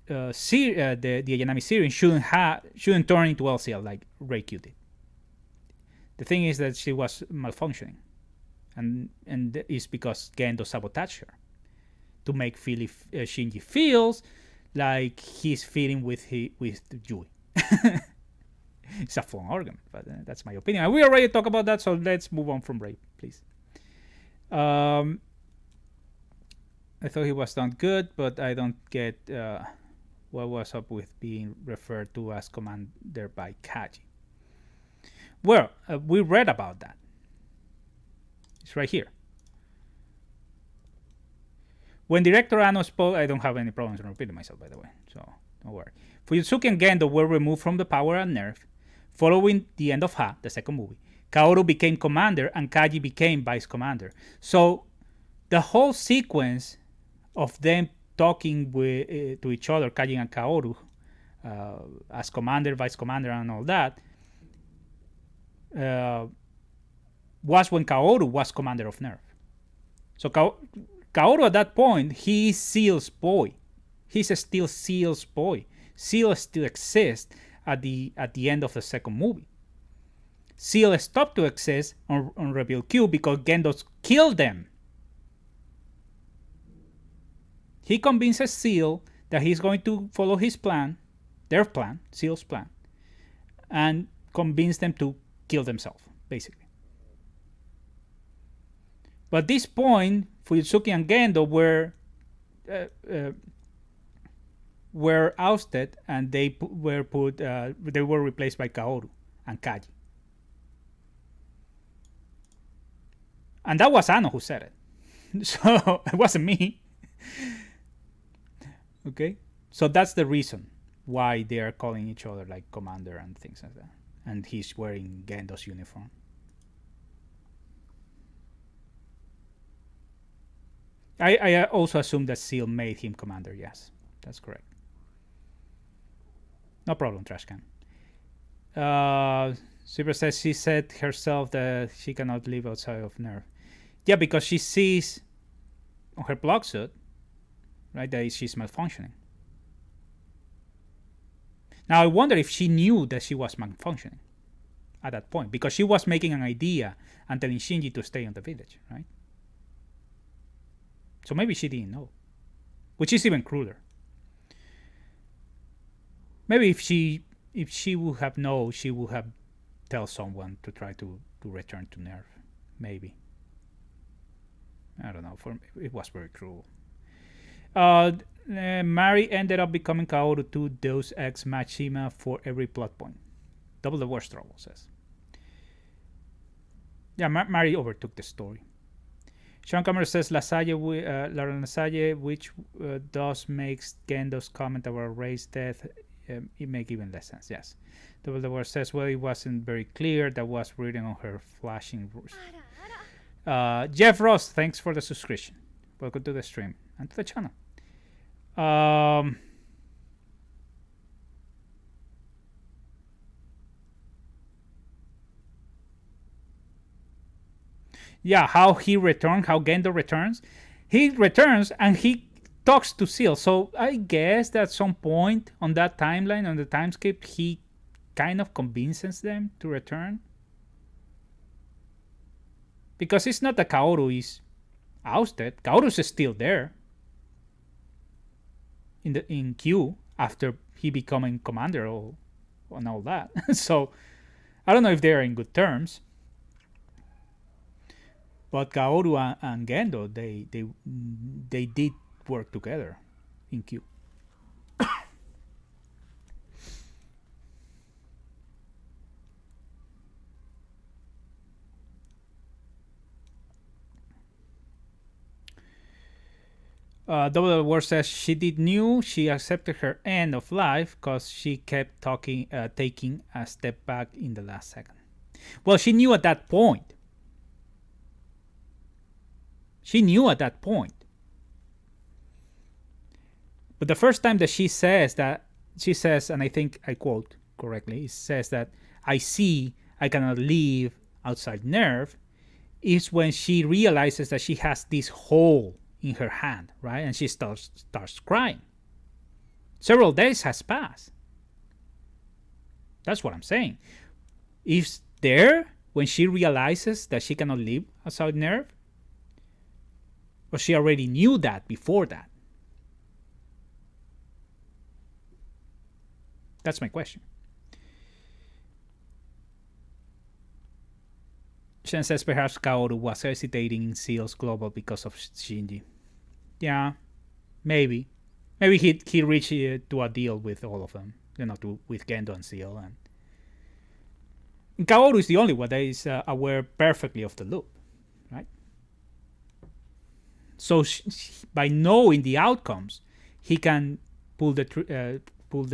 the Ayanami series shouldn't turn into LCL like Rei Q did. The thing is that she was malfunctioning, and it's because Gendo sabotaged her to make Shinji feels like he's feeling with Yui. It's a fun argument, but that's my opinion. And we already talked about that, so let's move on from Rei, please. I thought he was done good, but I don't get what was up with being referred to as commander by Kaji. Well, we read about that. It's right here. When Director Anno spoke, I don't have any problems in repeating myself, by the way, so don't worry. Fuyutsuki and Gendo were removed from the power at Nerve. Following the end of Ha, the second movie, Kaoru became commander and Kaji became vice commander. So the whole sequence of them talking to each other, Kaji and Kaoru, as commander, vice commander, and all that, was when Kaoru was commander of Nerve. So Kaoru at that point, he is Seal's boy. He's still Seal's boy. Seal still exists at the end of the second movie. Seal stopped to exist on Reveal Q because Gendo killed them. He convinces Seal that he's going to follow his plan, their plan, Seal's plan, and convince them to kill themselves, basically. But at this point, Fuyutsuki and Gendo were ousted, and they were replaced by Kaoru and Kaji. And that was Ano who said it. So it wasn't me. Okay? So that's the reason why they are calling each other like commander and things like that. And he's wearing Gendo's uniform. I also assume that Seal made him commander. Yes, that's correct. No problem, Trashcan. Super says she said herself that she cannot live outside of Nerve. Yeah, because she sees on her block suit, right, that she's malfunctioning. Now, I wonder if she knew that she was malfunctioning at that point, because she was making an idea and telling Shinji to stay in the village, right? So maybe she didn't know, which is even crueler. Maybe if she would have known, she would have tell someone to try to return to Nerve. Maybe. I don't know. It was very cruel. Mari ended up becoming Kaoru to Deus Ex Machina for every plot point. Double the worst trouble says. Yeah, Mari overtook the story. Sean Cameron says La Salle, which does makes Gendo's comment about Ray's death, it make even less sense. Yes. Double the worst says, well, it wasn't very clear. That was written on her flashing. Jeff Ross, thanks for the subscription. Welcome to the stream and to the channel. Yeah, how he returned, how Gendo returns. He returns and he talks to Seal. So I guess that at some point on that timeline, on the timescape, he kind of convinces them to return. Because it's not that Kaoru is ousted. Kaoru is still there in Q after he becoming commander and all that. So I don't know if they are in good terms. But Kaoru and Gendo, they did work together in Q. Double Word says she did knew she accepted her end of life because she kept taking a step back in the last second. Well, she knew at that point. She knew at that point. But the first time that she says, and I think I quote correctly, it says that I see I cannot live outside Nerve, is when she realizes that she has this hole in her hand, right? And she starts crying. Several days has passed. That's what I'm saying. Is there when she realizes that she cannot live outside Nerve? Or she already knew that before that? That's my question. Shen says perhaps Kaoru was hesitating in Seal's Global because of Shinji. Yeah, maybe. Maybe he reached to a deal with all of them, with Gendo and Seal. And Kaoru is the only one that is aware perfectly of the loop, right? So by knowing the outcomes, he can pull pull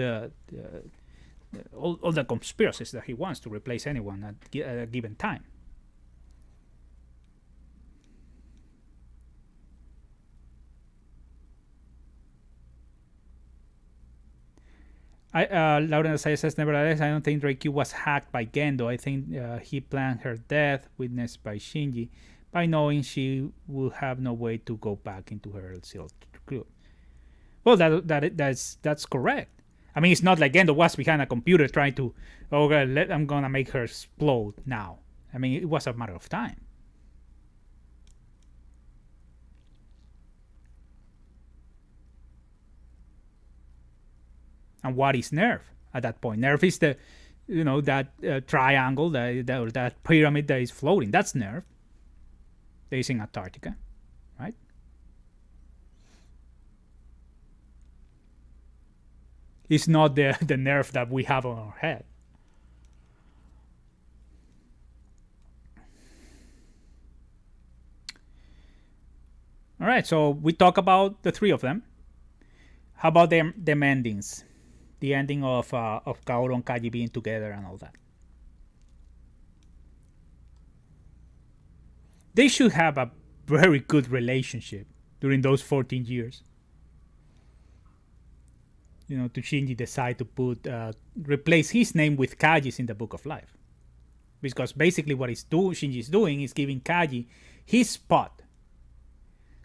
all the conspiracies that he wants to replace anyone at a given time. Lauren says, nevertheless, I don't think Reiki was hacked by Gendo. I think he planned her death, witnessed by Shinji, by knowing she will have no way to go back into her sealed group. Well, that's correct. I mean, it's not like Gendo was behind a computer trying to, I'm gonna make her explode now. I mean, it was a matter of time. And what is Nerf at that point? Nerf is the, that triangle, that pyramid that is floating. That's Nerf. That is in Antarctica, right? It's not the Nerf that we have on our head. All right, so we talk about the three of them. How about them endings? The ending of Kaoru and Kaji being together and all that. They should have a very good relationship during those 14 years. To Shinji decide to replace his name with Kaji's in the Book of Life. Because basically what Shinji is doing is giving Kaji his spot.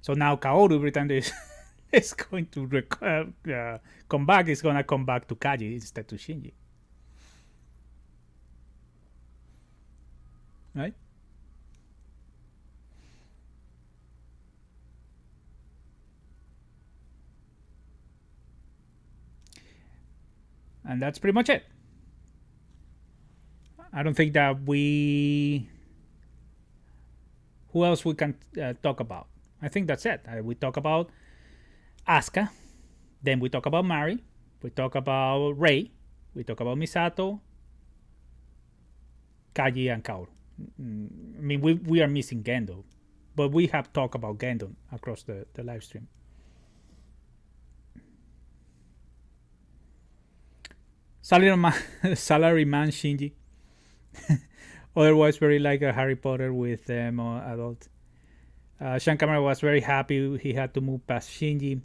So now Kaoru, every time is going to come back, is going to come back to Kaji instead to Shinji. Right? And that's pretty much it. I don't think that who else we can talk about? I think that's it. We talk about Asuka, then we talk about Mari, we talk about Rei, we talk about Misato, Kaji, and Kaoru. I mean, we are missing Gendo, but we have talked about Gendo across the live stream. Salaryman Shinji. Otherwise, very like a Harry Potter with more adult. Sean Camera was very happy he had to move past Shinji,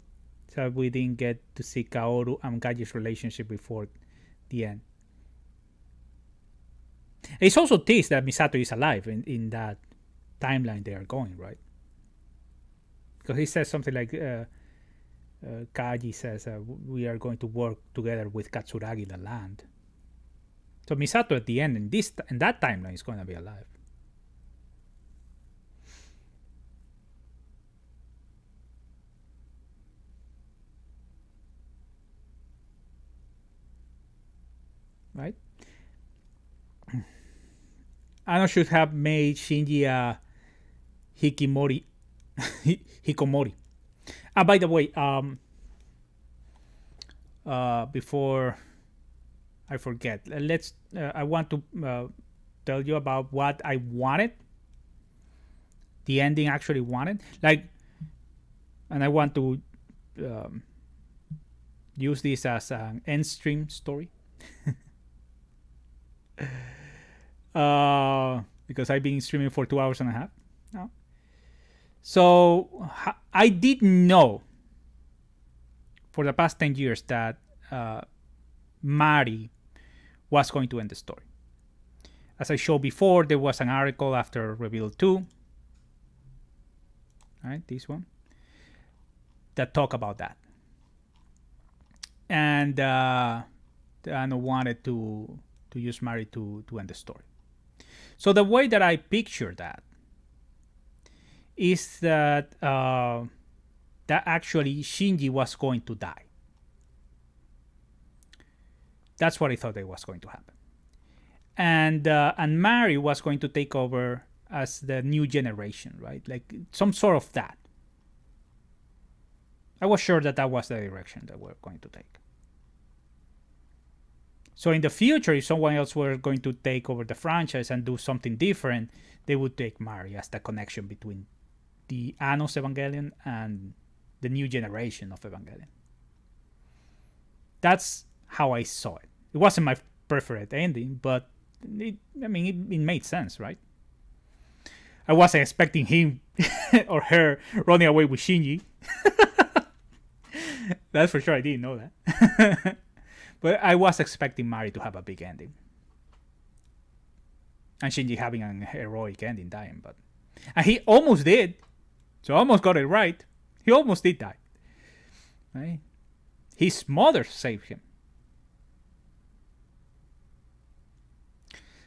so we didn't get to see Kaoru and Kaji's relationship before the end. It's also teased that Misato is alive in that timeline they are going, right? Because he says something like, Kaji says, we are going to work together with Katsuragi, the land. So Misato at the end in that timeline is going to be alive. Right? Ano should have made Shinji a Hikomori. By the way, before I forget, I want to tell you about what I wanted. The ending actually wanted, and I want to use this as an end stream story. Because I've been streaming for 2 hours and a half now. So I didn't know for the past 10 years that Mari was going to end the story. As I showed before, there was an article after Reveal 2, right, this one, that talk about that. And Anno wanted to use Mari to end the story. So the way that I picture that is that actually Shinji was going to die. That's what I thought that was going to happen. And Mari was going to take over as the new generation, right? Like some sort of that. I was sure that was the direction that we're going to take. So in the future, if someone else were going to take over the franchise and do something different, they would take Mari as the connection between the Anno's Evangelion and the new generation of Evangelion. That's how I saw it. It wasn't my preferred ending, but it made sense, right? I wasn't expecting him or her running away with Shinji. That's for sure. I didn't know that. But I was expecting Mari to have a big ending. And Shinji having an heroic ending, dying. And he almost did. So I almost got it right. He almost did die. Right? His mother saved him.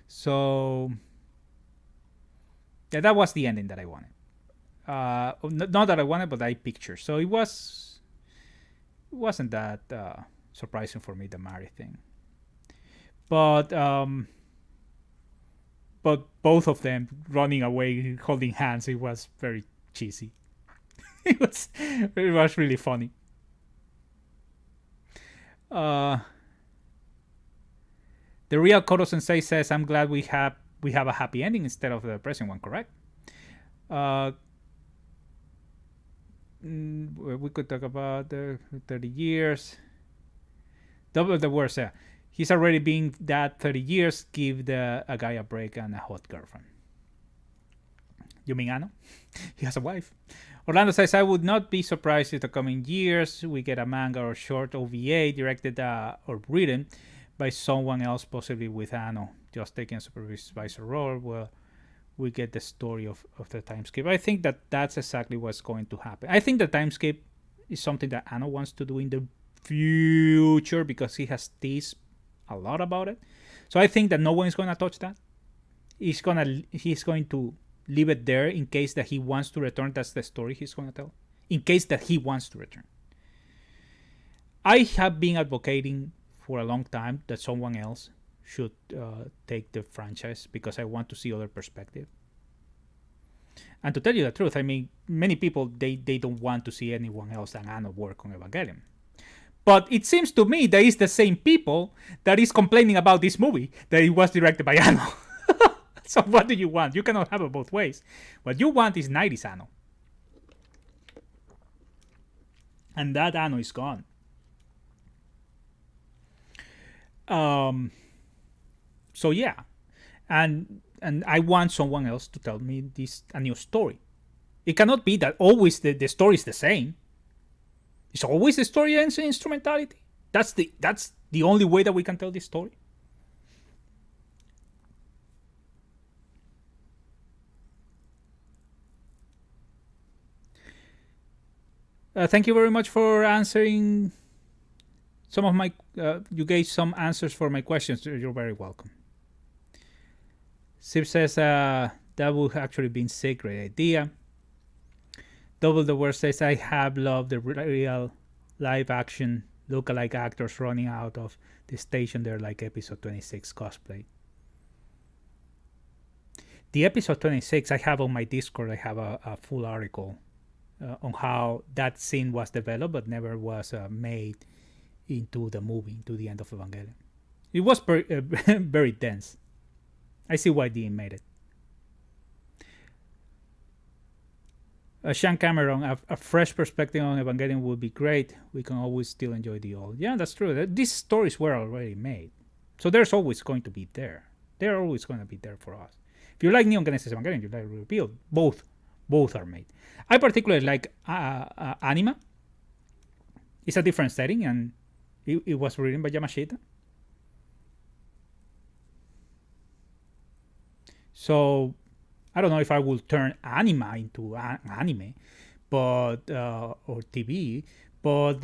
So yeah, that was the ending that I wanted. Not that I wanted, but I pictured. So it wasn't that surprising for me, the Mari thing. But both of them running away, holding hands, it was very cheesy. it was really funny. The real Kodo Sensei says, "I'm glad we have a happy ending instead of the present one." Correct. We could talk about the 30 years. Double the words. He's already been that 30 years. Give a guy a break and a hot girlfriend. You mean Ano? He has a wife. Orlando says, I would not be surprised if the coming years we get a manga or short OVA directed or written by someone else, possibly with Ano just taking a supervisor role. Well, we get the story of the time skip. I think that's exactly what's going to happen. I think the time skip is something that Ano wants to do in the future because he has teased a lot about it. So I think that no one is going to touch that. He's going to leave it there in case that he wants to return. That's the story he's going to tell. In case that he wants to return. I have been advocating for a long time that someone else should take the franchise because I want to see other perspective. And to tell you the truth, I mean, many people, they don't want to see anyone else than Ano work on Evangelion. But it seems to me that it's the same people that is complaining about this movie, that it was directed by Ano. So what do you want? You cannot have it both ways. What you want is 90s Ano. And that Ano is gone. So yeah. And I want someone else to tell me a new story. It cannot be that always the story is the same. It's always the story and instrumentality. That's the only way that we can tell this story. Thank you very much for answering some of my. You gave some answers for my questions. You're very welcome. Sip says that would actually be a great idea. Double the Word says, I have loved the real live action lookalike actors running out of the station there like episode 26 cosplay. The episode 26, I have on my Discord, I have a full article on how that scene was developed but never was made into the movie, into the end of Evangelion. It was very dense. I see why they made it. Sean Cameron, a fresh perspective on Evangelion would be great. We can always still enjoy the old. Yeah, that's true. These stories were already made. So there's always going to be there. They're always going to be there for us. If you like Neon Genesis Evangelion, you like Rebuild, both are made. I particularly like Anima. It's a different setting, and it was written by Yamashita. So I don't know if I will turn anima into anime, but or TV, but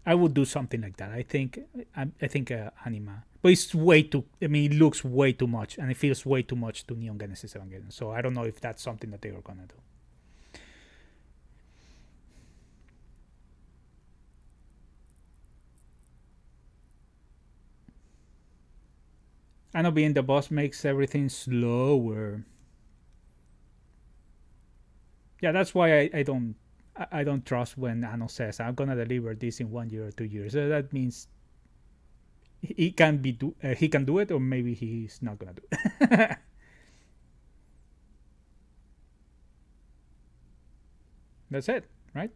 I would do something like that. I think anima, but it's way too. I mean, it looks way too much, and it feels way too much to Neon Genesis Evangelion. So I don't know if that's something that they are gonna do. I know being the boss makes everything slower. Yeah, that's why I don't trust when Ano says I'm gonna deliver this in 1 year or 2 years. That means he can do it, or maybe he's not gonna do it. That's it, right?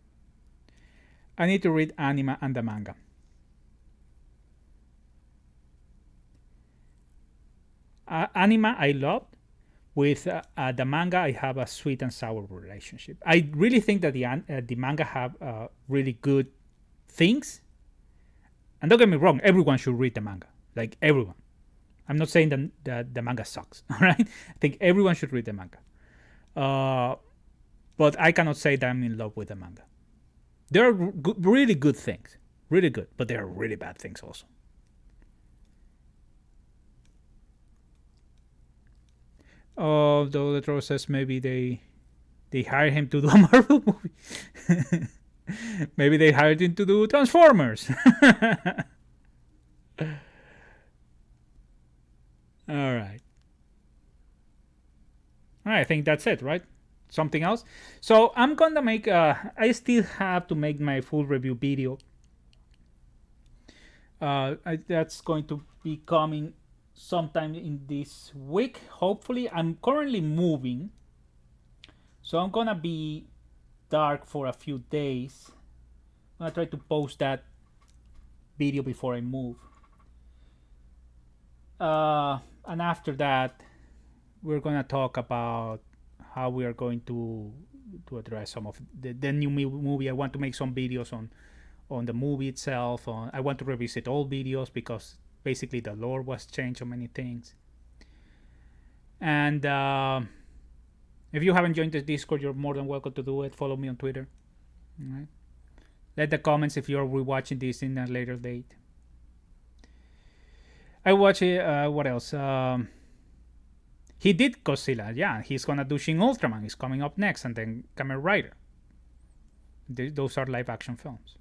I need to read anime and the manga. Anime I loved. With the manga, I have a sweet and sour relationship. I really think that the manga have really good things. And don't get me wrong, everyone should read the manga. Like everyone. I'm not saying that the manga sucks. All right, I think everyone should read the manga. But I cannot say that I'm in love with the manga. There are really good things, really good, but there are really bad things also. The other says maybe they hired him to do a Marvel movie. Maybe they hired him to do Transformers. All right. I think that's it, right? Something else. So I'm gonna make. I still have to make my full review video. That's going to be coming sometime in this week. Hopefully, I'm currently moving, so I'm gonna be dark for a few days. I'm gonna try to post that video before I move. And after that, we're gonna talk about how we are going to address some of the new movie. I want to make some videos on the movie itself. I want to revisit old videos because basically the lore was changed on many things. And if you haven't joined the Discord, you're more than welcome to do it. Follow me on Twitter. All right. Let the comments if you're rewatching this in a later date. I watch it. What else? He did Godzilla. Yeah, he's gonna do Shin Ultraman. He's coming up next, and then Kamen Rider. Those are live action films.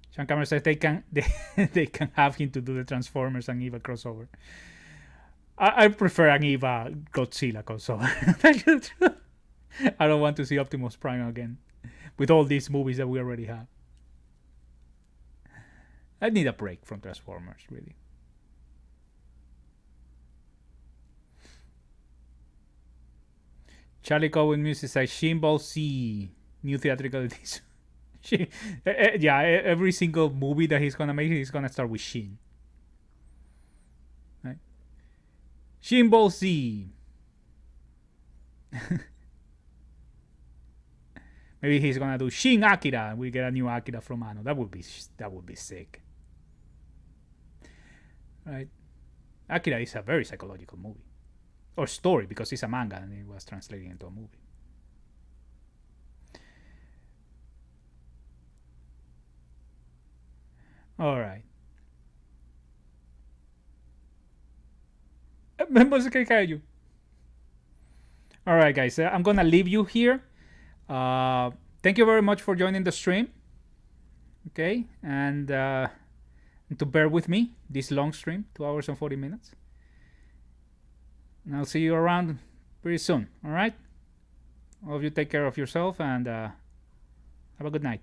Sean Cameron says they can have him to do the Transformers and Eva crossover. I prefer an Eva Godzilla crossover. I don't want to see Optimus Prime again with all these movies that we already have. I need a break from Transformers, really. Charlie Cowen Music says Shin Z new theatrical edition. Yeah, every single movie that he's gonna make, he's gonna start with Shin. Right? Shin Z. Maybe he's gonna do Shin Akira, and we get a new Akira from Anno. That would be sick. Right? Akira is a very psychological movie. Or story, because it's a manga and it was translated into a movie. All right. All right, guys. I'm gonna leave you here. Thank you very much for joining the stream. Okay, and to bear with me this long stream, 2 hours and 40 minutes. And I'll see you around pretty soon. All right. All of you take care of yourself and have a good night.